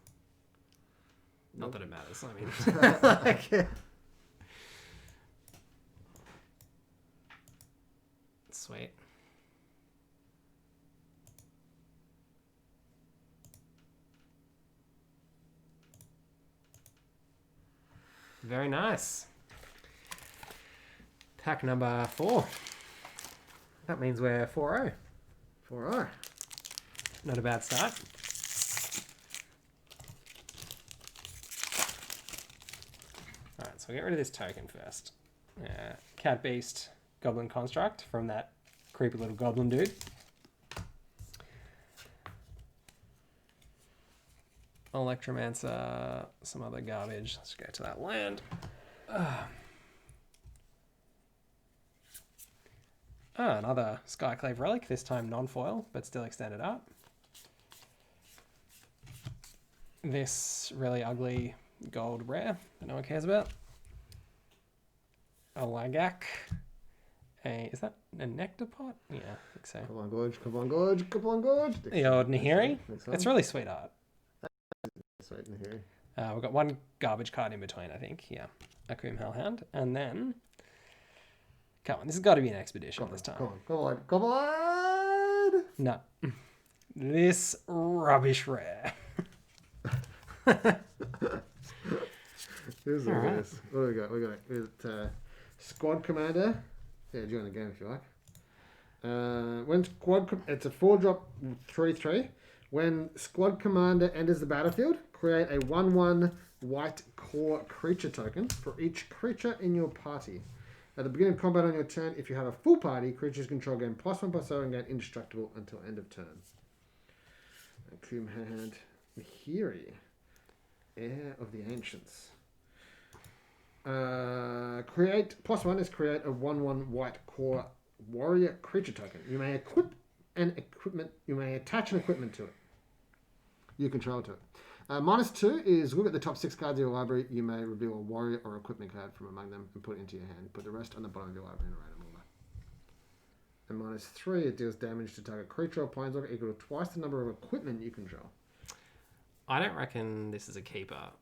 Not that it matters. I mean, like, sweet. Very nice. Pack number 4. That means we're 4-0. 4-0. Not a bad start. Alright, so we'll get rid of this token first. Cat Beast Goblin Construct from that creepy little goblin dude. Electromancer, some other garbage. Let's go to that land. Another Skyclave Relic, this time non-foil, but still extended art. This really ugly gold rare that no one cares about. A Lagak. Is that a Nectar Pot? Yeah, I think so. Come on, Gorge. Come on, Gorge. Come on, Gorge. The old Nahiri. It's really sweet art. Sweet Nahiri. We've got one garbage card in between, I think. Yeah. Akum Hellhound. And then... Come on, this has got to be an expedition this time. Come on. No. This rubbish rare. Here's All right. this. What do we got? We got Squad Commander. Yeah, join the game if you like. When it's a 4-drop 3/3. When squad commander enters the battlefield, create a 1/1 white core creature token for each creature in your party. At the beginning of combat on your turn, if you have a full party, creatures control gain +1/+0 and gain indestructible until end of turn. Coomhand Mahiri, Heir of the Ancients. Create +1 is create a 1/1 white core warrior creature token. You may equip an equipment. You may attach an equipment to it. You control to it. -2 is look at the top 6 cards of your library. You may reveal a warrior or equipment card from among them and put it into your hand. Put the rest on the bottom of your library in a random order. And -3, it deals damage to target creature or planeswalker equal to twice the number of equipment you control. I don't reckon this is a keeper,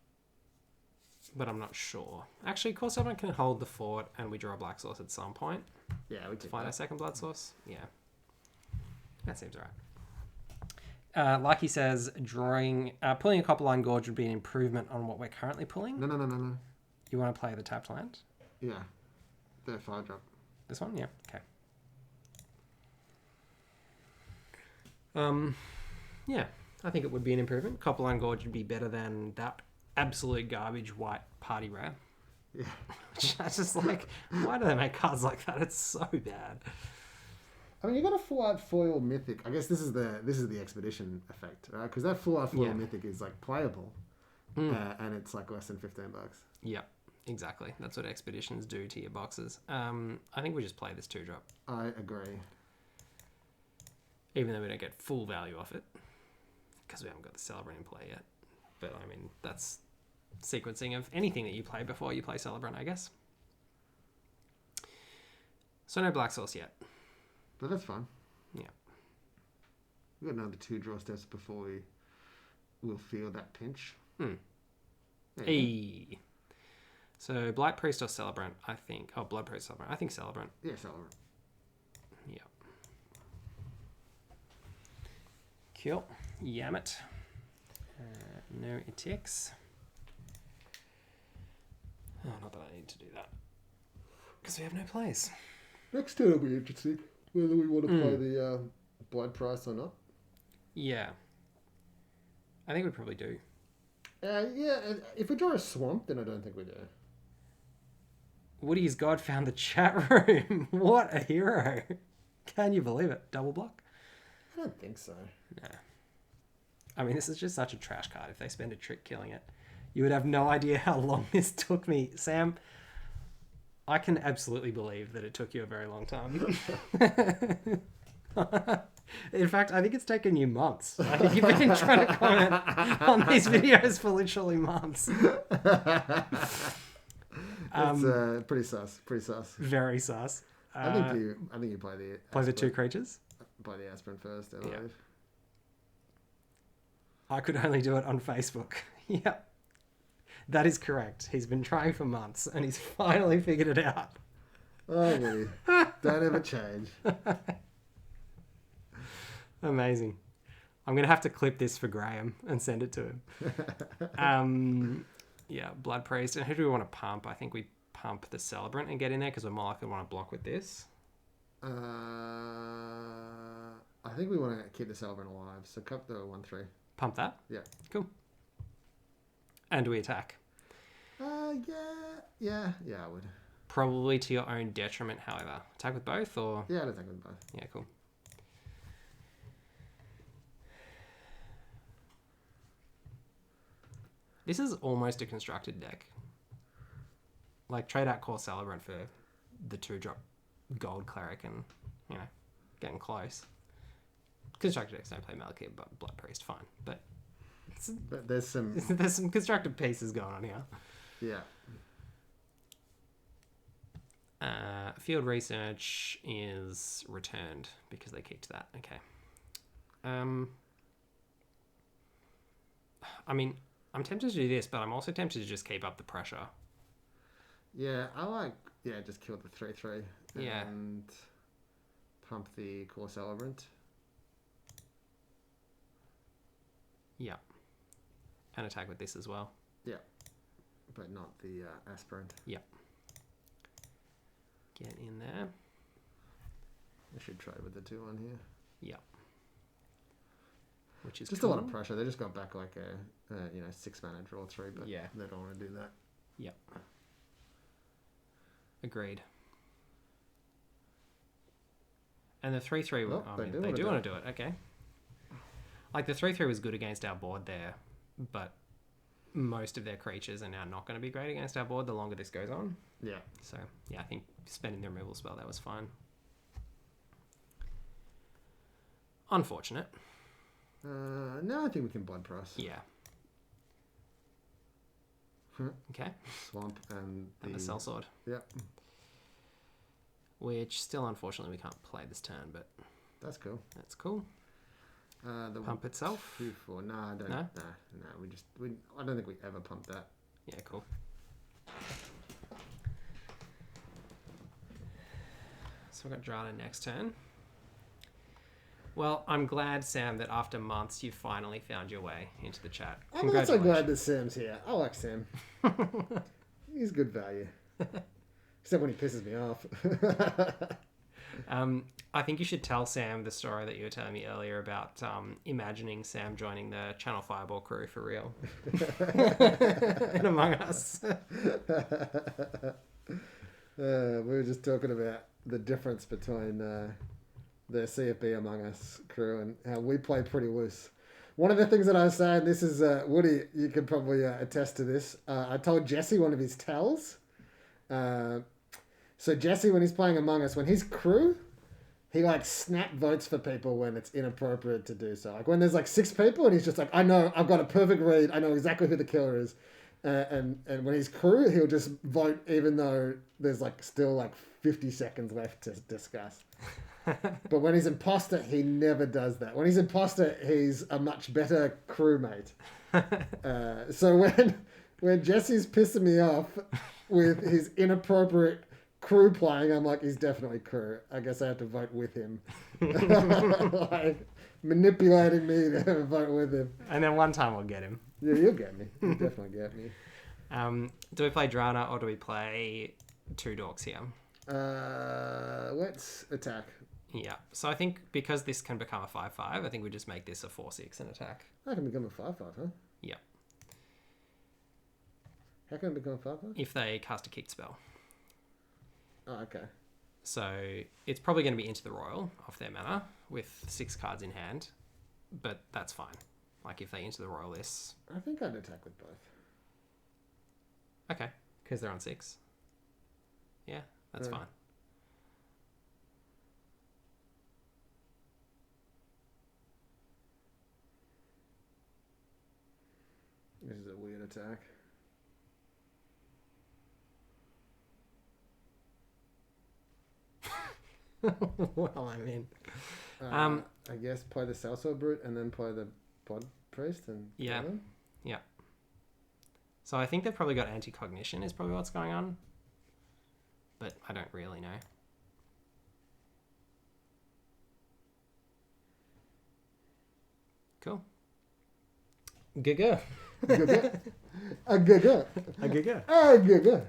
but I'm not sure. Actually, Core Summon can hold the fort and we draw a black source at some point. Yeah, we did Find our second blood source. Yeah. That seems right. Like he says, pulling a Copperline Gorge would be an improvement on what we're currently pulling. No. You want to play the tapped land? Yeah. They're 5-drop. This one? Yeah. Okay. Yeah, I think it would be an improvement. Copperline Gorge would be better than that absolute garbage white party rare. Yeah. Which I just like, why do they make cards like that? It's so bad. I mean, you got a full art foil mythic. I guess this is the expedition effect, right? Because that full art foil mythic is like playable, and it's like less than $15. Yep, exactly. That's what expeditions do to your boxes. I think we just play this 2-drop. I agree. Even though we don't get full value off it, because we haven't got the Celebrant in play yet. But I mean, that's sequencing of anything that you play before you play Celebrant, I guess. So no black source yet. But that's fine. Yeah. We've got another 2 draw steps before we'll feel that pinch. Hey. So Blight Priest or Celebrant, I think. Oh, Blood Priest, Celebrant. I think Celebrant. Yeah, Celebrant. Yeah. Cool. Yammet. No attacks. Oh, not that I need to do that. Because we have no plays. Next turn will be interesting. Whether we want to play the blood price or not. Yeah. I think we probably do. Yeah, if we draw a swamp, then I don't think we do. Woody's God found the chat room. What a hero. Can you believe it? Double block? I don't think so. No. I mean, this is just such a trash card. If they spend a trick killing it, you would have no idea how long this took me. Sam, I can absolutely believe that it took you a very long time. In fact, I think it's taken you months. I think you've been trying to comment on these videos for literally months. It's pretty sus. Pretty sus. Very sus. I think you play the play the 2 creatures. Play the aspirin first. I believe. I could only do it on Facebook. Yep. That is correct. He's been trying for months and he's finally figured it out. Oh, Woody. Don't ever change. Amazing. I'm going to have to clip this for Graham and send it to him. Yeah, Blood Priest. And who do we want to pump? I think we pump the Celebrant and get in there because we're more likely to want to block with this. I think we want to keep the Celebrant alive. So cup the 1/3. Pump that? Yeah. Cool. And do we attack? Yeah, I would. Probably to your own detriment, however. Attack with both, or? Yeah, I'd attack with both. Yeah, cool. This is almost a constructed deck. Like, trade out Core Celebrant for the 2-drop Gold Cleric and, getting close. Constructed decks don't play Malekith, but Blood Priest, fine. But there's some constructed pieces going on here. Yeah. Field Research is returned because they kicked that. Okay. I mean, I'm tempted to do this, but I'm also tempted to just keep up the pressure. Yeah, just kill the 3/3 and pump the Core Celebrant. Yeah. And attack with this as well. Yeah. But not the aspirant. Yeah. Get in there. I should try with the 2 on here. Yeah. which is just cool. a lot of pressure. They just got back like a 6-mana draw 3, but Yeah. they don't want to do that. Yep. Agreed. And the 3/3, they do want to do it. Okay. Like the 3/3 was good against our board there, but most of their creatures are now not going to be great against our board the longer this goes on. Yeah. So yeah, I think spending the removal spell, that was fine. Unfortunate. No, I think we can Blood Price. Yeah. Okay. Swamp and the Sellsword. Yep. Which still, unfortunately, we can't play this turn, but that's cool. That's cool. The pump itself? 2/4. No, I don't. No. I don't think we ever pumped that. Yeah, cool. So we've got Drana next turn. Well, I'm glad, Sam, that after months you finally found your way into the chat. I'm also glad that Sam's here. I like Sam. He's good value. Except when he pisses me off. I think you should tell Sam the story that you were telling me earlier about imagining Sam joining the Channel Fireball crew for real. In Among Us. We were just talking about the difference between the CFB Among Us crew and how we play pretty loose. One of the things that I was saying, this is, Woody, you could probably attest to this. I told Jesse one of his tells. So Jesse, when he's playing Among Us, when he's crew, he like snap votes for people when it's inappropriate to do so. Like when there's like 6 people and he's just like, I know, I've got a perfect read. I know exactly who the killer is. And when he's crew, he'll just vote even though there's like still like 50 seconds left to discuss. But when he's imposter, he never does that. When he's imposter, he's a much better crewmate. So when Jesse's pissing me off with his inappropriate crew playing, I'm like, he's definitely crew. I guess I have to vote with him. Like manipulating me to vote with him. And then one time we'll get him. Yeah, you'll get me. You'll definitely get me. Do we play Drana or do we play 2 dorks here? Let's attack. Yeah. So I think because this can become a 5/5, I think we just make this a 4/6 and attack. That can become a 5/5, huh? Yeah. How can it become a 5/5? If they cast a kicked spell. Oh, okay. So it's probably going to be into the Royal off their mana with 6 cards in hand, but that's fine. Like if they into the Royal this. I think I'd attack with both. Okay, because they're on 6. Yeah, that's fine. This is a weird attack. Well, I mean... I guess play the Sellsword Brute and then play the Blood Priest and... Yeah. Yeah. So I think they've probably got anti-cognition is probably what's going on. But I don't really know. Cool. Giga. Giga. A giga. A giga. A giga.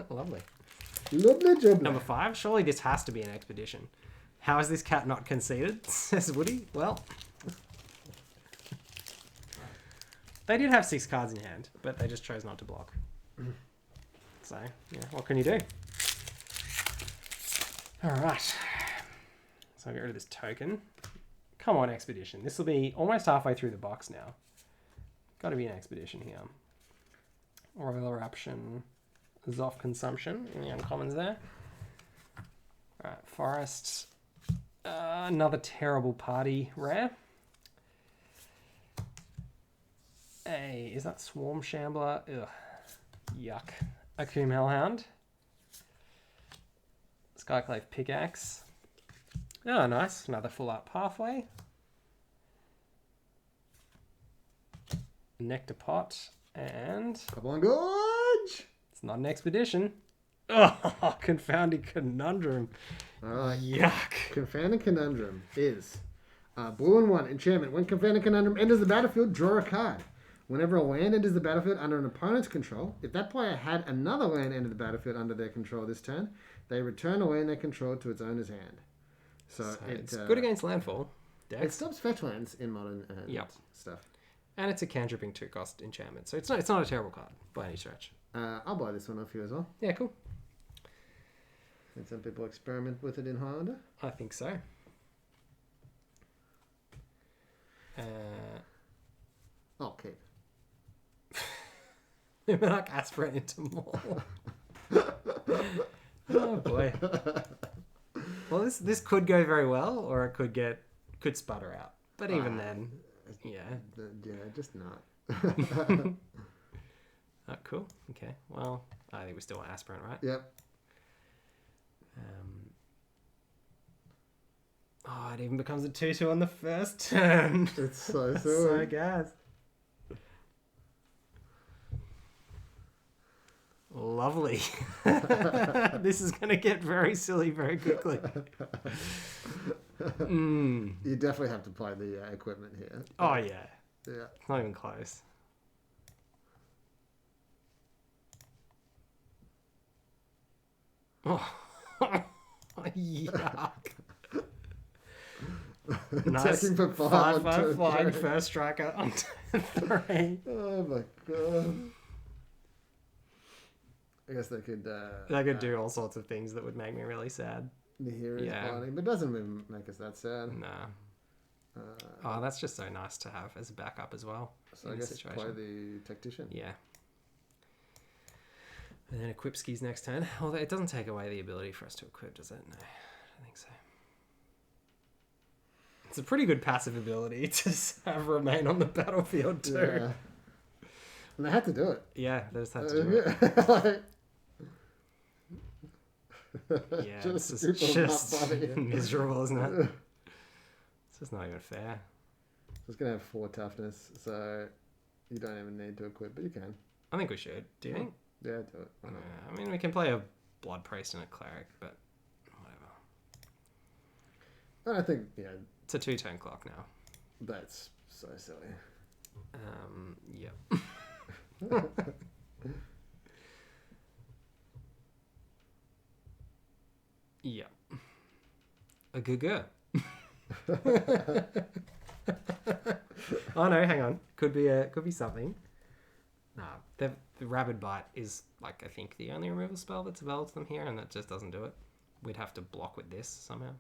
Lovely. Lovely job. Number 5. Surely this has to be an expedition. How is this cat not conceded? Says Woody. Well, they did have 6 cards in hand, but they just chose not to block. So, yeah, what can you do? Alright. So I'll get rid of this token. Come on, expedition. This will be almost halfway through the box now. Got to be an expedition here. Royal Eruption. Zoff Consumption in the uncommons there. Alright, Forest. Another terrible party rare. Is that Swarm Shambler? Ugh. Yuck. Akum Hellhound. Skyclave Pickaxe. Oh, nice. Another full art pathway. Nectar Pot. And... Come on, Gorge! It's not an expedition. Oh, Confounding Conundrum. Alright. Yuck. Confounding Conundrum is blue and 1 enchantment. When Confounding Conundrum enters the battlefield, draw a card. Whenever a land enters the battlefield under an opponent's control, if that player had another land enter the battlefield under their control this turn, they return a land they control to its owner's hand. So it's good against landfall. decks. It stops fetch lands in modern and Yep. stuff. And it's a cantripping 2-cost enchantment, so it's not a terrible card by any stretch. I'll buy this one off you as well. Yeah, cool. And some people experiment with it in Highlander. I think so. I'll keep. Like aspirate into more. Oh boy. Well, this could go very well, or it could sputter out. But even then, yeah. Yeah, just not. Oh, cool. Okay. Well, I think we still want aspirant, right? Yep. It even becomes a 2/2 on the first turn. It's so silly. So gas. Lovely. This is going to get very silly very quickly. You definitely have to play the equipment here. Oh, yeah. Yeah. It's not even close. Oh, yuck. Nice. Attacking for 5/5 flying 3. first striker on 3. Oh my god. I guess they could... They could do all sorts of things that would make me really sad. Nihiri's Yeah. blinding, but it doesn't even make us that sad. Nah. That's just so nice to have as a backup as well. So I guess play the Tactician. Yeah. And then equip skis next turn. Although it doesn't take away the ability for us to equip, does it? No, I don't think so. It's a pretty good passive ability to have remain on the battlefield too. Yeah. And they had to do it. Yeah, they just had to do it. Yeah, Just it's people just not buying it. miserable, isn't it? It's just not even fair. It's going to have 4 toughness, so you don't even need to equip, but you can. I think we should. Do you think? Yeah, do it. Why not? I mean, we can play a blood priest and a cleric, but whatever. I think, yeah, It's a 2-turn clock now. that's so silly. Yep. Yeah. A good. Oh no, hang on. Could be something. Nah, the Rabid Bite is like I think the only removal spell that's available to them here, and that just doesn't do it. We'd have to block with this somehow.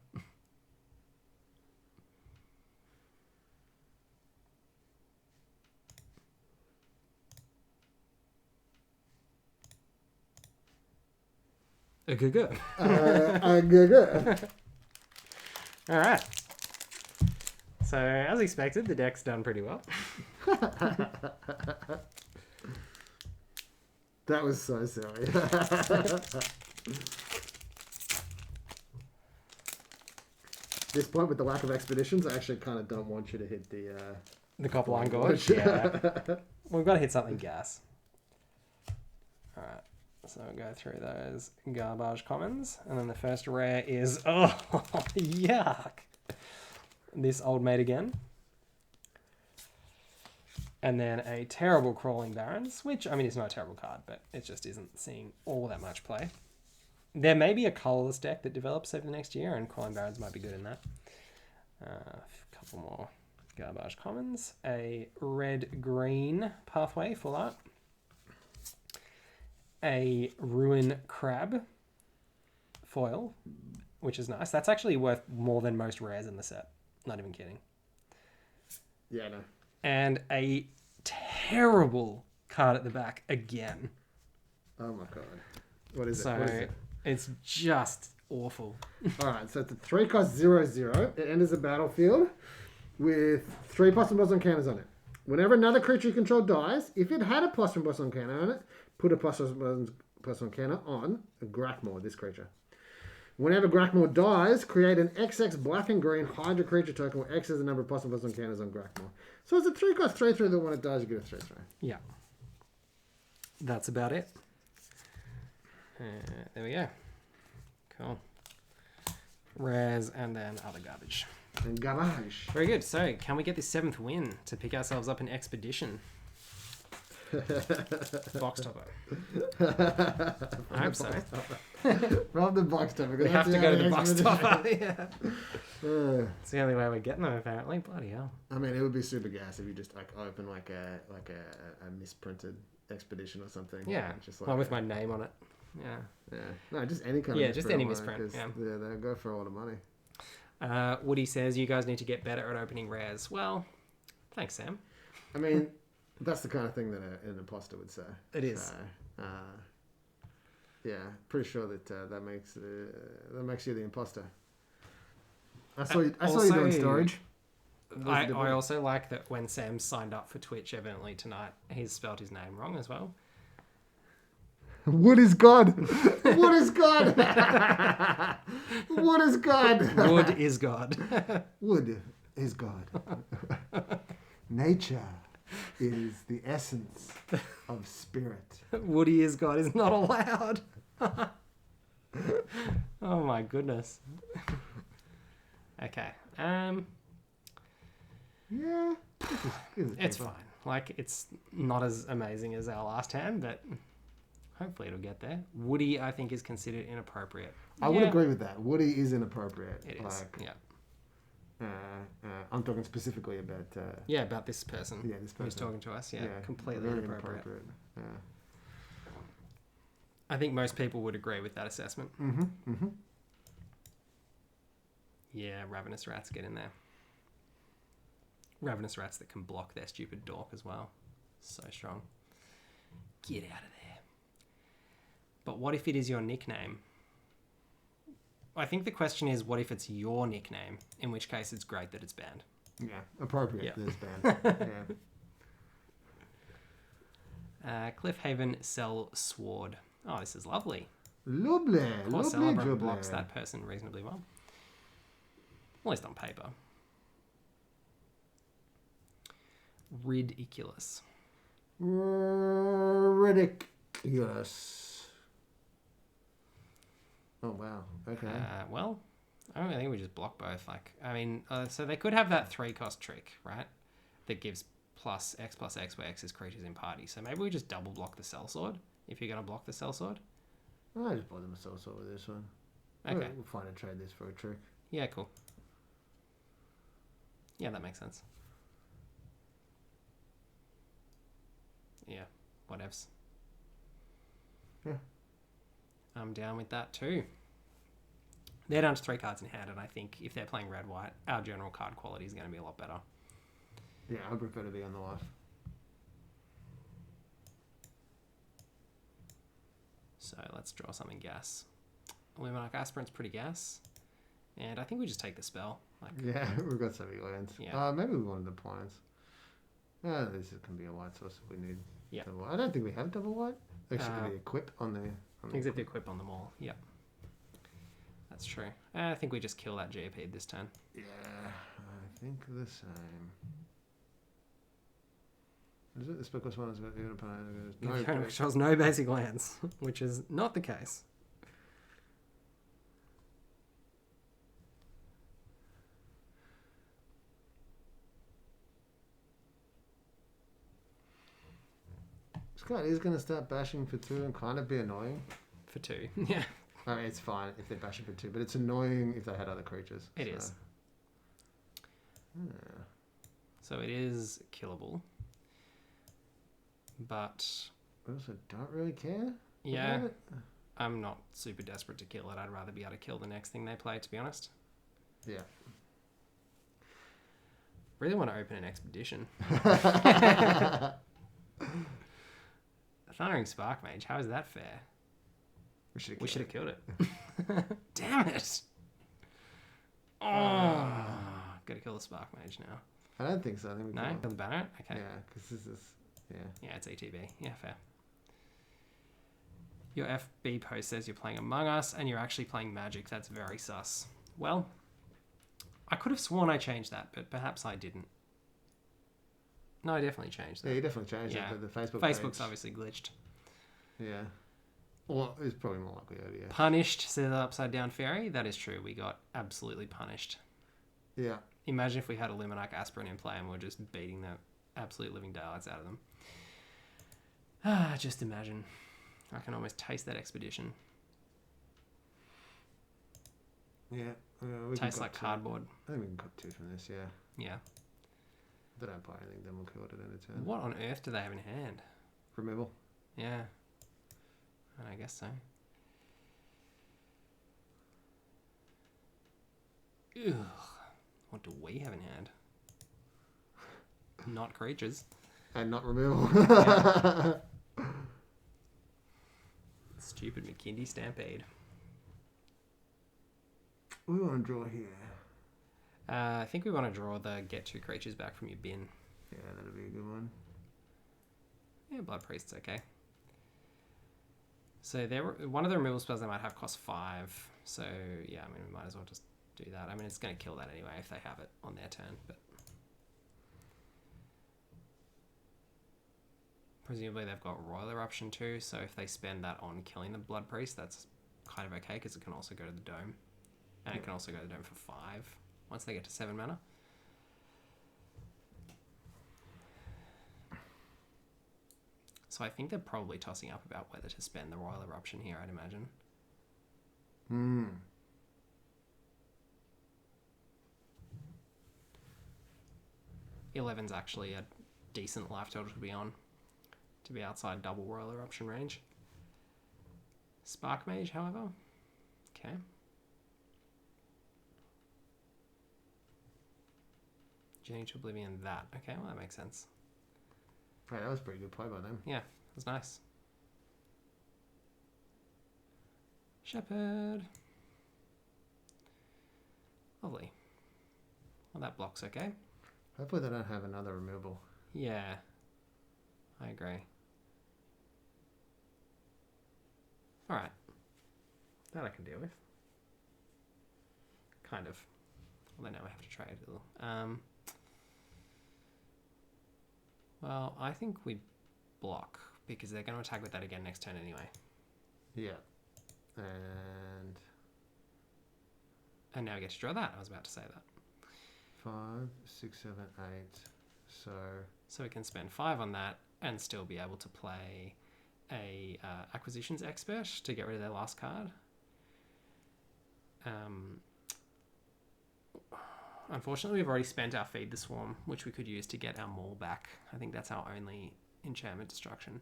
A good. All right. So, as expected, the deck's done pretty well. That was so silly. This point with the lack of expeditions, I actually kind of don't want you to hit the Copper Line Gorge. Yeah. We've got to hit something gas. All right. So we'll go through those garbage commons. And then the first rare is... Oh, yuck. This Old Mate again. And then a terrible Crawling Barrens, which, I mean, it's not a terrible card, but it just isn't seeing all that much play. There may be a colourless deck that develops over the next year, and Crawling Barrens might be good in that. A couple more garbage commons. A red-green pathway, full art. A Ruin Crab foil, which is nice. That's actually worth more than most rares in the set. Not even kidding. Yeah, no. And a terrible card at the back again. Oh my god. What is it? So What is it? it's just awful. Alright, so it's a 3-cost 0/0. It enters the battlefield with 3 possible on counters on it. Whenever another creature you control dies, if it had a plus on counter on it, put a plus on counter on a Grackmore, this creature. Whenever Grackmore dies, create an XX black and green Hydra creature token where X is the number of possible on counters on Grackmore. So it's a 3-cost 3/3 that when it dies, you get a 3/3. Yeah. That's about it. There we go. Cool. Rares and then other garbage. And garbage. Very good. So, can we get this 7th win to pick ourselves up an expedition? Box topper. I hope so. From the box topper. We have to go to the box topper. Yeah. It's the only way we're getting them, apparently. Bloody hell. I mean, it would be super gas if you just like open like a misprinted expedition or something. Yeah. Just like well, with my name on it. Yeah. Yeah. No, just any kind of Yeah, just any misprint. misprint. Yeah. They'll go for a lot of money. Woody says, you guys need to get better at opening rares. Well, thanks, Sam. I mean, that's the kind of thing that an imposter would say. It is. So, yeah, pretty sure that that makes you the imposter. I saw you doing storage. I also like that when Sam signed up for Twitch evidently tonight, he's spelled his name wrong as well. Wood is God. Wood is God. Wood is God. Wood is God. Wood is God. Nature is the essence of spirit. Woody is God is not allowed. Oh my goodness. Okay. Yeah. It's fine. Like, it's not as amazing as our last hand, but hopefully it'll get there. Woody, I think, is considered inappropriate. I would agree with that. Woody is inappropriate. It is. Yeah. I'm talking specifically about... about this person. Yeah, this person. Who's talking to us. Yeah, completely very inappropriate. Yeah. I think most people would agree with that assessment. Mm-hmm. Mm-hmm. Yeah, ravenous rats get in there. Ravenous rats that can block their stupid dork as well. So strong. Get out of there. But what if it is your nickname? I think the question is, what if it's your nickname? In which case, it's great that it's banned. Yeah, appropriate that it's banned. Yeah. Cliffhaven Cell Sword. Oh, this is lovely. Lovely. Of course, Celebrant blocks that person reasonably well. At least on paper. Ridiculous. Ridiculous. Oh, wow. Okay. Well, I don't think we just block both. Like, I mean, so they could have that 3-cost trick, right? That gives +X where X is creatures in party. So maybe we just double block the Sellsword if you're going to block the Sellsword. I just bought them a Sellsword with this one. Okay. We'll find and trade this for a trick. Yeah, cool. Yeah, that makes sense. Yeah, whatevs. Yeah. I'm down with that too. They're down to 3 cards in hand, and I think if they're playing red-white, our general card quality is going to be a lot better. Yeah, I prefer to be on the life. So let's draw something gas. Luminarch Aspirant's pretty gas. And I think we just take the spell. Yeah, we've got so many lands. Yeah. Maybe we wanted appliance. This can be a white source if we need. Yeah. I don't think we have double white. Actually, can be equip on the. Except the equip on them all. Yep. That's true. I think we just kill that GP this turn. Yeah, I think the same. Is it the speckless one? No, shows no basic lands, which is not the case. Scott is going to start bashing for 2 and kind of be annoying. For 2, yeah. I mean, it's fine if they're bashing for 2, but it's annoying if they had other creatures. It is. Yeah. So it is killable. But... I also don't really care. Yeah. I'm not super desperate to kill it. I'd rather be able to kill the next thing they play, to be honest. Yeah. Really want to open an expedition. Thundering Spark Mage, how is that fair? We should have killed it. Damn it! Oh, gotta kill the Spark Mage now. I don't think so. I think we kill the banner. Okay. Yeah, because this is Yeah, it's ETB. Yeah, fair. Your FB post says you're playing Among Us and you're actually playing Magic. That's very sus. Well, I could have sworn I changed that, but perhaps I didn't. No, I definitely changed that. Yeah, you definitely changed it, but the Facebook's page, obviously glitched. Yeah. Well, it's probably more likely ODS. Punished, says Upside Down Fairy. That is true. We got absolutely punished. Yeah. Imagine if we had a Luminarch Aspirant in play and we're just beating the absolute living daylights out of them. Just imagine. I can almost taste that expedition. Yeah. Tastes like cardboard. I think we can cut 2 from this, yeah. Yeah. If they don't buy anything, then we'll kill it at end of turn. What on earth do they have in hand? Removal. Yeah. I guess so. Ugh. What do we have in hand? Not creatures. And not removal. Yeah. Stupid McKinney Stampede. We want to draw here. I think we want to draw the get 2 creatures back from your bin. Yeah, that'll be a good one. Yeah, Blood Priest's okay. So one of the removal spells they might have costs 5. So yeah, I mean we might as well just do that. I mean it's going to kill that anyway if they have it on their turn, but presumably they've got Royal Eruption too. So if they spend that on killing the Blood Priest, that's kind of okay because it can also go to the Dome, and it can also go to the Dome for 5 once they get to 7 mana. So I think they're probably tossing up about whether to spend the Royal Eruption here, I'd imagine. 11's actually a decent life total to be on, to be outside double Royal Eruption range. Spark Mage, however. Okay. Journey to Oblivion that. Okay, well that makes sense. Right, that was a pretty good play by them. Yeah, it was nice. Shepherd. Lovely. Well, that block's okay. Hopefully they don't have another removal. Yeah, I agree. Alright. That I can deal with. Kind of. Although now I have to trade. Well, I think we block because they're going to attack with that again next turn anyway. Yeah. And now we get to draw that. I was about to say that. 5, 6, 7, 8. So we can spend 5 on that and still be able to play a Acquisitions Expert to get rid of their last card. Unfortunately, we've already spent our Feed the Swarm, which we could use to get our Maul back. I think that's our only enchantment destruction.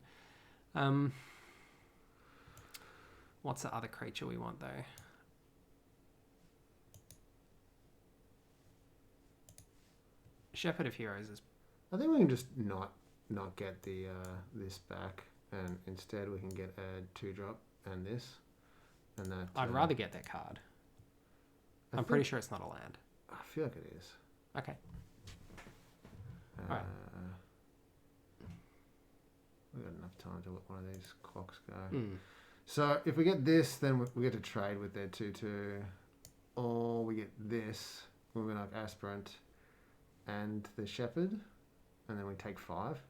What's the other creature we want, though? Shepherd of Heroes is... I think we can just not get the this back, and instead we can get a 2-drop and this, and that. I'd rather get that card. I'm pretty sure it's not a land. I feel like it is. Okay. Alright. We've got enough time to let one of these clocks go. So if we get this, then we get to trade with their 2/2, or we get this, we're going to have Aspirant and the Shepherd, and then we take 5,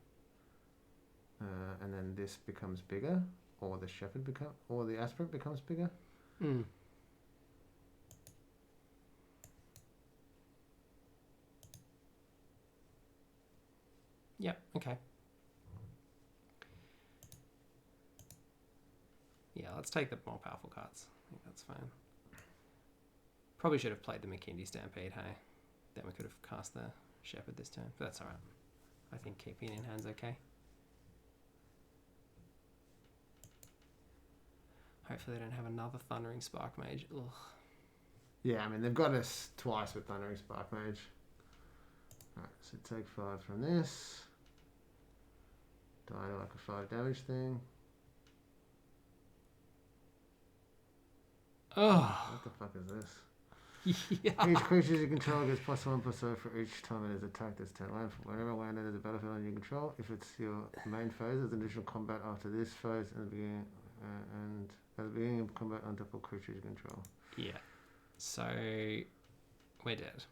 and then this becomes bigger, or the Shepherd or the Aspirant becomes bigger. Yep, okay. Yeah, let's take the more powerful cards. I think that's fine. Probably should have played the McKinney Stampede, hey? Then we could have cast the Shepherd this turn, but that's alright. I think keeping it in hand's okay. Hopefully they don't have another Thundering Spark Mage. Ugh. Yeah, I mean, they've got us twice with Thundering Spark Mage. Alright, so take 5 from this. Die to like a 5 damage thing. Oh, What the fuck is this? yeah. Each creature you control gets +1/+0 for each time it is attacked this turn. Whenever land enters the battlefield and you control, if it's your main phase, there's additional combat after this phase and at the beginning of combat on top of creatures you control. Yeah. So we're dead.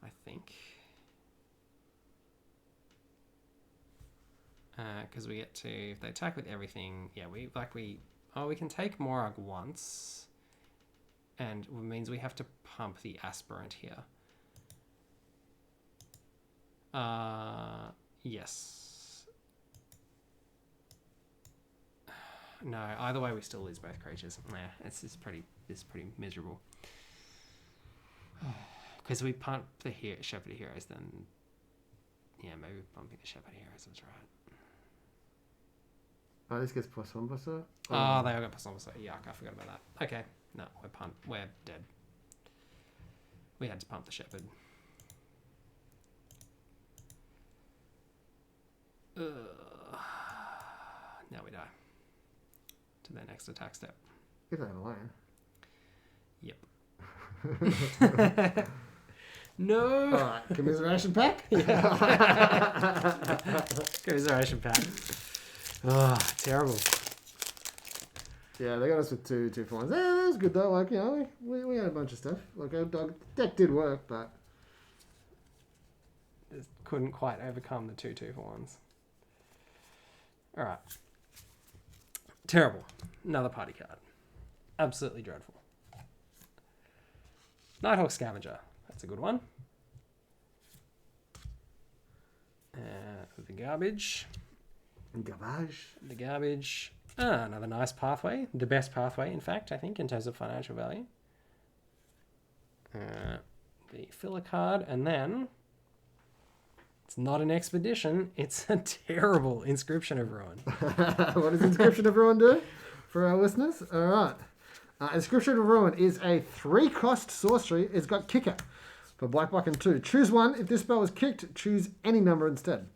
I think. Because we get to, if they attack with everything, yeah, we can take Morag once, and it means we have to pump the Aspirant here. Yes. No, either way we still lose both creatures. Nah, it's pretty miserable. Because we punt the Shepherd of Heroes, then yeah, maybe bumping the Shepherd of Heroes was right. Oh, this gets +1 plus that? Oh, they all got +1 plus that. Yuck, I forgot about that. Okay, no, we're dead. We had to pump the Shepherd. Now we die. To their next attack step. If they have a land. Yep. No. Alright, commiseration pack? Commiseration pack. Oh, terrible. Yeah, they got us with two for ones. Yeah, that was good though. Like, you know, we had a bunch of stuff. Like, our deck did work, but Just couldn't quite overcome the 2 for ones. Alright. Terrible. Another party card. Absolutely dreadful. Nighthawk Scavenger. That's a good one. The garbage. The garbage. Another nice pathway. The best pathway, in fact, I think, in terms of financial value. The filler card. And then... It's not an expedition. It's a terrible Inscription of Ruin. What does Inscription of Ruin do for our listeners? All right. Inscription of Ruin is a 3-cost sorcery. It's got kicker for black and 2. Choose one. If this spell is kicked, choose any number instead.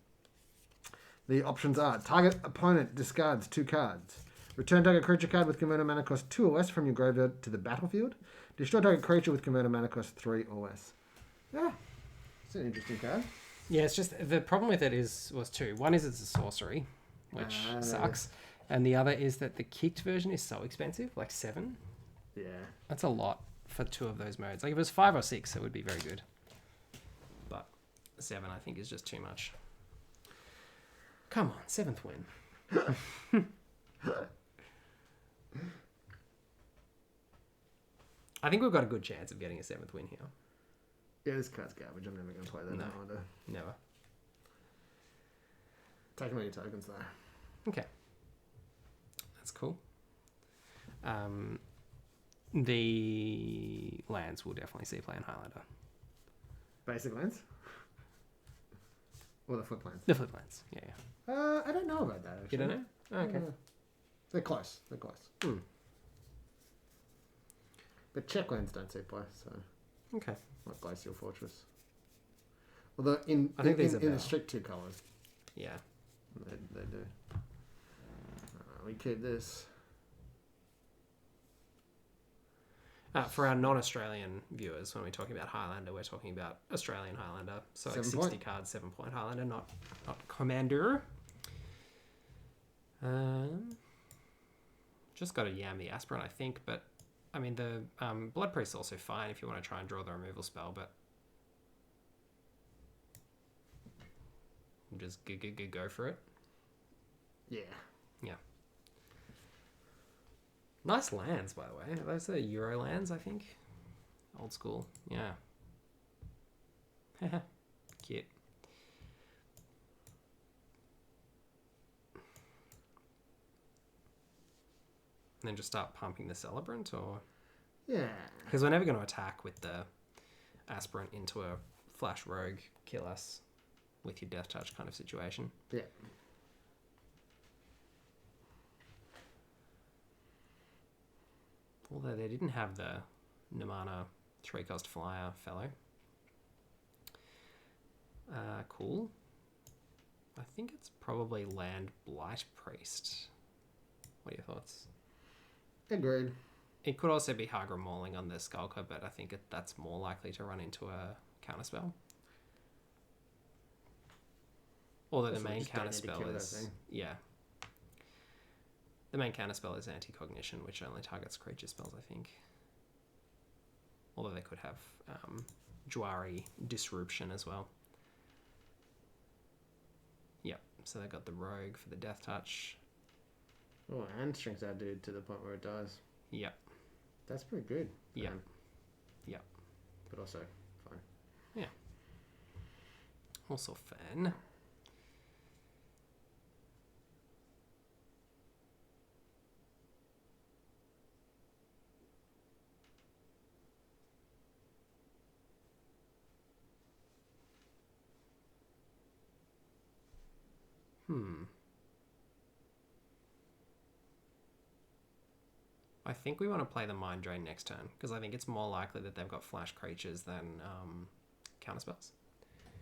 The options are target opponent discards 2 cards. Return target creature card with converted mana cost 2 or less from your graveyard to the battlefield. Destroy target creature with converted mana cost 3 or less. Yeah, it's an interesting card. Yeah, it's just the problem with it was 2. One is it's a sorcery, which sucks, and the other is that the kicked version is so expensive, like 7. Yeah, that's a lot for 2 of those modes. Like if it was 5 or 6, it would be very good, but 7 I think is just too much. Come on, 7th win. I think we've got a good chance of getting a 7th win here. Yeah, this card's garbage. I'm never going to play that. No, order. Never. Take all your tokens though. Okay. That's cool. The lands will definitely see play in Highlander. Basic lands? Or the flip lands? The flip lands, yeah. I don't know about that, actually. You don't know? Oh, okay. They're close. But check lands don't see play, so... Okay. Like Glacial Fortress. Although I think in the strict 2 colours. Yeah. They do. We keep this. For our non-Australian viewers, when we're talking about Highlander, we're talking about Australian Highlander. So like 60 cards, 7-point Highlander, not Commander. Just got to yam the Aspirant, I think, but I mean the Blood Priest's also fine if you want to try and draw the removal spell, but just go for it. Yeah. Nice lands, by the way. Those are Euro lands, I think. Old school. Yeah. Cute. And then just start pumping the Celebrant, or... Yeah. Because we're never going to attack with the Aspirant into a Flash Rogue, kill us with your Death Touch kind of situation. Yeah. Although they didn't have the Namana 3-cost flyer fellow. Cool. I think it's probably Land Blight Priest. What are your thoughts? Agreed. It could also be Hagra Mauling on the Skulker, but I think that's more likely to run into a counterspell. Although the main counterspell is... Yeah. The main counterspell is Anti-Cognition, which only targets creature spells, I think. Although they could have Jwari Disruption as well. Yep, so they got the Rogue for the Death Touch. Oh, and shrinks our dude to the point where it dies. Yep. That's pretty good. Yep. Yep. But also fine. Yeah. Also fun. I think we want to play the Mind Drain next turn, because I think it's more likely that they've got flash creatures than counterspells.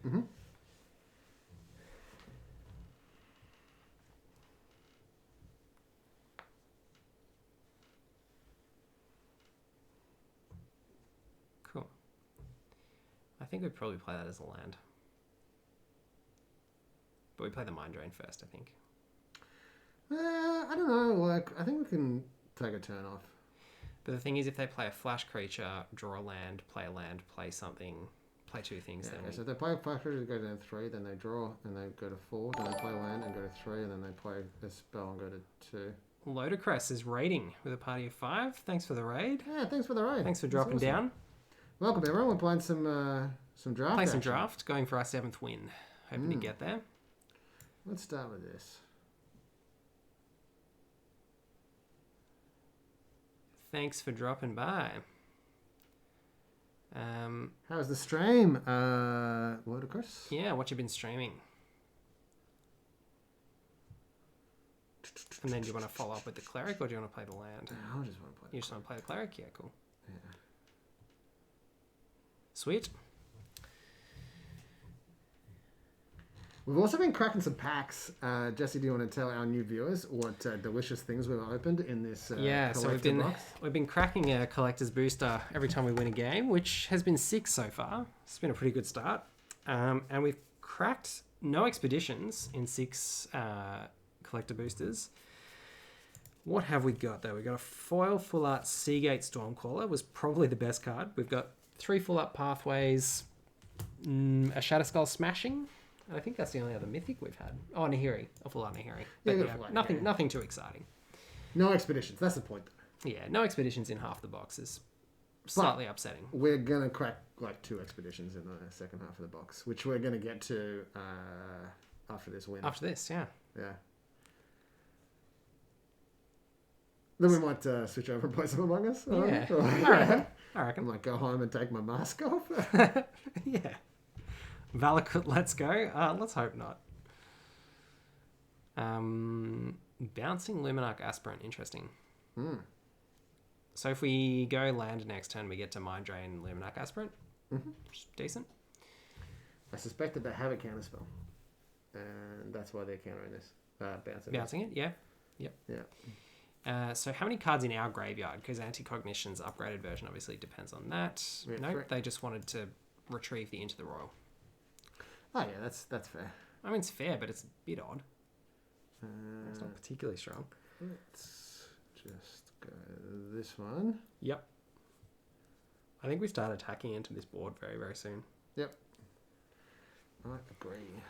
Mm-hmm. Cool. I think we'd probably play that as a land. But we play the Mind Drain first, I think. I don't know. Like, I think we can take a turn off. But the thing is, if they play a flash creature, draw a land, play something, play two things, Yeah, then... okay, so if they play a flash creature, they go down 3, then they draw, and they go to 4, then they play land and go to 3, and then they play a spell and go to 2. Ludicrous is raiding with a party of 5. Thanks for the raid. Yeah, thanks for the raid. Thanks for dropping down. Welcome, everyone. We're playing some draft. Playing some draft, going for our 7th win. Hoping to get there. Let's start with this. Thanks for dropping by. How's the stream, Ludicrous? Yeah, what you been streaming? And then do you want to follow up with the cleric, or do you want to play the land? I just want to play. You just want to play the cleric? Yeah, cool. Yeah. Sweet. We've also been cracking some packs. Jesse, do you want to tell our new viewers what delicious things we've opened in this so we've been cracking a collector's booster every time we win a game, which has been 6 so far. It's been a pretty good start. And we've cracked no expeditions in 6 collector boosters. What have we got though? We've got a foil full art Seagate Stormcaller, was probably the best card. We've got 3 full art Pathways, a Shatterskull Smashing. I think that's the only other mythic we've had. Oh, Nahiri. A full art Nahiri. But yeah, nothing too exciting. No expeditions. That's the point. Yeah, no expeditions in half the box is slightly upsetting. We're going to crack like 2 expeditions in the second half of the box, which we're going to get to after this win. After this, yeah. Yeah. Then we might switch over and play some Among Us. Yeah. I reckon. I might go home and take my mask off. Yeah. Valakut, let's go. Let's hope not. Bouncing Luminarch Aspirant, interesting. So if we go land next turn, we get to Mind Drain Luminarch Aspirant. Which is decent. I suspect that they have a counterspell. And that's why they're countering this. Bouncing it, yeah. Yep. Yeah. So how many cards in our graveyard? Because Anti-Cognition's upgraded version obviously depends on that. Nope, they just wanted to retrieve the Into the Royal. Oh yeah, that's fair. I mean, it's fair, but it's a bit odd. It's not particularly strong. Let's just go this one. Yep. I think we start attacking into this board very, very soon. Yep. I agree.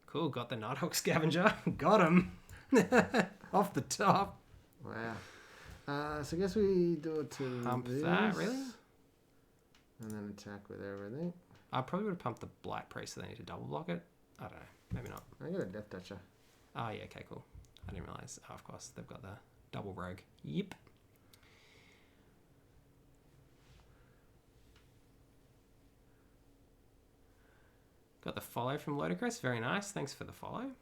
Cool, got the Nighthawk Scavenger. Got him. Off the top. Wow. So I guess we do it to Pump this. that, really? And then attack with everything. I probably would have pumped the Blight Priest so they need to double block it. I don't know. Maybe not. I got a Death Toucher. Oh, yeah, okay, cool. I didn't realise. Oh, of course, they've got the double rogue. Yep. Got the follow from Ludicrous. Very nice. Thanks for the follow.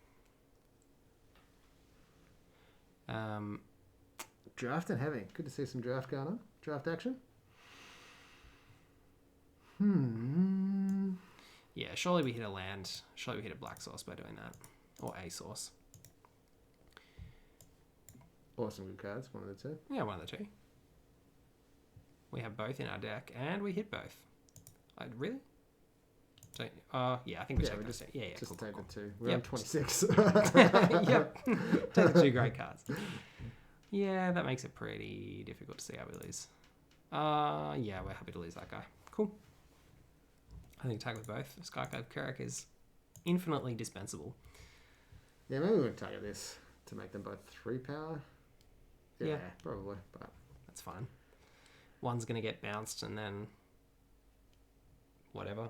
Draft and heavy. Good to see some draft going on. Draft action. Yeah, surely we hit a land. Surely we hit a black source by doing that. Or a source. Awesome good cards. One of the 2. Yeah, one of the 2. We have both in our deck, and we hit both. Really? Yeah, I think we take those 2. Yeah, just cool, take cool. the 2. We're on 26. Yep. Take the 2 great cards. Yeah, that makes it pretty difficult to see how we lose. Yeah, we're happy to lose that guy. Cool. I think attack with both. Skyclave Carrick is infinitely dispensable. Yeah, maybe we'll target this to make them both 3 power. Yeah, probably. But that's fine. One's going to get bounced and then whatever.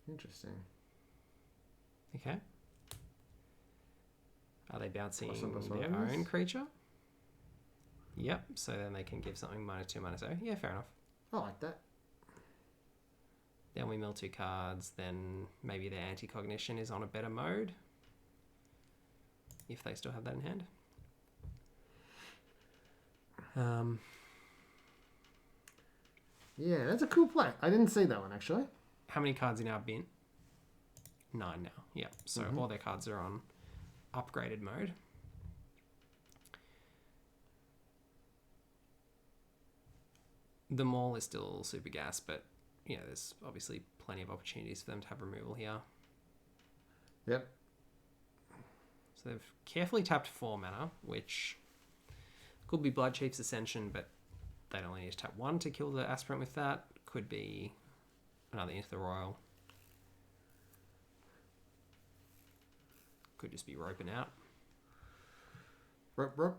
Interesting. Okay. Are they bouncing Plus their ones. own creature? Yep. So then they can give something -2/-0. Yeah, fair enough. I like that. Then we mill 2 cards. Then maybe their anti-cognition is on a better mode. If they still have that in hand. Yeah, that's a cool play. I didn't see that one, actually. How many cards in our bin? 9 now. Yeah. So all their cards are on upgraded mode. The Maul is still super gas, but yeah, there's obviously plenty of opportunities for them to have removal here. Yep. So they've carefully tapped 4 mana, which could be Bloodchief's Ascension, but they'd only need to tap 1 to kill the Aspirant with that. Could be another Into the Royal. Could just be roping out. Rope.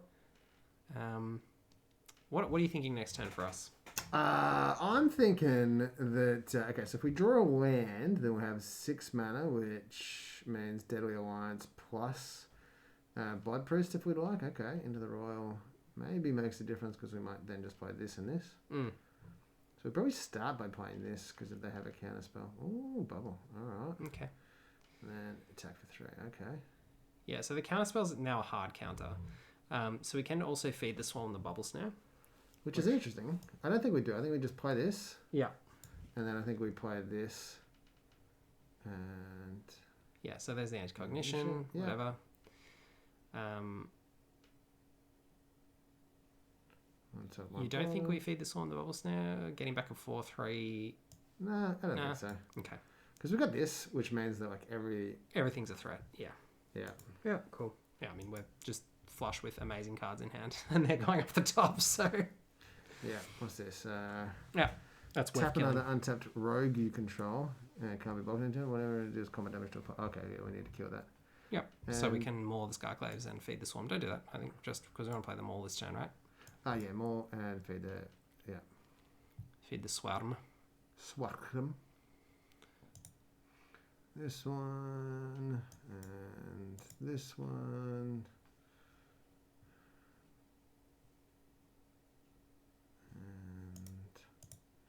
What are you thinking next turn for us? I'm thinking that okay, so if we draw a land, then we'll have 6 mana, which means Deadly Alliance plus Blood Priest if we'd like. Okay, Into the Royal maybe makes a difference because we might then just play this and this. So we'll probably start by playing this because if they have a counter spell. Ooh, bubble. All right. Okay. And then attack for 3. Okay. Yeah, so the counter spell's now a hard counter. So we can also feed the Swarm the Bubble Snare. Which is interesting. I don't think we do. I think we just play this. Yeah. And then I think we play this. And yeah, so there's the anti-cognition, yeah. whatever. You don't think we feed the Swarm the Bubble Snare, getting back a 4/3? Nah, I don't think so. Okay. Because we got this, which means that like everything's a threat. Yeah. Yeah. Yeah. Cool. Yeah, I mean we're just flush with amazing cards in hand, and they're going up the top. So. Yeah. What's this? Yeah. That's worth tap killing. another untapped rogue you control. Can't be bothered into whatever it is. Combat damage to a okay. Yeah, we need to kill that. Yep. So we can maul the Scarclaves and feed the Swarm. Don't do that. I think just because we want to play them all this turn, right? Oh yeah, more and feed the Feed the Swarm. Swarm. This one and this one.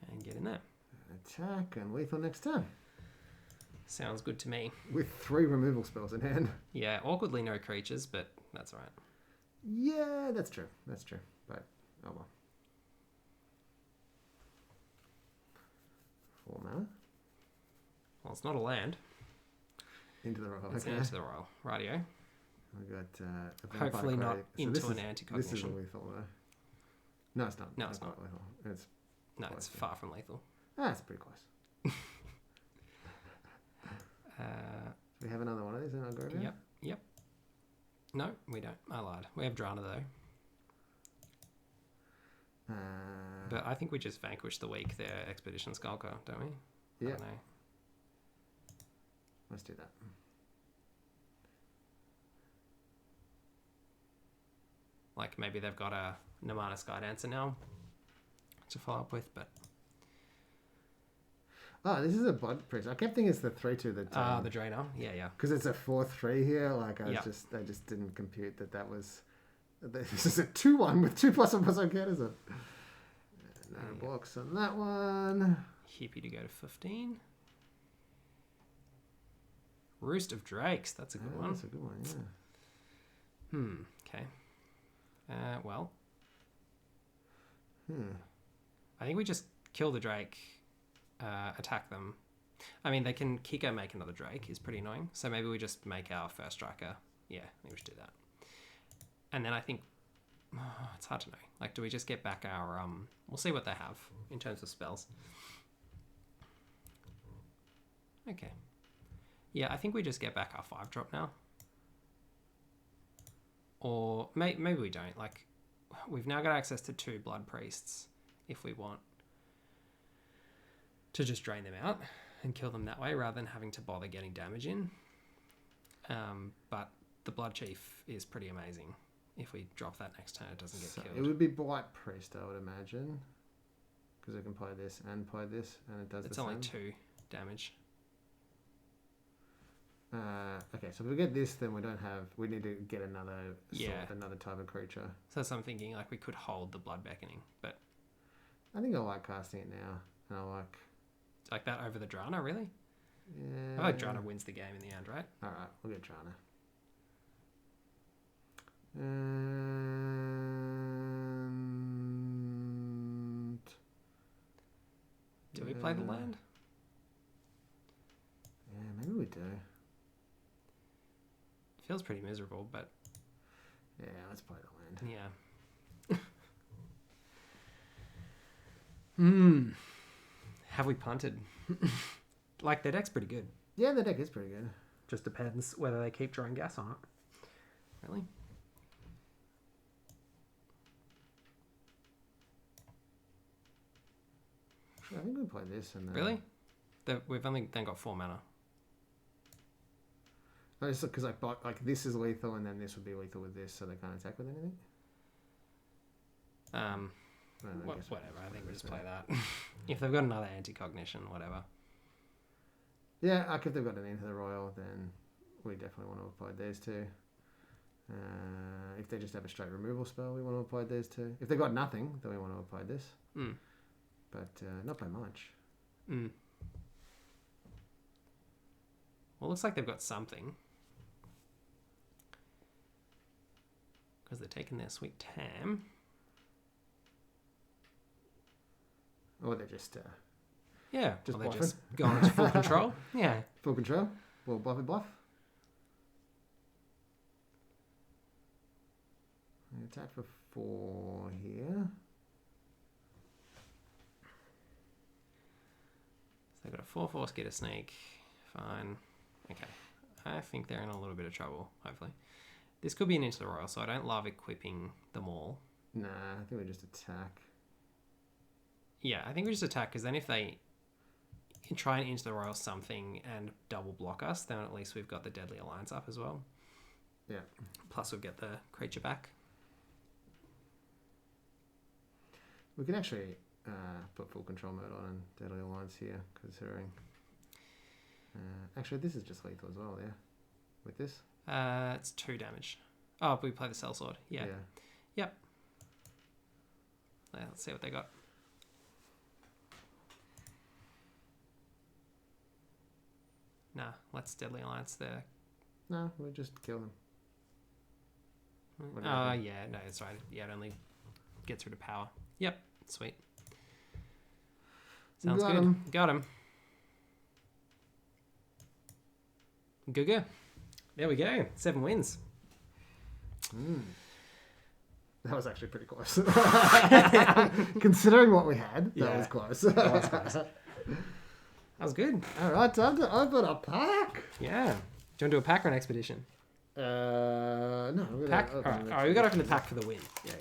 And get in there. Attack and lethal next turn. Sounds good to me. With 3 removal spells in hand. Yeah, awkwardly no creatures, but that's all right. Yeah, that's true. That's true. But, oh well. 4 mana. Well, it's not a land. Into the Royal. It's Okay. into the Royal. Rightio. We got a Hopefully vampire not credit. So into this an is anti-cognition. lethal though. No, it's not. No, it's not. Lethal. It's No, it's far from lethal. it's pretty close. We have another one of these in our graveyard? Yep. No, we don't. I lied. We have Drana though. But I think we just vanquish the weak, their Expedition Skulker, don't we? Yeah. I don't know. Let's do that. Like maybe they've got a Namana Skydancer now to follow up with, but Oh, this is a Blood Priest. I kept thinking it's the 3/2 that. the Drainer. Yeah. Because it's a 4/3 here. Like I Yeah. just didn't compute that was. This is a 2/1 with 2+1+1 counters. No blocks on that one. Hippie to go to 15. Roost of Drakes. That's a good one. That's a good one. Yeah. Okay. Well. I think we just kill the Drake, attack them. I mean, they can Kiko make another Drake, is pretty annoying. So maybe we just make our first striker. Yeah, I think we should do that. And then I think, it's hard to know. Like, do we just get back our, we'll see what they have in terms of spells. Okay. Yeah, I think we just get back our 5-drop now. Or maybe we don't. Like, we've now got access to 2 Blood Priests if we want to just drain them out and kill them that way rather than having to bother getting damage in. But the Blood Chief is pretty amazing. If we drop that next turn, it doesn't get killed. It would be Blight Priest, I would imagine. Because I can play this and play this, and it does it's the same. only 2 damage. Okay, so if we get this, then we don't have. We need to get another another type of creature. So that's what I'm thinking. Like we could hold the Blood Beckoning, but I think I like casting it now, and I like that over the Drana, really. Yeah. I feel like Drana wins the game in the end, right? All right, we'll get Drana. And do we play the land? Yeah, maybe we do. Feels pretty miserable, but yeah, let's play the land. Yeah. Have we punted? Like their deck's pretty good. Yeah, the deck is pretty good. Just depends whether they keep drawing gas or not. Really? I think we play this and then... Really? We've only then got 4 mana. No, it's because like this is lethal and then this would be lethal with this, so they can't attack with anything. Whatever. I think we just play that. If they've got another anti-cognition, whatever. Yeah, like if they've got an Into the Royal, then we definitely want to apply these two. If they just have a straight removal spell, we want to apply these two. If they've got nothing, then we want to apply this. But not by much. Well, it looks like they've got something. Because they're taking their sweet Tam. Or they're just... yeah, just they're just going into full control. Yeah. Full control. Well, bluff. Attack for 4 here. So they've got a 4/4 Skitter Snake. Fine. Okay. I think they're in a little bit of trouble, hopefully. This could be an Into the Royal, so I don't love equipping them all. Nah, I think we just attack. Yeah, I think we just attack, because then if they try and Into the Royal something and double block us, then at least we've got the Deadly Alliance up as well. Yeah. Plus we'll get the creature back. We can actually put full control mode on and Deadly Alliance here, considering... actually, this is just lethal as well, yeah? With this? It's 2 damage. Oh, we play the Sellsword. Yeah. Yep. Let's see what they got. Nah, let's Deadly Alliance there. No, we just kill them. Yeah, no, it's right. Yeah, it only gets rid of power. Yep, sweet. Sounds good. Got him. Good. There we go. 7 wins. That was actually pretty close. Considering what we had, that was close. That was good. All right, time to open a pack. Yeah. Do you want to do a pack or an expedition? No. Pack? Alright, we got to open the pack for the win. Yeah.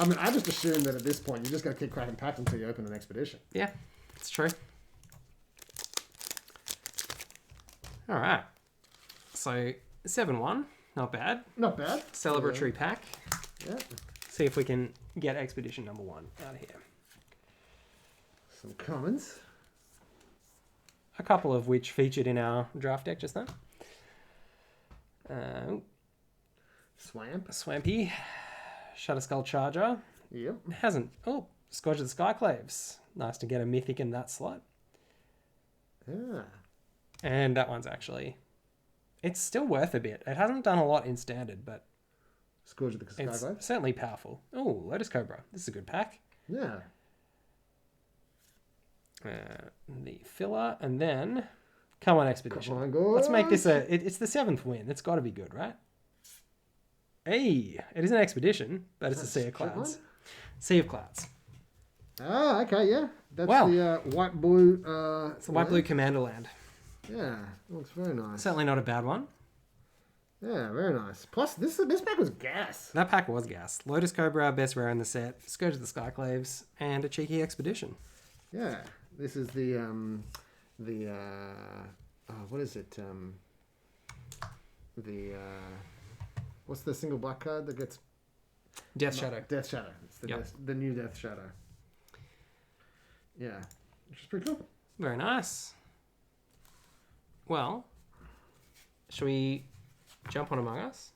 I mean, I just assumed that at this point, you just got to keep cracking packs until you open an expedition. Yeah, it's true. Alright. So, 7-1. Not bad. Not bad. Celebratory pack. Yeah. See if we can get expedition number 1 out of here. Some commons. A couple of which featured in our draft deck just now. Swampy. Shutterskull Charger. Yep. Hasn't. Oh, Scourge of the Skyclaves. Nice to get a mythic in that slot. Yeah. And that one's actually... It's still worth a bit. It hasn't done a lot in Standard, but... Scourge of the Skyclaves. It's certainly powerful. Oh, Lotus Cobra. This is a good pack. Yeah. The filler, and then... Come on, Expedition. Come on, guys. Let's make this a... It's the 7th win. It's got to be good, right? Hey, it is an Expedition, but it's a Sea of Clouds. Sea of Clouds. Ah, okay, yeah. That's the white-blue... it's the white-blue Commander land. Yeah, looks very nice. Certainly not a bad one. Yeah, very nice. Plus, this pack was gas. That pack was gas. Lotus Cobra, best rare in the set, Scourge of the Skyclaves, and a cheeky Expedition. Yeah, this is the what is it? What's the single black card that gets... Death Shadow. Death Shadow. It's the new Death Shadow. Yeah, which is pretty cool. Very nice. Well, should we jump on Among Us?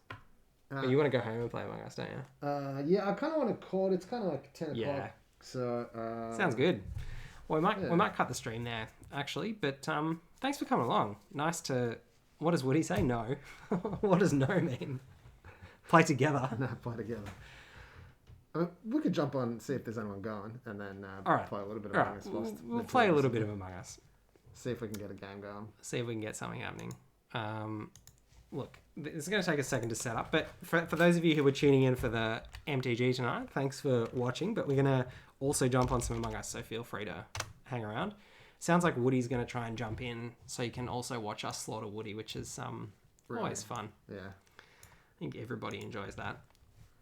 Or you want to go home and play Among Us, don't you? Yeah, I kind of want to call it. It's kind of like 10 o'clock. Yeah. So sounds good. Well, we might cut the stream there actually, but thanks for coming along. Nice to. What does Woody say? No. What does no mean? Play together. No, play together. We could jump on, see if there's anyone going, and then play a little bit of Among Us. We'll play a little bit of Among Us. See if we can get a game going. See if we can get something happening. Look, it's going to take a second to set up, but for those of you who were tuning in for the MTG tonight, thanks for watching, but we're going to also jump on some Among Us, so feel free to hang around. Sounds like Woody's going to try and jump in, so you can also watch us slaughter Woody, which is always fun. Yeah. I think everybody enjoys that.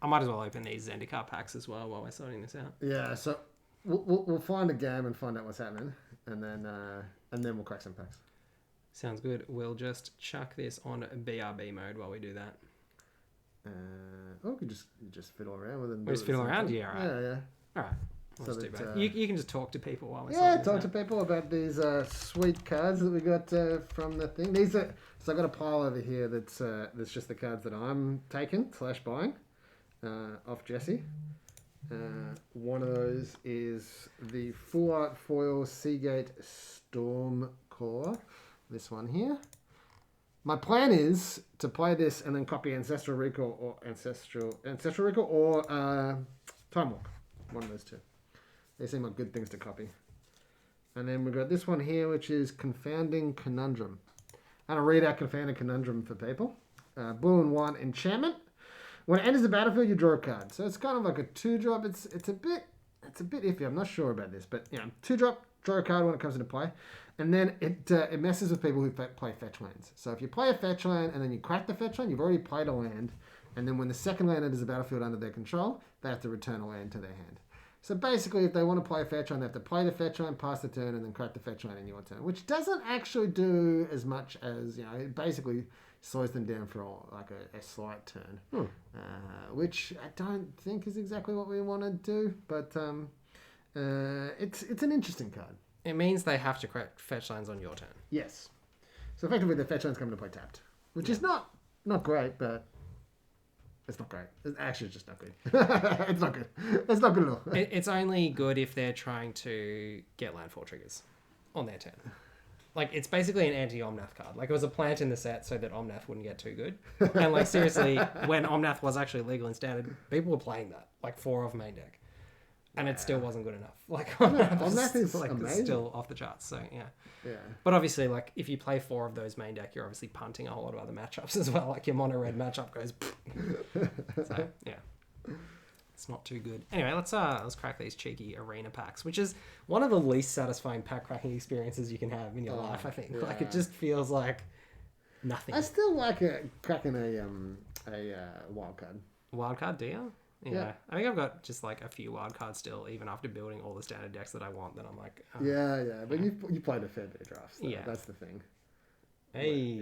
I might as well open these Zendikar packs as well while we're sorting this out. Yeah, so we'll find a game and find out what's happening, and then we'll crack some packs. Sounds good. We'll just chuck this on BRB mode while we do that. We could just fiddle around with it. We just fiddle around? Yeah, all right. Yeah. All right. Let's do both. You can just talk to people while we're talk to people about these sweet cards that we got from the thing. So I've got a pile over here that's just the cards that I'm taking / buying off Jesse. One of those is the Full Art Foil Seagate Stormcore. This one here. My plan is to play this and then copy Ancestral Recall or Time Walk. One of those two. They seem like good things to copy. And then we've got this one here, which is Confounding Conundrum. I'm going to read out Confounding Conundrum for people. Bo1 Diamond enchantment. When it enters the battlefield, you draw a card. So it's kind of like a 2-drop. It's a bit iffy. I'm not sure about this, but 2-drop, draw a card when it comes into play. And then it messes with people who play fetch lands. So if you play a fetch land and then you crack the fetch land, you've already played a land. And then when the second land enters the battlefield under their control, they have to return a land to their hand. So basically, if they want to play a fetch land, they have to play the fetch land, pass the turn, and then crack the fetch land in your turn. Which doesn't actually do as much as, it basically slows them down for a slight turn. Which I don't think is exactly what we want to do. But it's an interesting card. It means they have to crack fetch lands on your turn. Yes. So effectively, the fetch lands come into play tapped. Which is not great, but... It's not great. It's actually just not good. It's not good. It's not good at all. It's only good if they're trying to get landfall triggers on their turn. Like, it's basically an anti-Omnath card. Like, it was a plant in the set so that Omnath wouldn't get too good. And, like, seriously, when Omnath was actually legal in Standard, people were playing that. Like, 4 off main deck. And it still wasn't good enough. Like, Omnath is like, amazing. Still off the charts. So, yeah. Yeah. But obviously, like, if you play 4 of those main deck, you're obviously punting a whole lot of other matchups as well. Like, your mono red matchup goes... So, yeah. It's not too good. Anyway, let's crack these cheeky arena packs, which is one of the least satisfying pack cracking experiences you can have in your life, I think. Yeah. Like, it just feels like nothing. I still like cracking a wild card. Wild card, do you? Yeah. I think I've got just like a few wild cards still, even after building all the standard decks that I want. Then I'm like, yeah. But you played a fair bit of drafts. So that's the thing. Hey,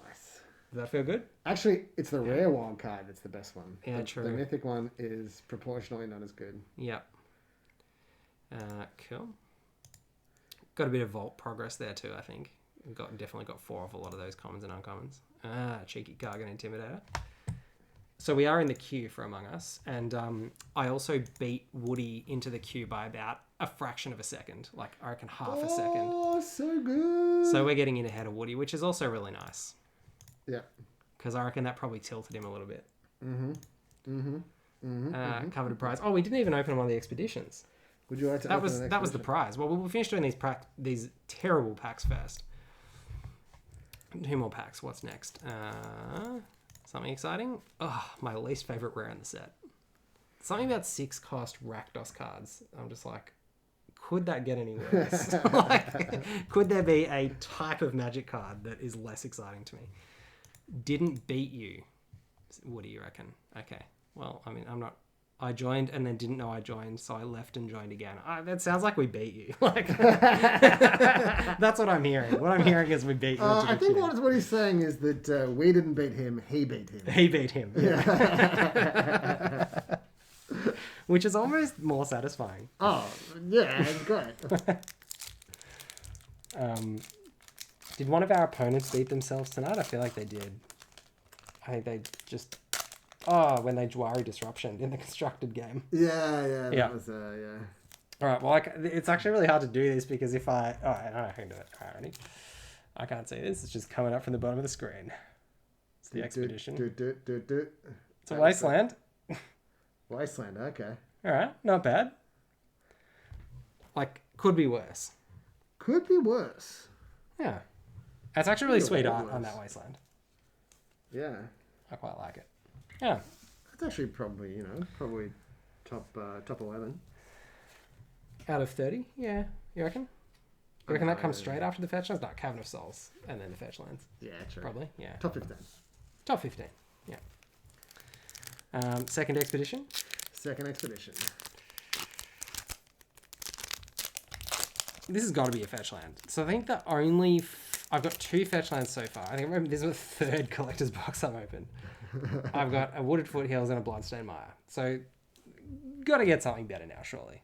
nice. Does that feel good? Actually, it's the rare wild card that's the best one. Yeah, true. The mythic one is proportionally not as good. Yep. Cool. Got a bit of vault progress there too. I think we've definitely got 4 of a lot of those commons and uncommons. Cheeky Gargan Intimidator. So we are in the queue for Among Us, and I also beat Woody into the queue by about a fraction of a second, like I reckon half a second. Oh, so good! So we're getting in ahead of Woody, which is also really nice. Yeah. Because I reckon that probably tilted him a little bit. Coveted prize. Oh, we didn't even open one of the expeditions. Would you like to? That was the prize. Well, we'll finish doing these terrible packs first. 2 more packs. What's next? Something exciting? Oh, my least favorite rare in the set. Something about 6-cost Rakdos cards. I'm just like, could that get any worse? Like, could there be a type of Magic card that is less exciting to me? Didn't beat you. What do you reckon? Okay. Well, I mean, I'm not... I joined and then didn't know I joined, so I left and joined again. That sounds like we beat you. Like, that's what I'm hearing. What I'm hearing is we beat you. I think what he's saying is that we didn't beat him, he beat him. He beat him. Yeah. Which is almost more satisfying. Oh, yeah, it's great. Did one of our opponents beat themselves tonight? I feel like they did. I think they just... Oh, when they Jwari Disruption in the constructed game. Yeah. Yeah. That was, yeah. All right, well, it's actually really hard to do this because if I... Oh, I don't know how to do it. All right, ready? I can't see this. It's just coming up from the bottom of the screen. It's the expedition. It's a wasteland. Wasteland, okay. All right, not bad. Like, could be worse. Could be worse. Yeah. It's actually really sweet art on that wasteland. Yeah. I quite like it. Yeah. That's actually probably, top 11. Out of 30? Yeah. You reckon? You reckon that comes straight after the fetch lands? No, Cavern of Souls. And then the fetch lands. Yeah, true. Probably, yeah. Top 15. Top 15, yeah. Second expedition. This has got to be a fetch land. So I think I've got 2 fetch lands so far. I think this is the 3rd collector's box I've opened. I've got a Wooded Foothills and a Bloodstained Mire. So, got to get something better now, surely.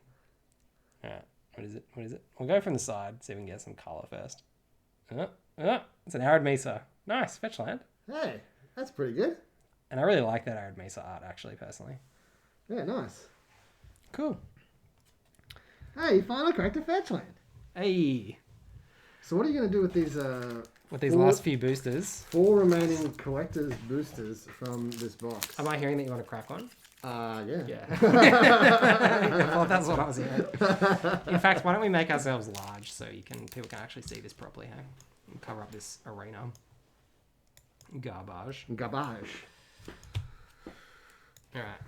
Alright, what is it? We'll go from the side, see if we can get some colour first. It's an Arid Mesa. Nice, fetch land. Hey, that's pretty good. And I really like that Arid Mesa art, actually, personally. Yeah, nice. Cool. Hey, you finally cracked a fetch land. Hey. So what are you going to do with these... last few boosters? 4 remaining collector's boosters from this box. Am I hearing that you want to crack one? Yeah. Yeah. Well, that's what I was hearing. In fact, why don't we make ourselves large so people can actually see this properly, hey? And cover up this arena. Garbage. Alright.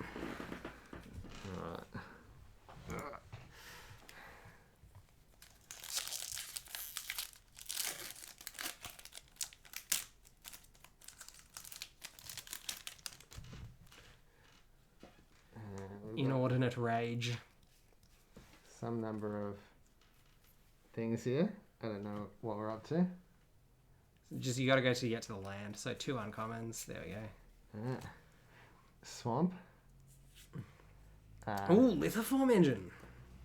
Inordinate Rage. Some number of things here. I don't know what we're up to. Just you got to go to get to the land. So 2 uncommons. There we go. Swamp. Ooh, Lithoform Engine.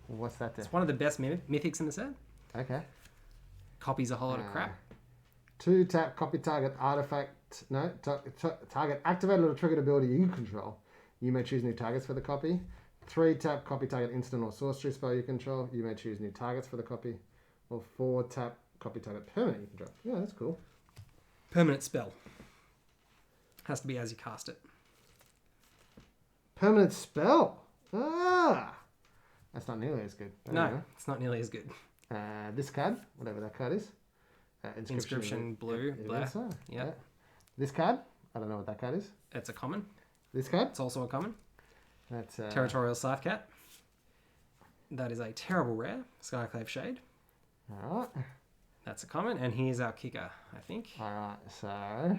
What's that do? It's one of the best mythics in the set. Okay. Copies a whole lot of crap. 2 tap, copy target artifact. No, target activated or triggered ability you control. You may choose new targets for the copy. 3 tap, copy target instant or sorcery spell you control. You may choose new targets for the copy. Or 4 tap, copy target permanent you control. Yeah, that's cool. Permanent spell. Has to be as you cast it. Permanent spell? That's not nearly as good. No, it's not nearly as good. This card, whatever that card is. Inscription blue, black. Yeah. This card, I don't know what that card is. It's a common. This card? It's also a common. That's Territorial Scythecat. That is a terrible rare. Skyclave Shade. Alright. That's a common. And here's our kicker, I think. Alright, so...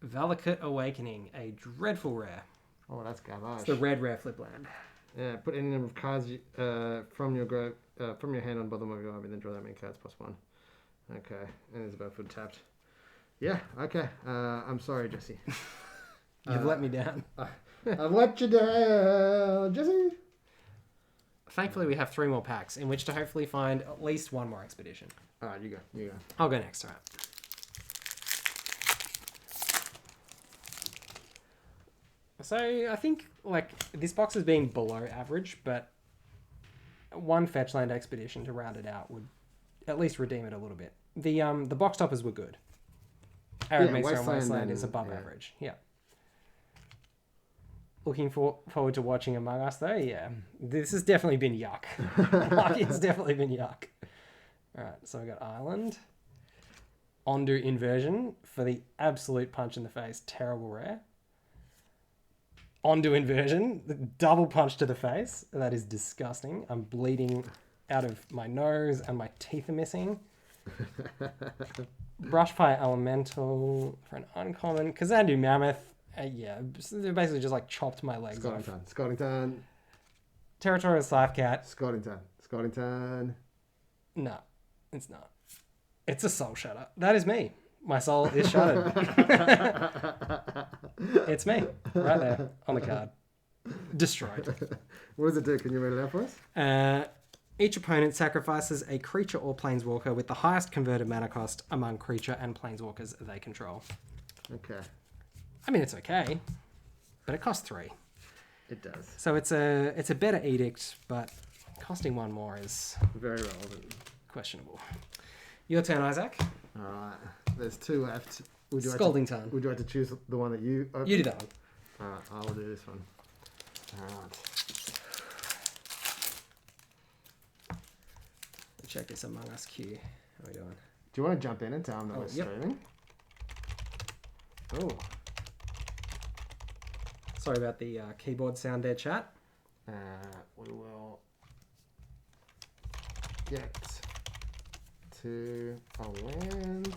Valakut Awakening, a dreadful rare. Oh, that's garbage. It's the red rare flip land. Yeah, put any number of cards from your hand on the bottom of your arm and then draw that many cards +1. Okay, and it's about foot tapped. Yeah, okay. I'm sorry, Jesse. You've let me down. I've let you down, Jesse. Thankfully, we have 3 more packs in which to hopefully find at least 1 more expedition. All right, you go. I'll go next, all right. So I think this box has been below average, but 1 fetchland expedition to round it out would at least redeem it a little bit. The box toppers were good. Arid Mesa and Wasteland is above average. Yeah. Looking forward to watching Among Us though. Yeah, this has definitely been yuck. It's definitely been yuck. All right, so we got Island, Ondu Inversion for the absolute punch in the face, terrible rare. Ondu Inversion, the double punch to the face. That is disgusting. I'm bleeding out of my nose and my teeth are missing. Brushfire Elemental for an uncommon. Kazandu Mammoth. Yeah, they basically just chopped my legs off. Scottington. Territorial Scythecat. Scottington. No, it's not. It's a Soul Shatter. That is me. My soul is shattered. It's me. Right there on the card. Destroyed. What does it do? Can you read it out for us? Each opponent sacrifices a creature or planeswalker with the highest converted mana cost among creature and planeswalkers they control. Okay. I mean, it's okay, but it costs 3. It does. So it's a better edict, but costing 1 more is Very relevant. questionable. Your turn, Isaac. All right. There's 2 left. Scalding Tarn. Would you like to choose the one that you opened? You do that one. All right. I will do this one. All right. Check this Among Us queue. How are we doing? Do you want to jump in and tell them that we're streaming? Oh. Sorry about the keyboard sound there, chat. We will get to a land.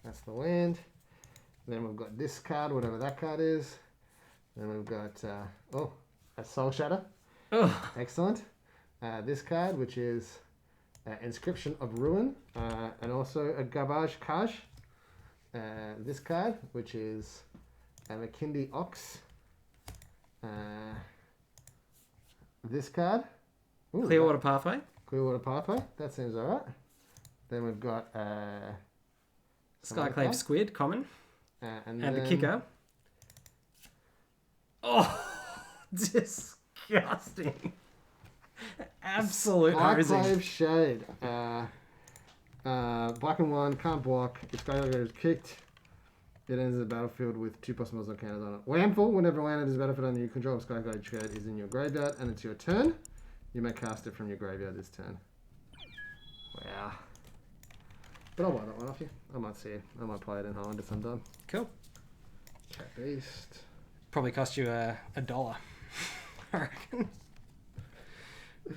That's the land. Then we've got this card, whatever that card is. Then we've got, a Soul Shatter. Oh. Excellent. This card, which is Inscription of Ruin, and also a Garbage Kaj. This card, which is a Makindi Ox. This card. Ooh, Clearwater Pathway. Clearwater Pathway. That seems alright. Then we've got Skyclave Squid, common. and the kicker. Oh, disgusting. Absolute Skyclave Shade. Black and 1, can't block. If Skyclave is kicked, it enters the battlefield with 2 possible or counters on it. Landfall, whenever land enters the battlefield under your control, Skyclave Shade is in your graveyard and it's your turn. You may cast it from your graveyard this turn. Wow. But I'll buy that one off you. I might see it. I might play it in Highlander sometime. Cool. Cat Beast. Probably cost you $1, I reckon.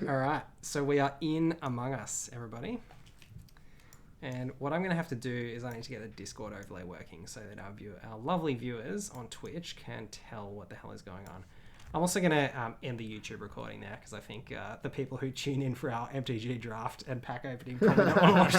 All right, so we are in Among Us, everybody. And what I'm going to have to do is I need to get a Discord overlay working so that our lovely viewers on Twitch can tell what the hell is going on. I'm also going to end the YouTube recording there because I think the people who tune in for our MTG draft and pack opening probably don't want to watch